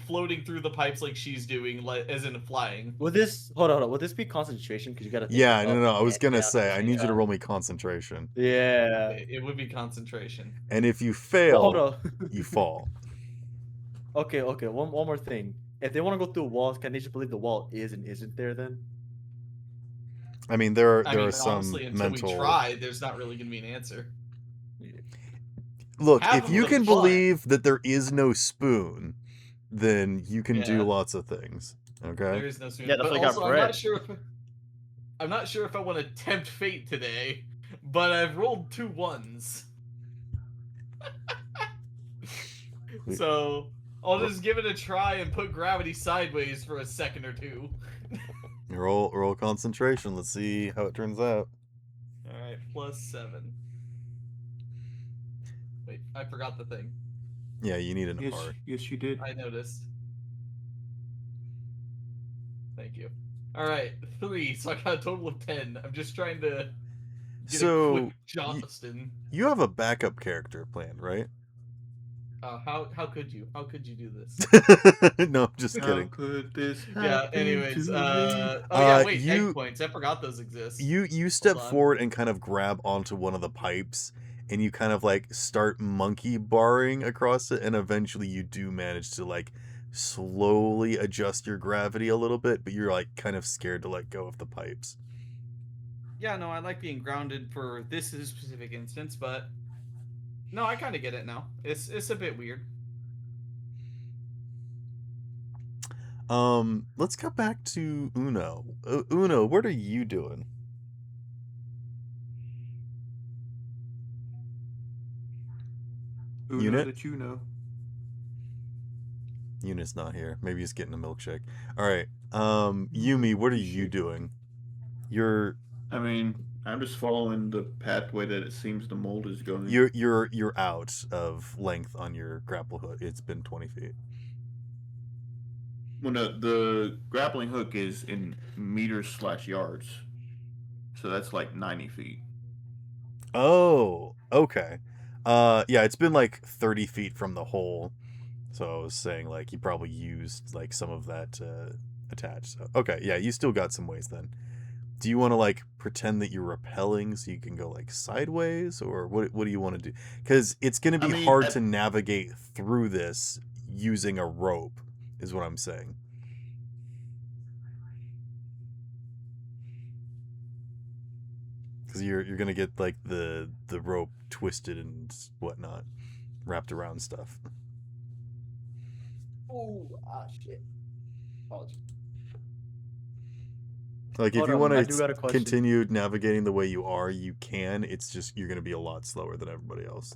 floating through the pipes like she's doing, like as in flying. Would this hold on? Would this be concentration? Because you gotta. Think Yeah, up no. I was and gonna down say at the I same need you to time. roll me concentration, Yeah. It would be concentration. and if you Well, hold fail, on. you fall. Okay. One more thing. If they want to go through walls, can they just believe the wall is and isn't there then? I mean, there I mean, are some honestly, until mental. we try, there's not really gonna be an answer. Look, Half if of you them can fly. believe that there is no spoon, then you can do Yeah. lots of things. Okay. There is no spoon. Yeah, that's But why I got also, bread. I'm not sure if I want to tempt fate today. But I've rolled 2 1s. So I'll just give it a try and put gravity sideways for a second or two. Roll concentration. Let's see how it turns out. Alright, +7. Wait, I forgot the thing. Yeah, you need an Yes, R. yes, you did. I noticed. Thank you. Alright, 3, so I got a total of 10. I'm just trying to get So, a quick Johnston. You have a backup character planned, right? How could you? How could you do this? No, I'm just How kidding. could this happen Yeah, anyways, to me? oh yeah, wait, you- egg points. I forgot those exist. You step on. forward and kind of grab onto one of the pipes, and you kind of like start monkey barring across it, and eventually you do manage to like slowly adjust your gravity a little bit, but you're like kind of scared to let go of the pipes. Yeah, no, I like being grounded for this specific instance, but no, I kind of get it now. It's a bit weird. Let's go back to Uno. Uno, what are you doing? Who Unit? knows that you know? Unit's not here. Maybe he's getting a milkshake. All right. Yumi, what are you doing? You're I mean, I'm just following the pathway that it seems the mold is going. you're out of length on your grapple hook. It's been 20 feet. Well, no, the grappling hook is in meters/yards, so that's like 90 feet. Oh, okay. Yeah, it's been like 30 feet from the hole. So I was saying like you probably used like some of that attached. So okay, yeah, you still got some ways then. Do you want to like pretend that you're rappelling so you can go like sideways, or what do you want to do? Because it's going to I be mean, hard to navigate through this using a rope, is what I'm saying. Because you're gonna get like the rope twisted and whatnot, wrapped around stuff. Oh, shit. Apologies. Like if Hold you on, want I do got a to question. continue navigating the way you are, you can. It's just you're gonna be a lot slower than everybody else.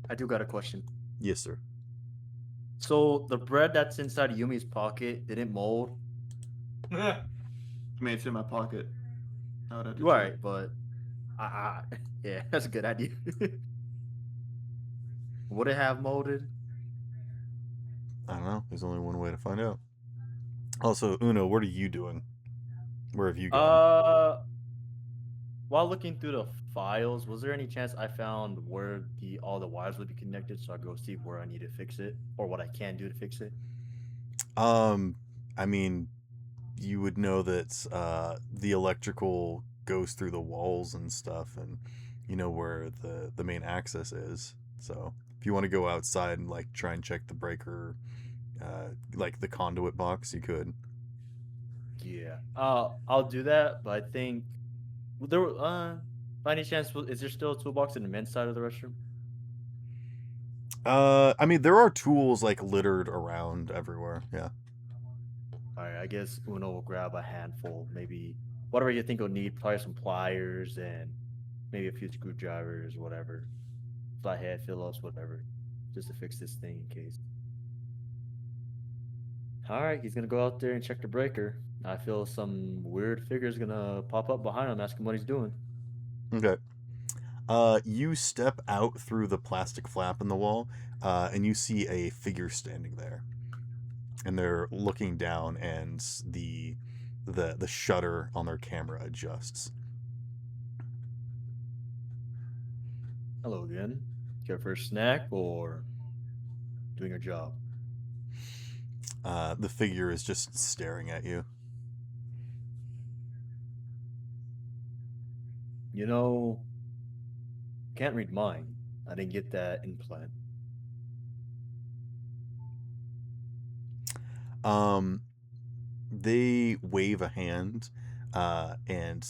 I do got a question. Yes, sir. So the bread that's inside Yumi's pocket didn't mold. I mean, it's in my pocket. I would have to You check. alright, but yeah, that's a good idea. Would it have molded? I don't know. There's only one way to find out. Also, Uno, what are you doing? Where have you gone? While looking through the files, was there any chance I found where all the wires would be connected, so I go see where I need to fix it or what I can do to fix it? I mean, you would know that the electrical goes through the walls and stuff, and you know where the main access is. So if you want to go outside and like try and check the breaker, like the conduit box, you could. Yeah, I'll do that. But I think there, by any chance, is there still a toolbox in the men's side of the restroom? I mean, there are tools like littered around everywhere. Yeah. All right, I guess Uno will grab a handful, maybe whatever you think you'll need. Probably some pliers and maybe a few screwdrivers, whatever, flathead, Phillips, whatever, just to fix this thing in case. All right, he's gonna go out there and check the breaker. I feel some weird figure's gonna pop up behind him, ask him what he's doing. Okay. You step out through the plastic flap in the wall, and you see a figure standing there. And they're looking down, and the shutter on their camera adjusts. Hello again. Care for a snack or doing your job? The figure is just staring at you. You know, can't read mine. I didn't get that implant. They wave a hand, and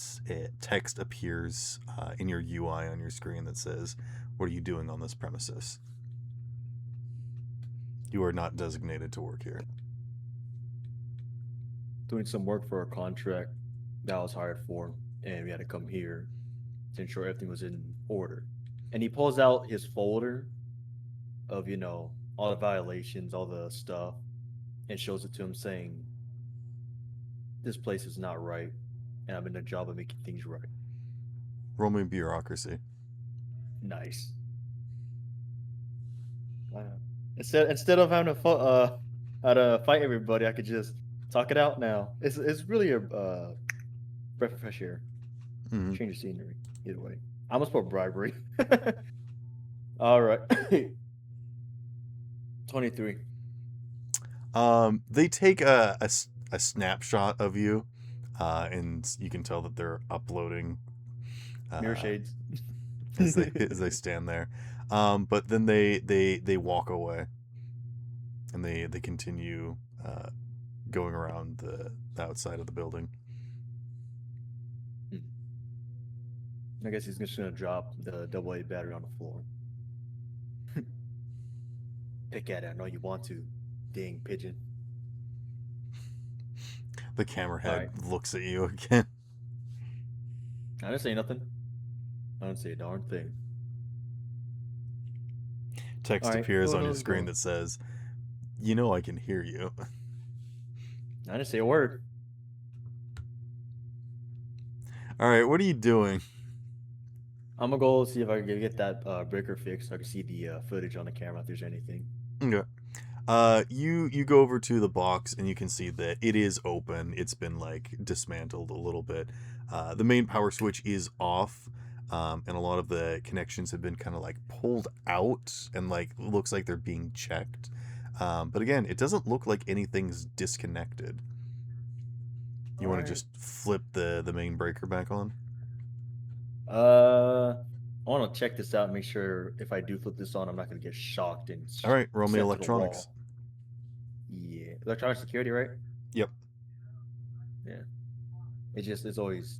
text appears in your UI on your screen that says, "What are you doing on this premises? You are not designated to work here." Doing some work for a contract that I was hired for, and we had to come here to ensure everything was in order. And he pulls out his folder of, all the violations, all the stuff, and shows it to him saying, this place is not right, and I'm in the job of making things right. Roll me bureaucracy. Nice. Instead of having to how to fight everybody, I could just talk it out now. It's really a breath of fresh air. Mhm. Change of scenery. Either way, I almost put bribery. All right. 23. They take a snapshot of you, and you can tell that they're uploading Mirror shades. as they stand there. But then they walk away, and they continue going around the outside of the building. I guess he's just gonna drop the AA battery on the floor. Pick at it. I know you want to. Dang pigeon. The camera head Alright. looks at you again. I didn't say nothing. I didn't say a darn thing. Text Alright, appears on your Uno's screen going. that says, "You know I can hear you." I didn't say a word. All right, what are you doing? I'm gonna go see if I can get that breaker fixed so I can see the footage on the camera if there's anything. Okay. You go over to the box and you can see that it is open. It's been like dismantled a little bit. The main power switch is off, and a lot of the connections have been kind of like pulled out and like looks like they're being checked. But again, it doesn't look like anything's disconnected. You want to just flip the main breaker back on? I want to check this out and make sure if I do flip this on, I'm not going to get shocked and All right, roll me sent to the electronics. wall. Yeah, electronic security, right? Yep. Yeah. It's always,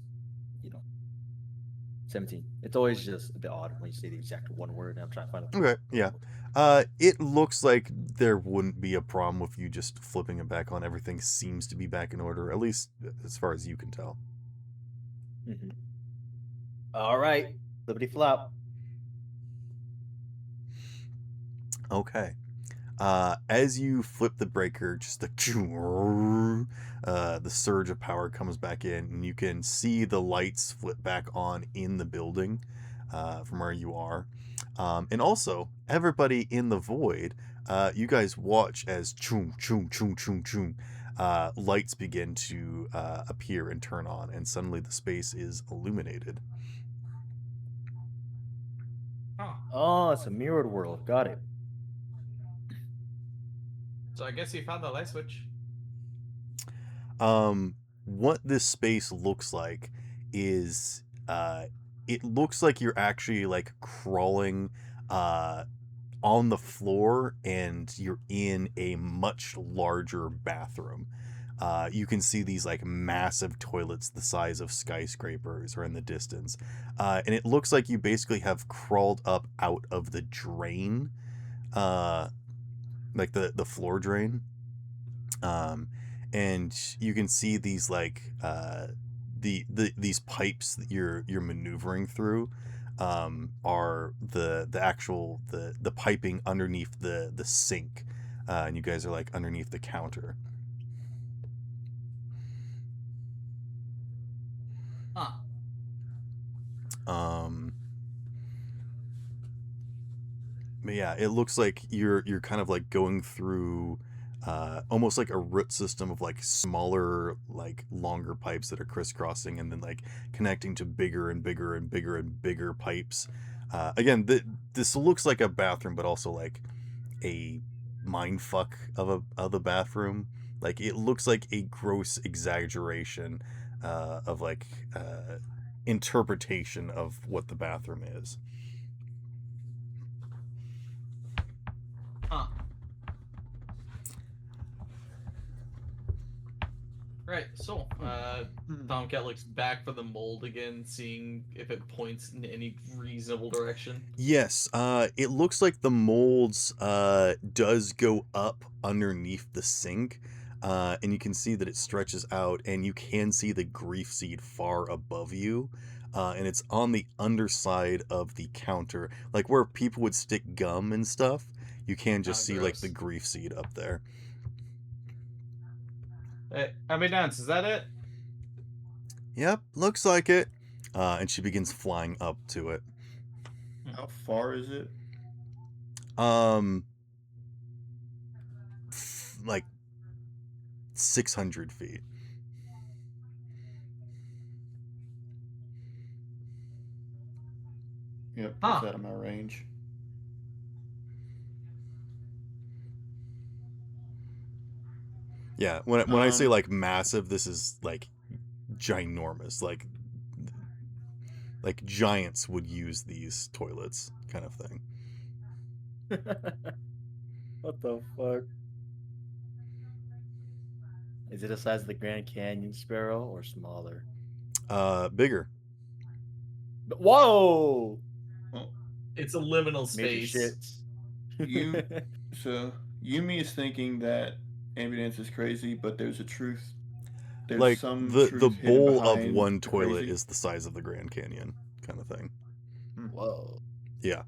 17. It's always just a bit odd when you say the exact one word and I'm trying to find it. Okay, yeah. It looks like there wouldn't be a problem with you just flipping it back on. Everything seems to be back in order, at least as far as you can tell. Mm-hmm. All right, flippity flop. Okay. As you flip the breaker, just the surge of power comes back in, and you can see the lights flip back on in the building from where you are. And also, everybody in the void, you guys watch as choom, choom, choom, choom, choom, lights begin to appear and turn on, and suddenly the space is illuminated. Huh. Oh, it's a mirrored world. Got it. So I guess you found the light switch. What this space looks like is it looks like you're actually like crawling on the floor and you're in a much larger bathroom. You can see these like massive toilets the size of skyscrapers are in the distance. And it looks like you basically have crawled up out of the drain, like the floor drain. And you can see these like these pipes that you're maneuvering through are the actual the piping underneath the sink, and you guys are like underneath the counter. Huh. But yeah, it looks like you're kind of like going through almost like a root system of like smaller, like longer pipes that are crisscrossing and then like connecting to bigger and bigger and bigger and bigger pipes. Again, this looks like a bathroom, but also like a mind fuck of a bathroom. Like it looks like a gross exaggeration of like interpretation of what the bathroom is. Huh. Right, so Tomcat looks back for the mold again, seeing if it points in any reasonable direction. Yes, it looks like the molds does go up underneath the sink, and you can see that it stretches out, and you can see the grief seed far above you, and it's on the underside of the counter, like where people would stick gum and stuff. You can just see like Gross. the grief seed up there. Hey, Dance, is that it? Yep, looks like it. And she begins flying up to it. How far is it? Like 600 feet. Yep, Huh. it's out of my range. Yeah, when I say like massive, this is like ginormous. Like giants would use these toilets, kind of thing. What the fuck? Is it the size of the Grand Canyon sparrow or smaller? Bigger. Whoa! Well, It's a liminal Major space. shits. so Yumi is thinking that ambulance is crazy, but there's a truth. There's Like some the truth hidden bowl of behind one the toilet crazy. is the size of the Grand Canyon, kind of thing. Whoa. Yeah.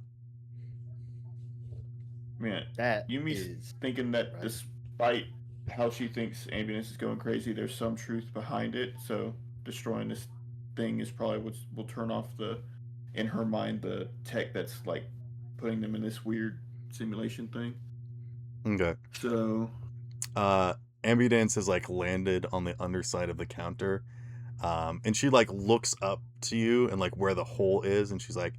Man, That Yumi's is thinking that right. despite how she thinks ambulance is going crazy, there's some truth behind it. So destroying this thing is probably what will turn off in her mind, the tech that's like putting them in this weird simulation thing. Okay. So Ambidance has like landed on the underside of the counter, and she like looks up to you and like where the hole is, and she's like,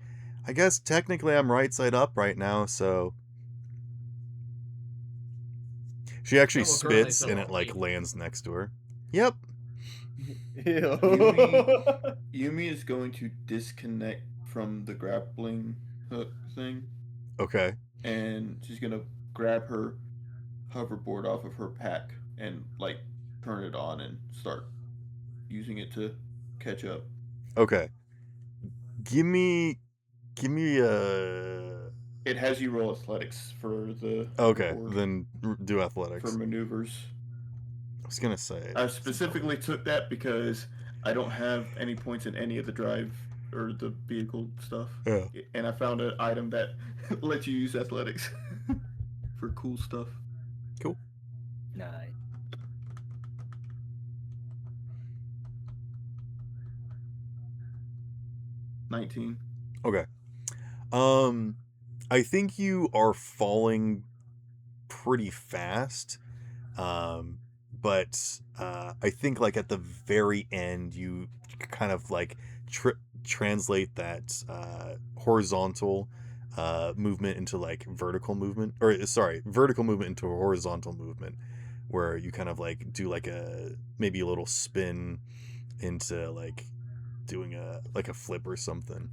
I guess technically I'm right side up right now, so she actually Well, we're currently spits and it like still lands next to her. Yep. Yumi is going to disconnect from the grappling hook thing, Okay. and she's gonna grab her hoverboard off of her pack and like turn it on and start using it to catch up. Okay. Give me a. It has you roll athletics for the Okay, hoverboard then do for athletics. maneuvers. I was gonna say. I specifically took that because I don't have any points in any of the drive or the vehicle stuff. Yeah. And I found an item that lets you use athletics for cool stuff. Cool. Nice. $19. Okay. Um, I think you are falling pretty fast. But I think like at the very end, you kind of like translate that horizontal movement into like vertical movement, or sorry, vertical movement into a horizontal movement, where you kind of like do like maybe a little spin into like doing a flip or something,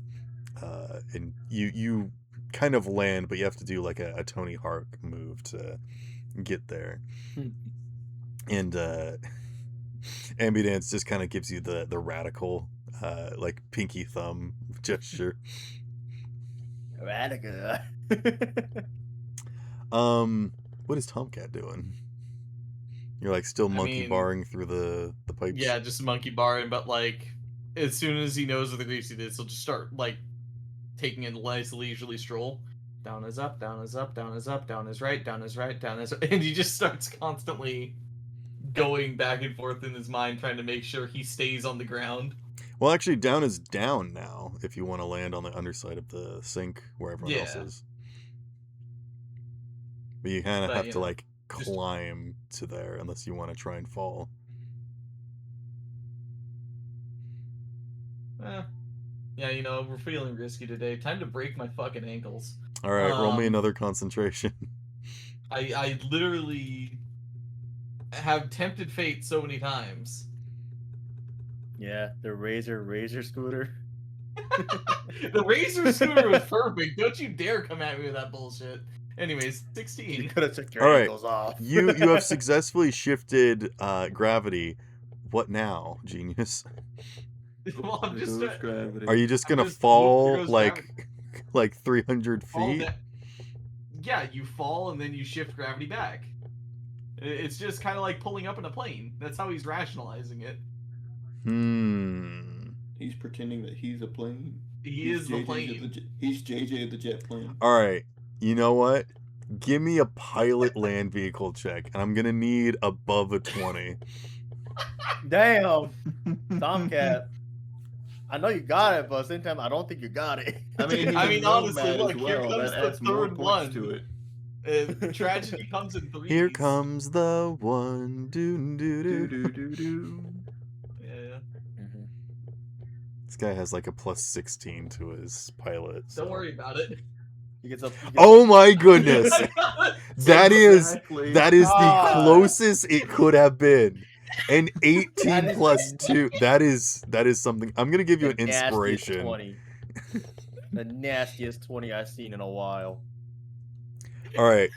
and you kind of land, but you have to do like a Tony Hawk move to get there. And Ambidance just kind of gives you the radical like pinky thumb gesture. Radical. What is Tomcat doing? You're like still I monkey mean, barring through the pipes? Yeah, just monkey barring, but like as soon as he knows where the greasy is, he'll just start like taking a nice leisurely stroll. Down is up, down is up, down is up, down is right, down is right, down is, and he just starts constantly going back and forth in his mind, trying to make sure he stays on the ground. Well, actually, down is down now if you want to land on the underside of the sink where everyone else Yeah. is. But you kind of But, have you to know, like just- climb to there unless you want to try and fall. Yeah, you know, we're feeling risky today. Time to break my fucking ankles. All right, roll me another concentration. I literally have tempted fate so many times. Yeah, the Razor scooter. The Razor scooter was perfect. Don't you dare come at me with that bullshit. Anyways, You 16. could have took your All right. ankles off. You have successfully shifted gravity. What now, genius? Well, I'm There just. goes gravity. Are you just I'm gonna just- fall there goes like gravity. like 300 Fall feet? Yeah, you fall and then you shift gravity back. It's just kind of like pulling up in a plane. That's how he's rationalizing it. He's pretending that he's a plane. He is the JJ plane. He's JJ of the jet plane. All right. You know what? Give me a pilot land vehicle check, and I'm gonna need above a 20. Damn, Tomcat. I know you got it, but at the same time, I don't think you got it. I mean, he's I a mean, honestly, nomad look, as here well. comes That the adds more third points one. to it. Tragedy comes in threes. Here comes the one. Doo doo Do doo. do do do. Yeah. This guy has like a plus 16 to his pilot. So. Don't worry about it. He gets up. Oh my goodness! That is Exactly. the God. closest it could have been. An 18 That is plus a- 2. That is something. I'm gonna give you an The nastiest inspiration. 20. The nastiest 20 I've seen in a while. All right,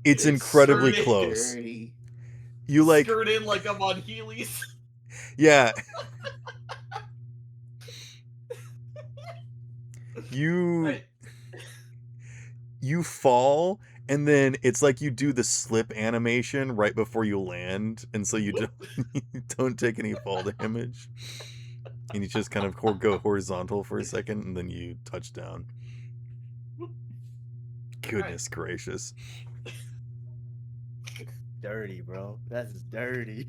it's incredibly Skirt in- close. Dirty. You like, skirt in like I'm on Heelys. yeah. You Right. you fall, and then it's like you do the slip animation right before you land, and so you don't take any fall damage, and you just kind of go horizontal for a second, and then you touch down. Goodness gracious! Dirty, bro. That's dirty.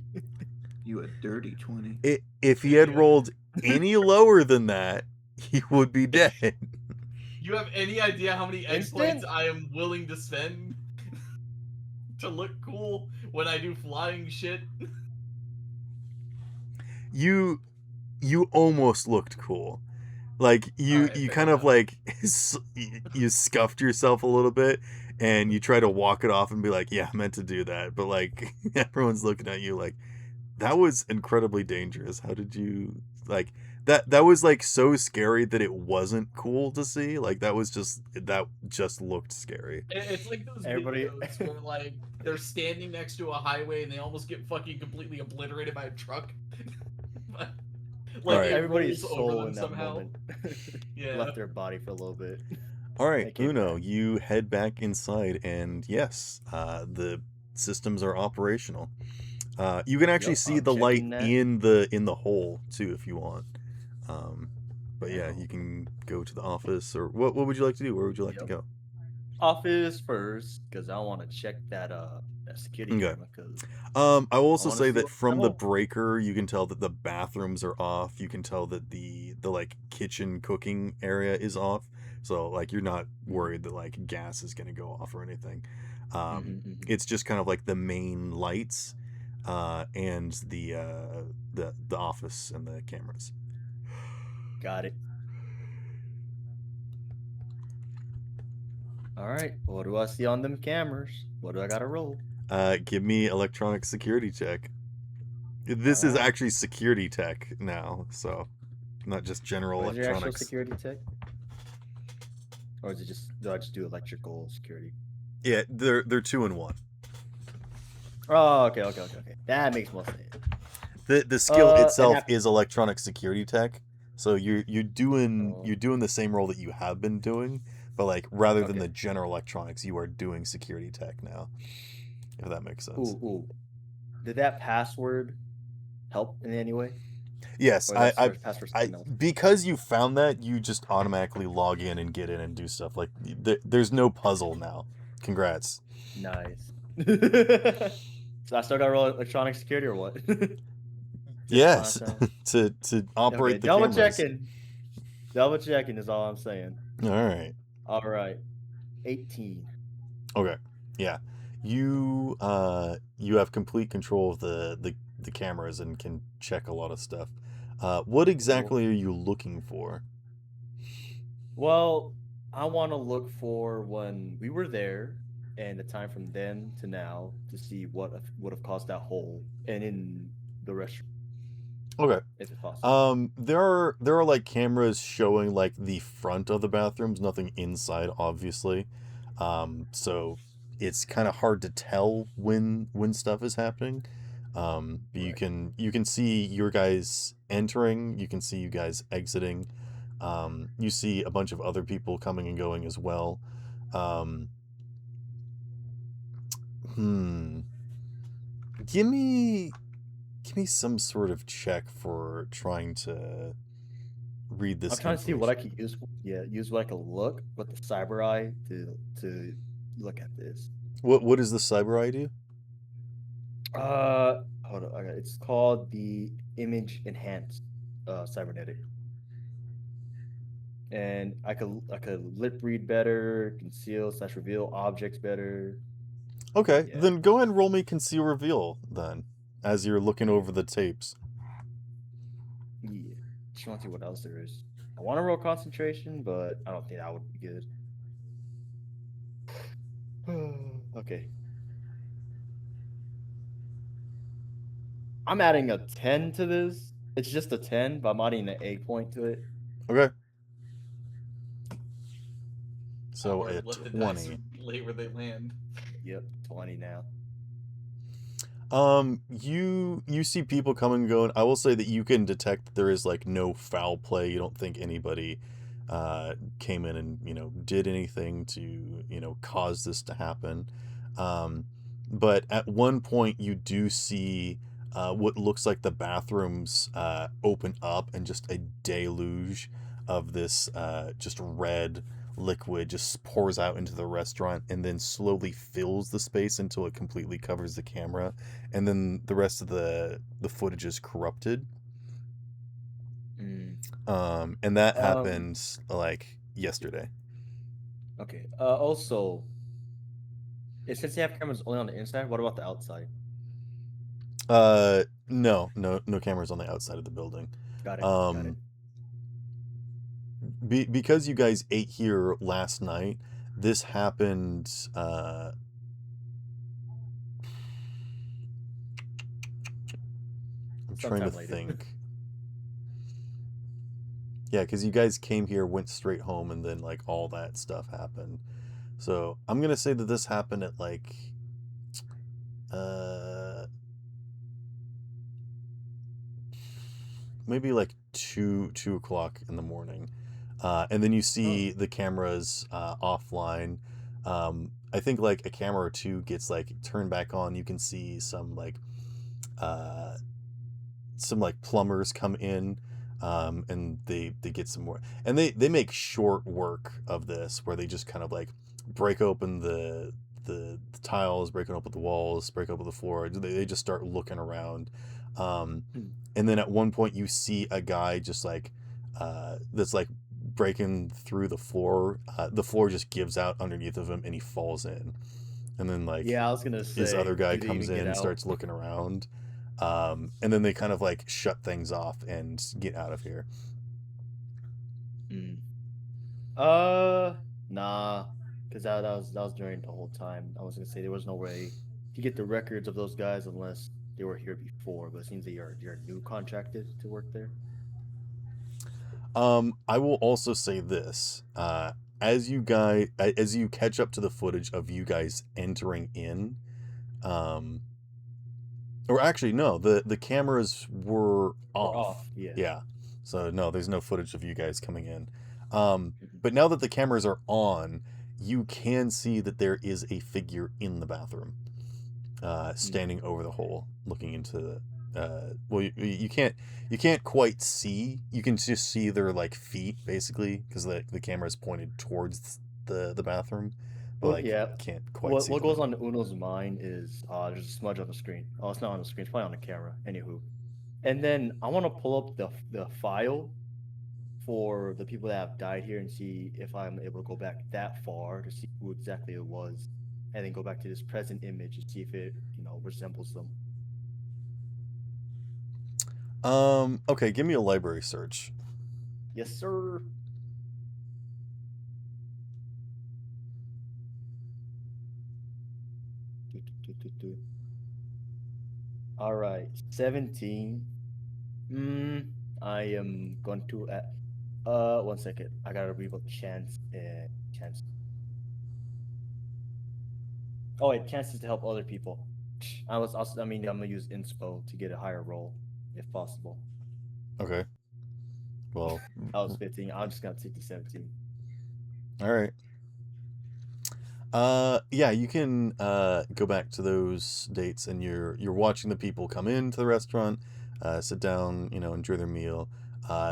You a dirty 20. If he had Yeah. rolled any lower than that, he would be dead. You have any idea how many Instant? exploits I am willing to spend to look cool when I do flying shit? You almost looked cool. Like you Alright, fair kind of enough. like you scuffed yourself a little bit, and you try to walk it off and be like, yeah, I meant to do that, but like everyone's looking at you like, that was incredibly dangerous. How did you like that was like so scary that it wasn't cool to see. Like that just looked scary. It's like those Everybody- videos where like they're standing next to a highway and they almost get fucking completely obliterated by a truck. Like Alright. it Everybody's rolls soul over them in that somehow. moment. Yeah. Left their body for a little bit. All I right, came Uno, back. you head back inside, and yes, the systems are operational. You can actually Yep, see I'm the light checking that. in the hole too, if you want. But yeah, Oh. you can go to the office, or what would you like to do? Where would you like to Yep. go? Office first, because I want to check that security Okay. camera. Because I will also wanna say see that what's from in the the hole. breaker, you can tell that the bathrooms are off. You can tell that the like kitchen cooking area is off, So like you're not worried that like gas is gonna go off or anything. It's just kind of like the main lights, and the office and the cameras. Got it. All right. What do I see on them cameras? What do I gotta roll? Give me electronic security check. This is Alright. actually security tech now, so not just general What is your actual electronics. security tech? Or is it just do I just do electrical security? Yeah, they're 2 in 1. Oh, okay. That makes more sense. The skill and itself after- is electronic security tech, so you're doing Oh. you're doing the same role that you have been doing, but like rather than Okay. the general electronics, you are doing security tech now. If that makes sense. Ooh. Did that password help in any way? Yes, Or that's I password something else? because you found that, you just automatically log in and get in and do stuff. Like there's no puzzle now. Congrats. Nice. So I still gotta roll electronic security or what? Yes, Just to operate okay, the double cameras. checking. Double checking is all I'm saying. All right. All right. 18. Okay. Yeah. You have complete control of the cameras and can check a lot of stuff. What exactly are you looking for? Well, I want to look for when we were there and the time from then to now to see what would have caused that hole and in the restroom, Okay. if it's possible. There are like cameras showing like the front of the bathrooms, nothing inside, obviously. So it's kind of hard to tell when stuff is happening. But Right. you can see your guys entering, you can see you guys exiting. You see a bunch of other people coming and going as well. Hmm. Give me some sort of check for trying to read this I'm trying to see what I information. could use. Yeah, use what I could look with the cyber eye to look at this. What is the cyber ID? Hold on. Okay, it's called the image enhanced cybernetic, and I could lip read better, conceal slash reveal objects better. Okay, Yeah. then go ahead and roll me conceal reveal then, as you're looking over the tapes. Yeah. Just want to see what else there is. I want to roll concentration, but I don't think that would be good. Okay. I'm adding a 10 to this. It's just a 10, but I'm adding an 8 point to it. Okay. So Or at let the dice 20. lay where they land. Yep, 20 now. You see people coming and going. I will say that you can detect that there is like no foul play. You don't think anybody came in and did anything to cause this to happen. But at one point you do see what looks like the bathrooms open up and just a deluge of this just red liquid just pours out into the restaurant and then slowly fills the space until it completely covers the camera, and then the rest of the footage is corrupted. And that happened like yesterday. Okay. Also, since they have cameras only on the inside, what about the outside? No cameras on the outside of the building. Got it. Because you guys ate here last night, this happened I'm trying to Sometime later. think. Yeah, because you guys came here, went straight home, and then like all that stuff happened. So I'm gonna say that this happened at like maybe like 2 o'clock in the morning. And then you see the cameras offline. I think like a camera or two gets like turned back on. You can see some like plumbers come in, and they get some more, and they make short work of this where they just kind of like break open the tiles, breaking open the walls, break open the floor. They just start looking around. And then at one point you see a guy just like that's like breaking through the floor. The floor just gives out underneath of him, and he falls in. And then like Yeah, I was gonna his other say, guy do they comes even get in, out? starts looking around, and then they kind of like shut things off and get out of here. Mm. Nah, because that was during the whole time. I was gonna say there was no way to get the records of those guys unless they were here before. But it seems you're new contracted to work there. I will also say this: as you catch up to the footage of you guys entering in, um, or actually no, the cameras were Or off. off, yeah. Yeah, so no, there's no footage of you guys coming in. Mhm. But now that the cameras are on, you can see that there is a figure in the bathroom, standing over the hole, looking into. Well, you can't quite see. You can just see their like feet basically because the camera is pointed towards the bathroom, but Well, like yeah. can't quite What see what them. goes on Uno's mind is there's a smudge on the screen. Oh, it's not on the screen. It's probably on the camera. Anywho, and then I want to pull up the file for the people that have died here and see if I'm able to go back that far to see who exactly it was, and then go back to this present image and see if it resembles them. Okay, give me a library search. Yes, sir. Do, do, do, do. All right, 17. I am going to 1 second. I gotta revoke chance. Oh wait, chances to help other people. I mean, I'm gonna use inspo to get a higher roll if possible. Okay. Well, I was 15. I'm just gonna take the 17. all right. Yeah, you can go back to those dates, and you're watching the people come into the restaurant, sit down, enjoy their meal.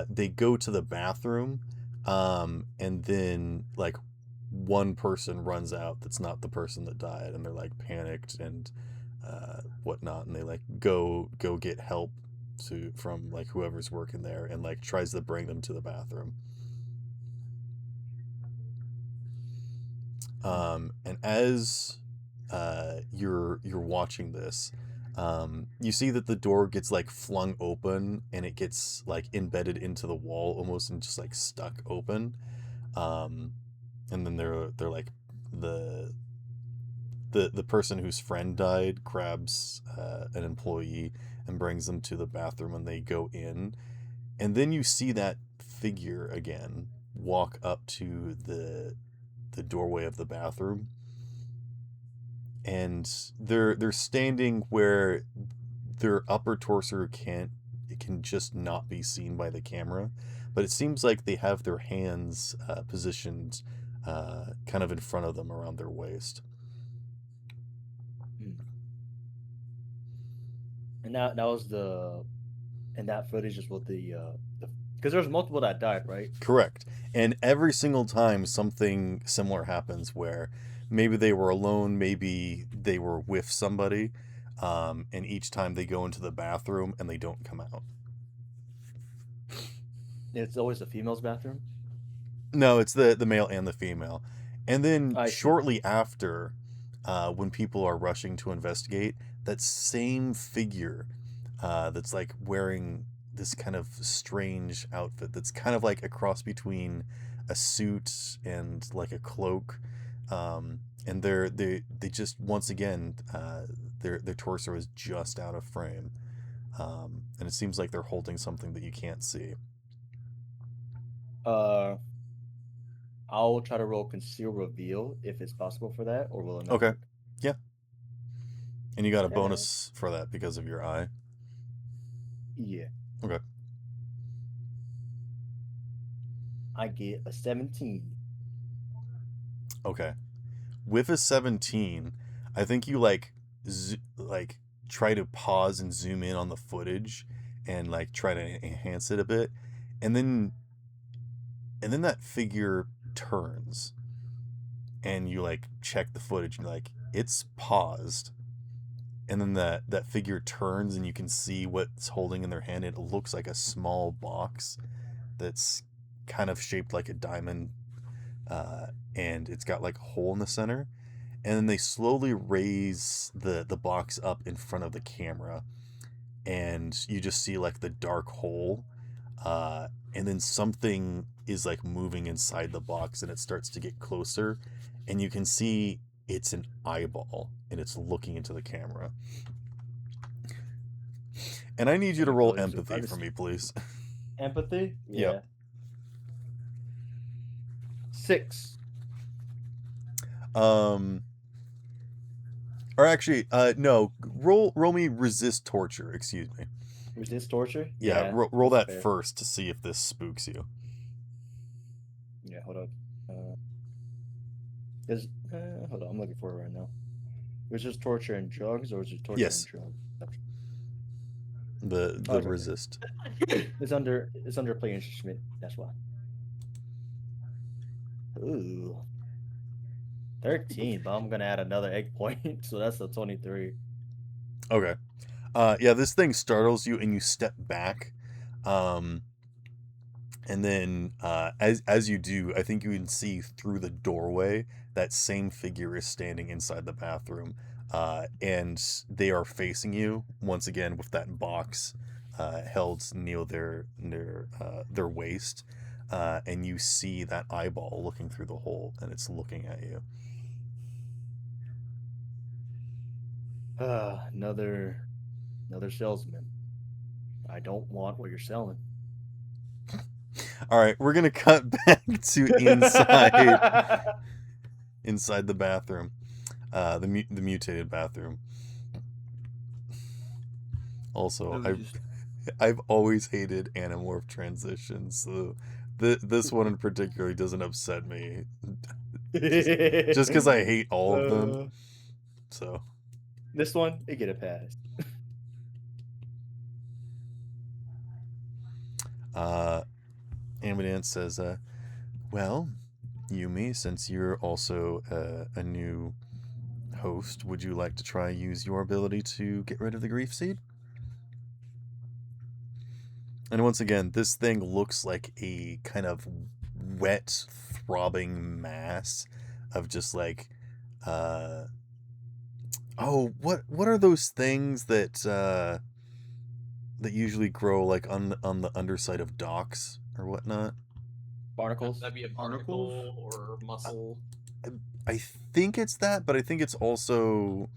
They go to the bathroom, and then like one person runs out that's not the person that died, and they're like panicked and whatnot, and they like go get help from like whoever's working there, and like tries to bring them to the bathroom. And as you're watching this, you see that the door gets like flung open and it gets like embedded into the wall almost and just like stuck open. Um, and then they're like the the person whose friend died grabs an employee and brings them to the bathroom, and they go in, and then you see that figure again walk up to the doorway of the bathroom, and they're standing where their upper torso can just not be seen by the camera, but it seems like they have their hands positioned kind of in front of them around their waist. And that was and that footage is what the because there's multiple that died, right? Correct. And every single time something similar happens where maybe they were alone, maybe they were with somebody, and each time they go into the bathroom and they don't come out. It's always the female's bathroom. No, it's the male and the female. And then I see. shortly after, when people are rushing to investigate, that same figure that's like wearing this kind of strange outfit that's kind of like a cross between a suit and like a cloak. And they just once again their torso is just out of frame, and it seems like they're holding something that you can't see. I'll try to roll conceal reveal if it's possible for that, or will it not Okay. work? Yeah. And you got a Okay. bonus for that because of your eye. Yeah. Okay. I get a 17. Okay. With a 17, I think you like like try to pause and zoom in on the footage and like try to enhance it a bit. And then that figure turns and you like check the footage and you're like it's paused. And then that figure turns and you can see what's holding in their hand. It looks like a small box that's kind of shaped like a diamond, and it's got like a hole in the center. And then they slowly raise the box up in front of the camera, and you just see like the dark hole, and then something is like moving inside the box, and it starts to get closer, and you can see it's an eyeball, and it's looking into the camera. And I need you to roll empathy for me, please. Empathy? Yep. Yeah. 6. Or actually, no. Roll me resist torture. Excuse me. Resist torture? Yeah. Roll that's that fair. first to see if this spooks you. Yeah, hold up. Hold on, I'm looking for it right now. Was this torture and drugs, or is it torture Yes. and drugs? The it's okay. resist. It's under play instrument. That's why. Ooh. 13, but I'm gonna add another egg point, so that's a 23. Okay. Yeah, this thing startles you, and you step back. And then, as you do, I think you can see through the doorway that same figure is standing inside the bathroom, and they are facing you once again with that box held near their waist, and you see that eyeball looking through the hole, and it's looking at you. Another salesman. I don't want what you're selling. All right, we're gonna cut back to inside the bathroom, the mutated bathroom. Also, I've always hated Animorph transitions, so this one in particular doesn't upset me, just because I hate all of them. So this one, it get a pass. Amidance says, well, Yumi, since you're also a new host, would you like to try use your ability to get rid of the grief seed? And once again, this thing looks like a kind of wet, throbbing mass of just like, what are those things that usually grow like on the underside of docks or whatnot? Barnacles? That'd be a barnacle or muscle. I think it's that, but I think it's also.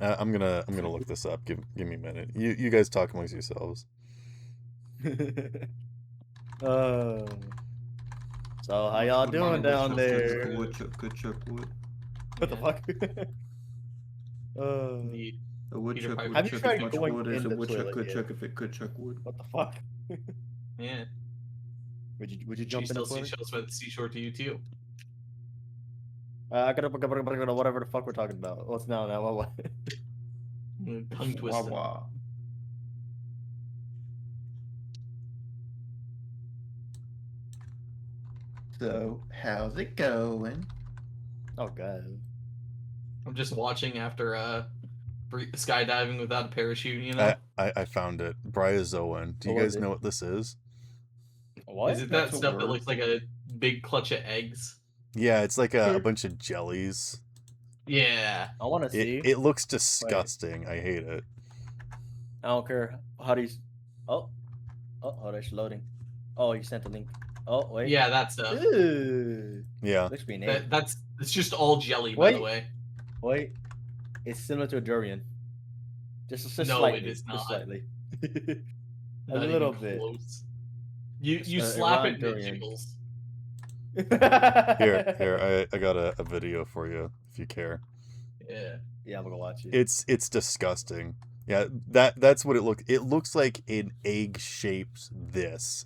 I'm gonna look this up. Give me a minute. You guys talk amongst yourselves. So how y'all doing down there? Good chuck wood. What the fuck? The A woodchuck Piper. would Have you chuck tried as much going wood as in a the woodchuck toilet could yet? chuck if it could chuck wood. What the fuck? Yeah. Would you She jump in the still toilet? seashells by the seashore to you too. I gotta whatever the fuck we're talking about. What's now? What? Tongue twisting. Wah. So, how's it going? Oh god. I'm just watching after skydiving without a parachute. You know, I found it. Bryozoan. Do you What was guys it? know what this is? What? is it That's that a stuff that word. looks like a big clutch of eggs? Yeah, it's like a bunch of jellies. Yeah. I want to see. It looks disgusting. I hate it. I don't care how these. Oh, that's loading. Oh, you sent a link. Oh wait. Yeah, that stuff. Ew. Yeah. Looks pretty nasty. It's just all jelly, by the Wait. way. Wait, it's similar to a durian. Just No, slightly. it is not. Just slightly. A Not little even bit. close. You a slap raw it and it durian. jiggles. Here, I got a video for you if you care. Yeah. Yeah, I'm gonna watch it. It's disgusting. Yeah, that's what it looks. It looks like an egg-shaped this,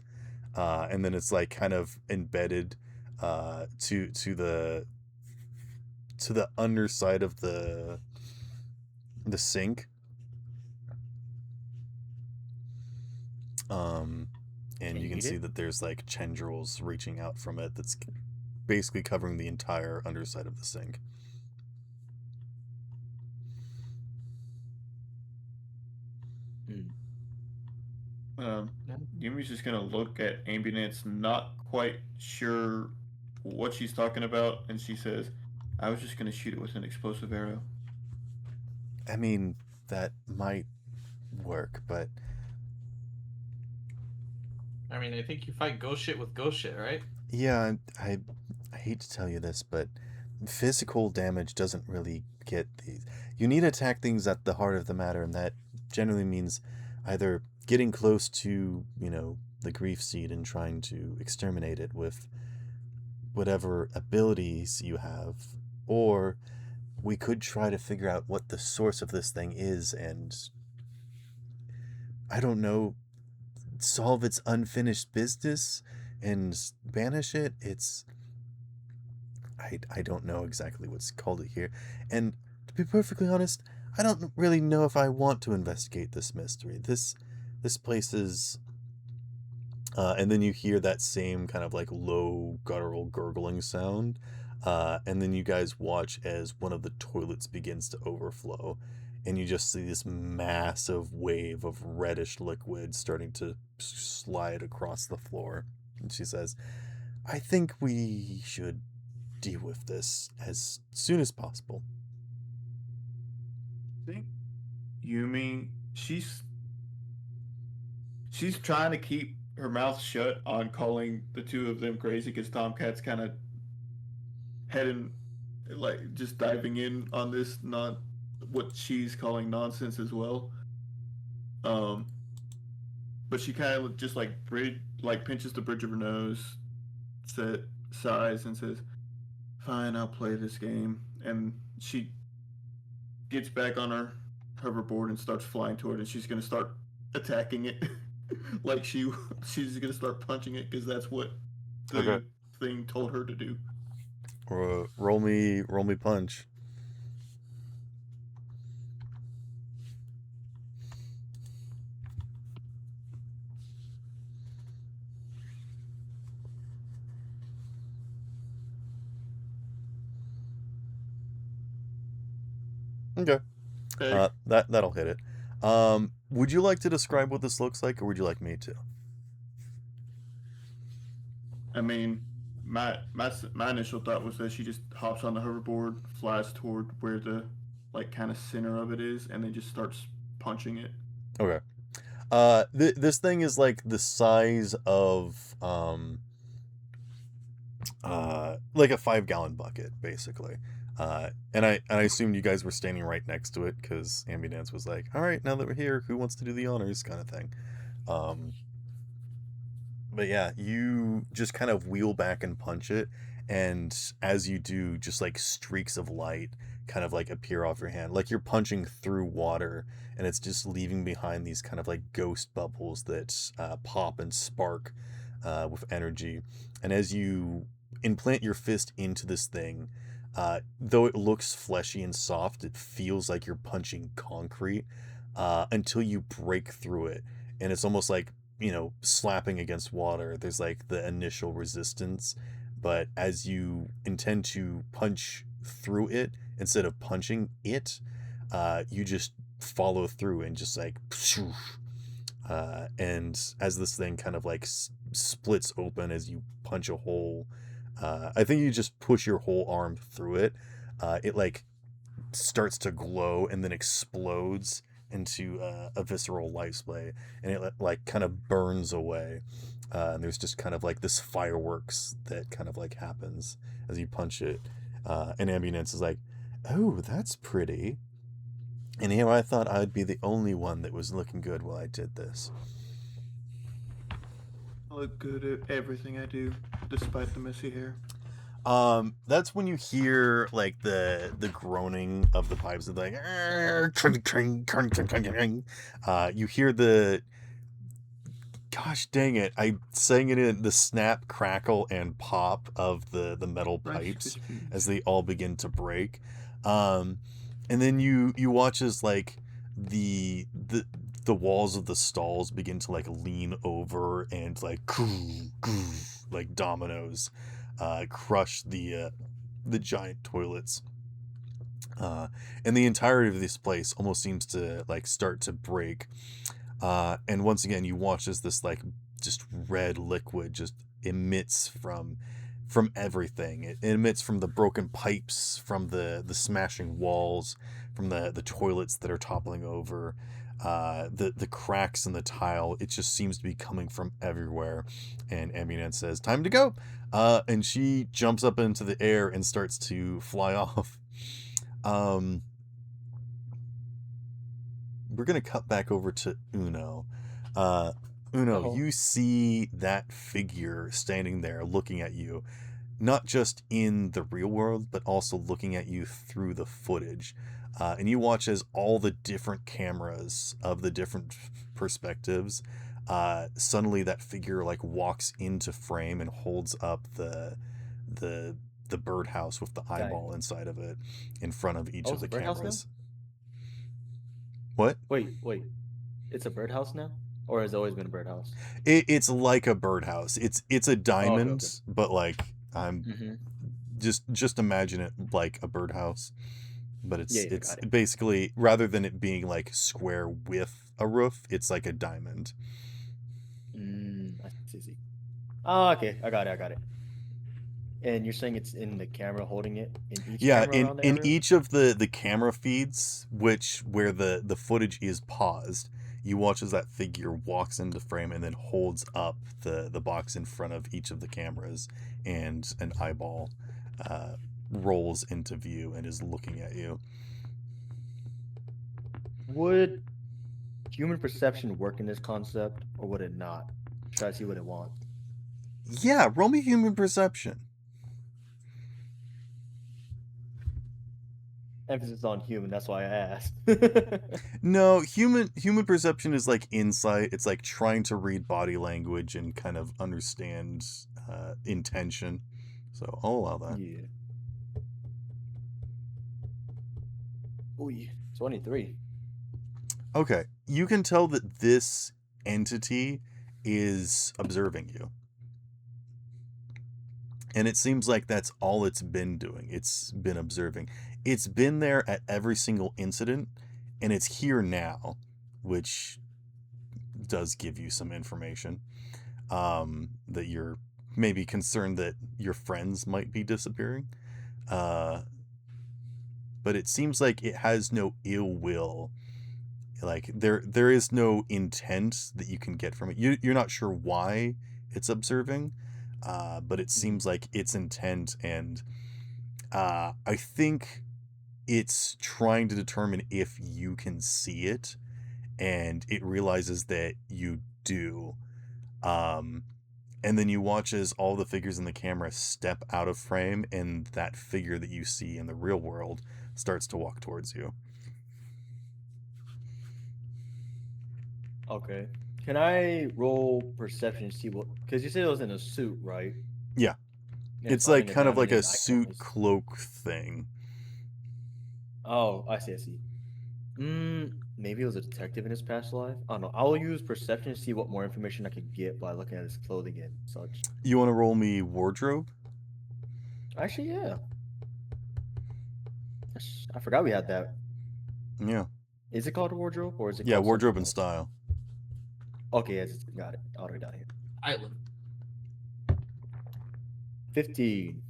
and then it's like kind of embedded to the underside of the sink. And Can you you can eat see it? that there's like tendrils reaching out from it. That's basically covering the entire underside of the sink. Yumi's just gonna look at Ambulance, not quite sure what she's talking about, and she says, "I was just gonna shoot it with an explosive arrow." I mean, that might work, but I mean, I think you fight ghost shit with ghost shit, right? yeah, I hate to tell you this, but physical damage doesn't really get these. You need to attack things at the heart of the matter, and that generally means either getting close to, the grief seed and trying to exterminate it with whatever abilities you have, or we could try to figure out what the source of this thing is and, I don't know, solve its unfinished business and banish it. I don't know exactly what's called it here. And to be perfectly honest, I don't really know if I want to investigate this mystery. This place is and then you hear that same kind of like low guttural gurgling sound. And then you guys watch as one of the toilets begins to overflow. And you just see this massive wave of reddish liquid starting to slide across the floor. And she says, I think we should deal with this as soon as possible. I think Yumi, she's trying to keep her mouth shut on calling the two of them crazy because Tomcat's kind of heading, like, just diving in on this, not what she's calling nonsense as well. But she kind of just like pinches the bridge of her nose, sighs, and says, "Fine, I'll play this game." And she gets back on her hoverboard and starts flying toward it. And she's gonna start attacking it, like she's gonna start punching it because that's what the thing told her to do. Roll me punch. Okay. That'll hit it. Would you like to describe what this looks like, or would you like me to? I mean, my initial thought was that she just hops on the hoverboard, flies toward where the like kind of center of it is, and then just starts punching it. Okay. This thing is like the size of like a 5-gallon bucket, basically. And I assumed you guys were standing right next to it because Ambulance was like, all right, now that we're here, who wants to do the honors, kind of thing. But yeah, you just kind of wheel back and punch it, and as you do, just like streaks of light kind of like appear off your hand, like you're punching through water, and it's just leaving behind these kind of like ghost bubbles that pop and spark with energy. And as you implant your fist into this thing, though it looks fleshy and soft, it feels like you're punching concrete until you break through it. And it's almost like, slapping against water. There's like the initial resistance, but as you intend to punch through it instead of punching it, you just follow through and just like, and as this thing kind of like splits open as you punch a hole, I think you just push your whole arm through it. It like starts to glow and then explodes into a visceral light display, and it like kind of burns away. And there's just kind of like this fireworks that kind of like happens as you punch it. And Ambulance is like, oh, that's pretty. And here I thought I'd be the only one that was looking good while I did this. I look good at everything I do, despite the messy hair. That's when you hear like the groaning of the pipes of like, you hear the, gosh dang it, I sang it in the snap, crackle, and pop of the metal pipes as they all begin to break. And then you watch as like the walls of the stalls begin to like lean over and like dominoes crush the giant toilets. And the entirety of this place almost seems to like start to break. And once again, you watch as this like just red liquid just emits from everything. It emits from the broken pipes, from the smashing walls, from the toilets that are toppling over, the cracks in the tile. It just seems to be coming from everywhere. And Ambulance says, "Time to go." And she jumps up into the air and starts to fly off. We're gonna cut back over to Uno. Uno, Oh. you see that figure standing there looking at you, not just in the real world, but also looking at you through the footage. And you watch as all the different cameras of the different perspectives, suddenly that figure like walks into frame and holds up the birdhouse with the eyeball inside of it in front of each Oh, of it's the a birdhouse now? cameras. What? Wait. It's a birdhouse now, or has it always been a birdhouse? It's like a birdhouse. It's a diamond, okay. but like I'm Mm-hmm. just imagine it like a birdhouse. But Yeah, it's got it. basically, rather than it being like square with a roof, it's like a diamond. I see. Oh, okay. I got it. And you're saying it's in the camera holding it in each Yeah, camera around the in area? each of the camera feeds, where the footage is paused, you watch as that figure walks into frame and then holds up the box in front of each of the cameras, and an eyeball rolls into view and is looking at you. Would human perception work in this concept, or would it not? Try to see what it wants. Yeah, roll me human perception. Emphasis on human. That's why I asked. No, human perception is like insight. It's like trying to read body language and kind of understand intention. So I'll allow that. Yeah. Ooh, 23. Okay, you can tell that this entity is observing you. And it seems like that's all it's been doing. It's been observing. It's been there at every single incident, and it's here now, which does give you some information. That you're maybe concerned that your friends might be disappearing. But it seems like it has no ill will. Like there is no intent that you can get from it. You're not sure why it's observing, but it seems like its intent, and I think it's trying to determine if you can see it, and it realizes that you do. And then you watch as all the figures in the camera step out of frame, and that figure that you see in the real world starts to walk towards you. Okay. Can I roll perception to see what? Because you said it was in a suit, right? Yeah. And It's like finding kind of diamond like a and icon suit is- cloak thing. Oh, I see. Maybe it was a detective in his past life. I don't know. I'll use perception to see what more information I could get by looking at his clothing and such. You want to roll me wardrobe? Actually, yeah. I forgot we had that. Yeah. Is it called a wardrobe, or is it? Yeah, called wardrobe something and else? style. Okay, yes, got it. I'll write it down here. Island. 15.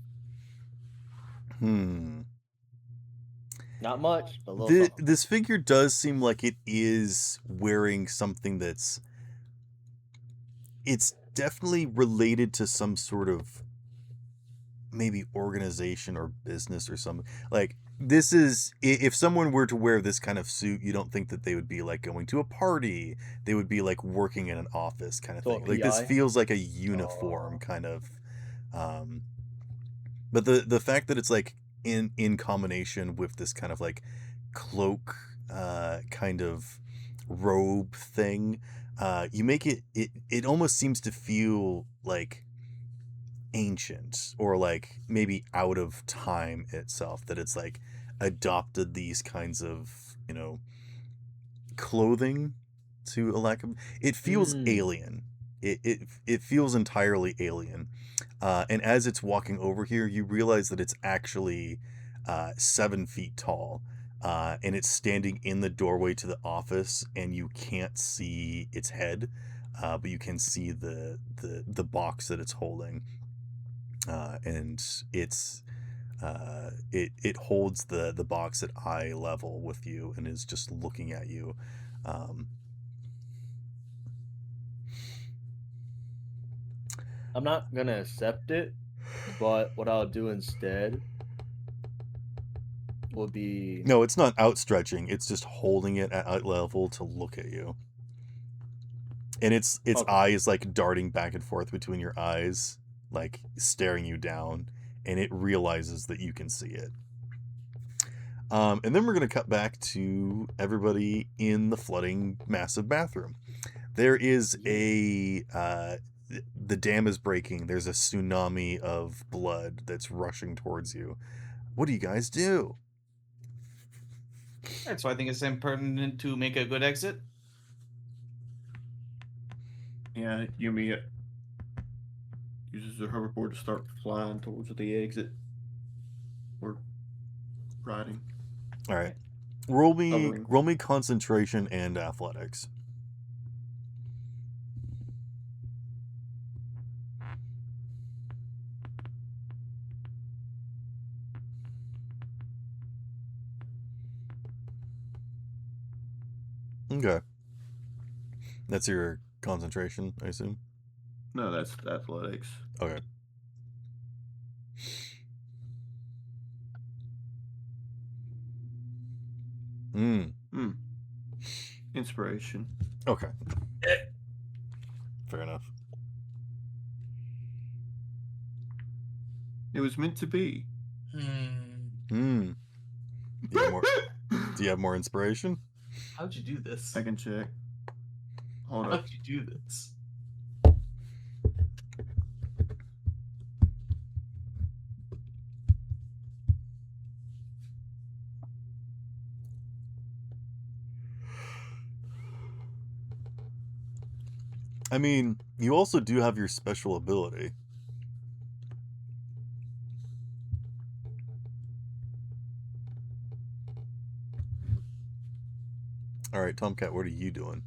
Not much, but a little something. This figure does seem like it is wearing something it's definitely related to some sort of maybe organization or business or something. Like, this is, if someone were to wear this kind of suit, you don't think that they would be like going to a party. They would be like working in an office kind of So a thing. Like, this PI? feels like a uniform kind of. But the fact that it's like in combination with this kind of like cloak kind of robe thing, you make it almost seems to feel like ancient, or like maybe out of time itself, that it's like adopted these kinds of, clothing, to a lack of, it feels alien. It feels entirely alien. And as it's walking over here, you realize that it's actually 7 feet tall. and it's standing in the doorway to the office, and you can't see its head, but you can see the box that it's holding, and it holds the box at eye level with you and is just looking at you. I'm not gonna accept it, but what I'll do instead will be No, it's not outstretching. It's just holding it at eye level to look at you. And its Okay. eye is like darting back and forth between your eyes, like staring you down, and it realizes that you can see it. And then we're going to cut back to everybody in the flooding massive bathroom. There is the dam is breaking. There's a tsunami of blood that's rushing towards you. What do you guys do? Alright, so I think it's important to make a good exit. Yeah, Yumi uses her hoverboard to start flying towards the exit. Or riding. All right. Roll Hovering. me concentration and athletics. Okay. That's your concentration, I assume? No, that's athletics. Okay. Inspiration. Okay. Fair enough. It was meant to be. Do you have more inspiration? How'd you do this? I can check. Hold up. How'd you do this? I mean, you also do have your special ability. All right, Tomcat, what are you doing?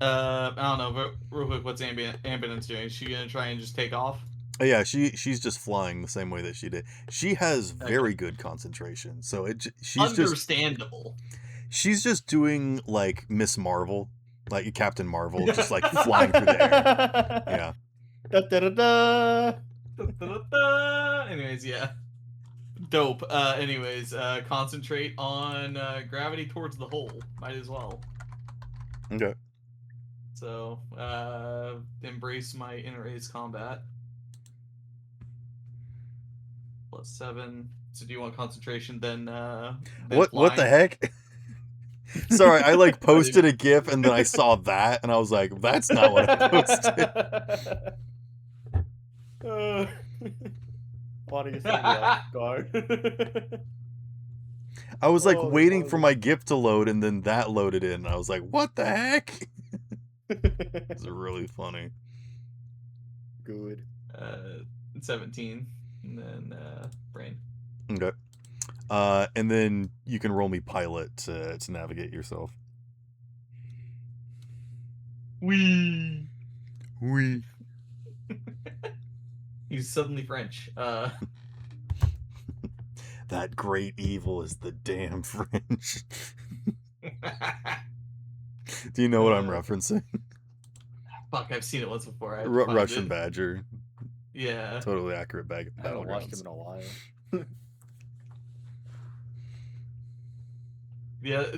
I don't know, but real quick, what's Ambulance doing? Is she gonna try and just take off? Oh, yeah, she's just flying the same way that she did. She has very good concentration, so Understandable. She's just doing like Miss Marvel, like Captain Marvel, just like flying through the air. Yeah. Da, da, da, da. Da-da-da-da. Anyways, yeah. Dope. Anyways, concentrate on gravity towards the hole. Might as well. Okay. So, embrace my inner ace combat. +7. So do you want concentration then What the flying? heck? Sorry, I like posted a GIF and then I saw that and I was like, that's not what I posted. Why do you say me off guard? I was like Oh, waiting God. for my GIF to load and then that loaded in and I was like, what the heck? It's really funny. Good. 17. And then brain. Okay. And then you can roll me pilot to navigate yourself. Wee. Wee. He's suddenly French. That great evil is the damn French. Do you know what I'm referencing? Fuck, I've seen it once before. I Russian Badger. Yeah. Totally accurate I haven't watched him battlegrounds. in a while.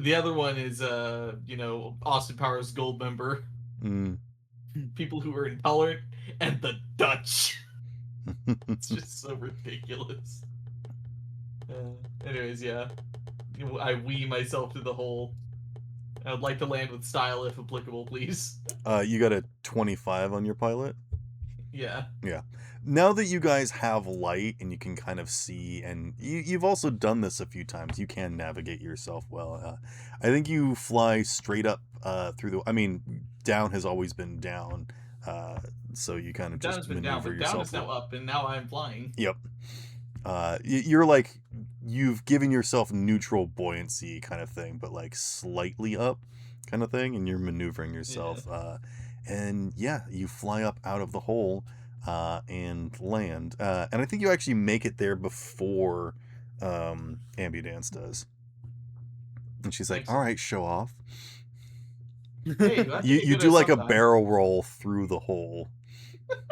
The other one is Austin Powers Gold member. People who are intolerant and the Dutch. It's just so ridiculous. Anyways, yeah. I wee myself to the hole. I would like to land with style if applicable, please. You got a 25 on your pilot? Yeah. Yeah. Now that you guys have light and you can kind of see, and you've also done this a few times, you can navigate yourself well. I think you fly straight up through the... I mean, down has always been down, so you kind of Down just has been down, maneuver but down yourself. is now up, and now I'm flying. Yep. You're like you've given yourself neutral buoyancy kind of thing, but like slightly up kind of thing, and you're maneuvering yourself. And yeah, you fly up out of the hole and land. And I think you actually make it there before Ambidance does. And she's like, Thanks. all right, show off. Hey, you, You do like a barrel roll through the hole.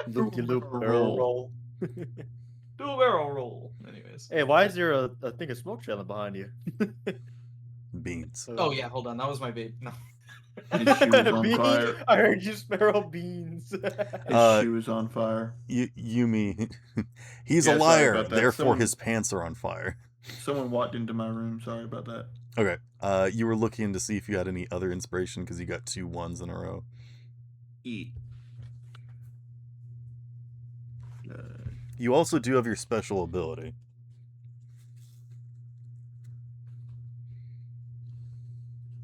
Loop barrel roll. Do a barrel roll. Anyways. Hey, why is there a thing of smoke trailing behind you? Beans. Oh yeah, hold on. That was my babe. No. His shoe was on Beans? fire. I heard you sparrow beans. His shoe is on fire. Yumi, he's Yeah, a sorry liar, about that. therefore his pants are on fire. Someone walked into my room. Sorry about that. Okay, you were looking to see if you had any other inspiration because you got 2 1s in a row. E. You also do have your special ability.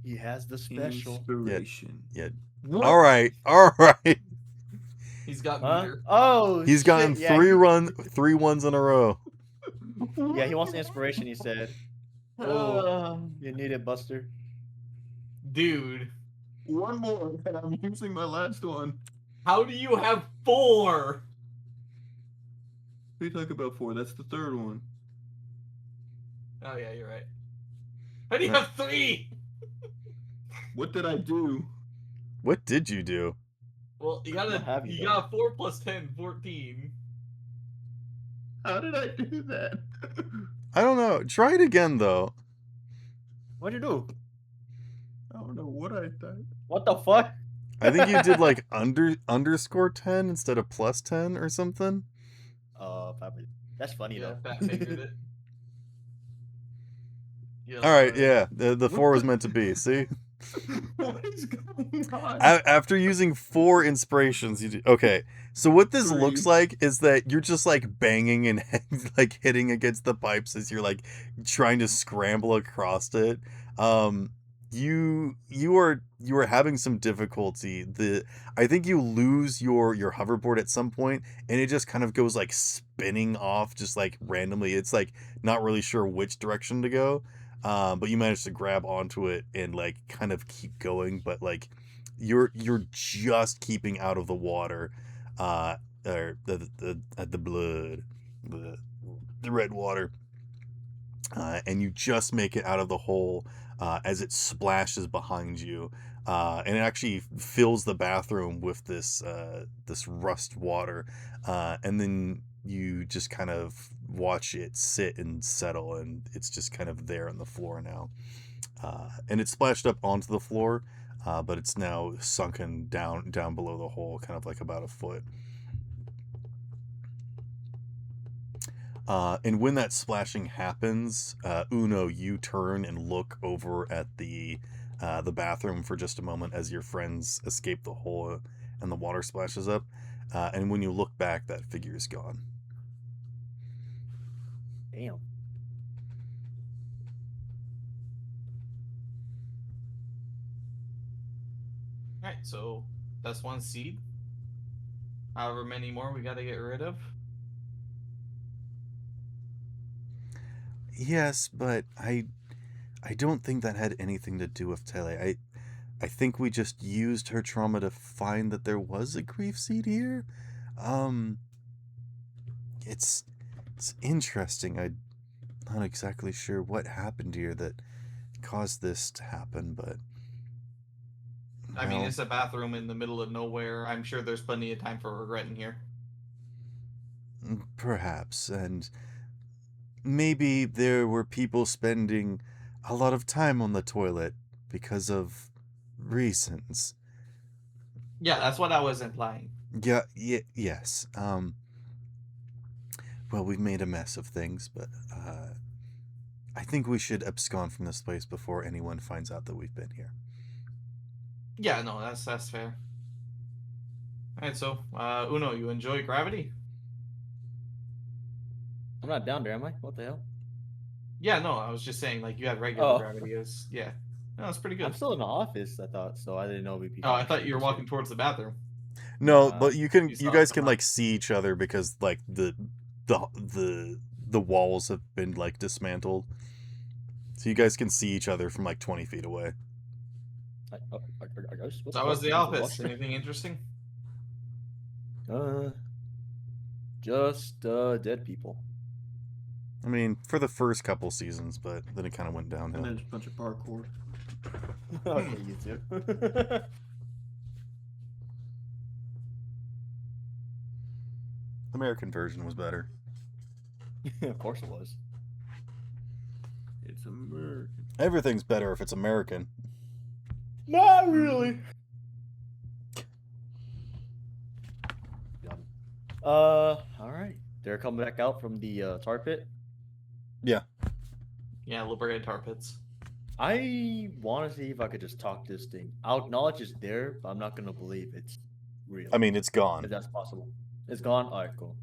He has the special. Inspiration. Yeah. What? All right. He's got Huh? meter. Oh, He's gotten shit. Yeah, 3 1s in a row. Yeah, he wants the inspiration. He said, "Oh, you need it, Buster." Dude, One more, and I'm using my last one. how do you have 4? We talk about 4. That's the third one. Oh yeah, you're right. How do you have 3? What did I do? What did you do? Well, you What have you got 4 plus 10, 14. How did I do that? I don't know. Try it again, though. What'd you do? I don't know what I did. What the fuck? I think you did like underscore 10 instead of plus 10 or something. Probably. That's funny Yeah, though. fat fingered it. Yeah, All right, yeah. The 4 was meant to be. See? What is going on? After using 4 inspirations, you do. Okay, so what this 3. looks like is that you're just like banging and like hitting against the pipes as you're like trying to scramble across it. You are having some difficulty. I think you lose your hoverboard at some point, and it just kind of goes like spinning off just like randomly. It's like not really sure which direction to go. But you managed to grab onto it and like kind of keep going, but like you're just keeping out of the water, or the blood, the red water, and you just make it out of the hole as it splashes behind you, and it actually fills the bathroom with this rust water, and then you just kind of watch it sit and settle, and it's just kind of there on the floor now. And it splashed up onto the floor, but it's now sunken down below the hole, kind of like about a foot. And when that splashing happens, Uno, you turn and look over at the bathroom for just a moment as your friends escape the hole and the water splashes up. And when you look back, that figure is gone. Damn. Alright, so that's 1 seed. However many more we gotta get rid of. Yes, but I don't think that had anything to do with Tele. I think we just used her trauma to find that there was a grief seed here. It's interesting. I'm not exactly sure what happened here that caused this to happen, but I mean, it's a bathroom in the middle of nowhere. I'm sure there's plenty of time for regret in here. perhaps, and maybe there were people spending a lot of time on the toilet because of reasons. Yeah, that's what I was implying. Yes. Well, we've made a mess of things, but I think we should abscond from this place before anyone finds out that we've been here. Yeah, no, that's fair. Alright, so Uno, you enjoy gravity? I'm not down there, am I? What the hell? Yeah, no, I was just saying, like, you have regular Oh. gravity. Yeah. No, it's pretty good. I'm still in the office, I thought, so I didn't know we'd be. Oh, I thought you were walking towards the bathroom. No, Uh, but you you guys saw can someone. like see each other because like the the walls have been like dismantled, so you guys can see each other from like 20 feet away. I guess. What So how was the fuck? office? Anything interesting? Just dead people. I mean, for the first couple seasons, but then it kind of went And downhill. then just a bunch of parkour. Okay, you too. The American version was better. Of course it was. It's American. Everything's better if it's American. Not really. All right. They're coming back out from the tar pit. Yeah. Yeah, lubricated tar pits. I want to see if I could just talk this thing. I'll acknowledge it's there, but I'm not gonna believe it's real. I mean, it's gone. if that's possible. It's gone. All right, cool.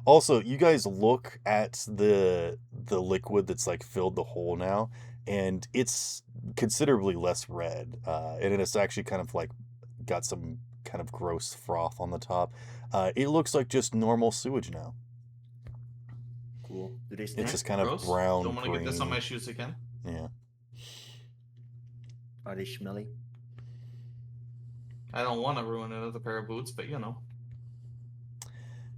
Also, you guys look at the liquid that's like filled the hole now, and it's considerably less red, and it's actually kind of like got some kind of gross froth on the top. It looks like just normal sewage now. Cool. Do they It's stink? just kind of Gross. brown, Don't want to green. get this on my shoes again. Yeah. Are they smelly? I don't want to ruin another pair of boots, but you know.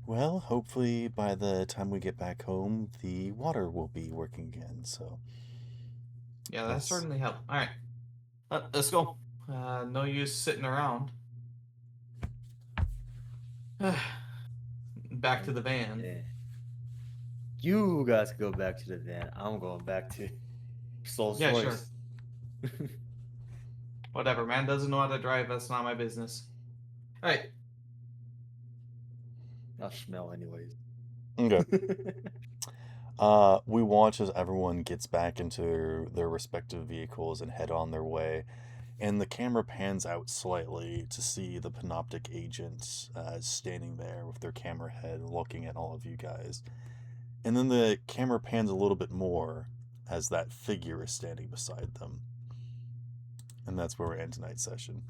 Well, hopefully by the time we get back home, the water will be working again. So. Yeah, that Yes. certainly helped. All right, let's go. No use sitting around. Back to the van. Yeah. You guys go back to the van. I'm going back to Soul Yeah, Source. Whatever, man doesn't know how to drive. That's not my business. All right. I'll smell anyways. Okay. We watch as everyone gets back into their respective vehicles and head on their way, and the camera pans out slightly to see the Panoptic agents standing there with their camera head looking at all of you guys. And then the camera pans a little bit more as that figure is standing beside them. And that's where we end tonight's session.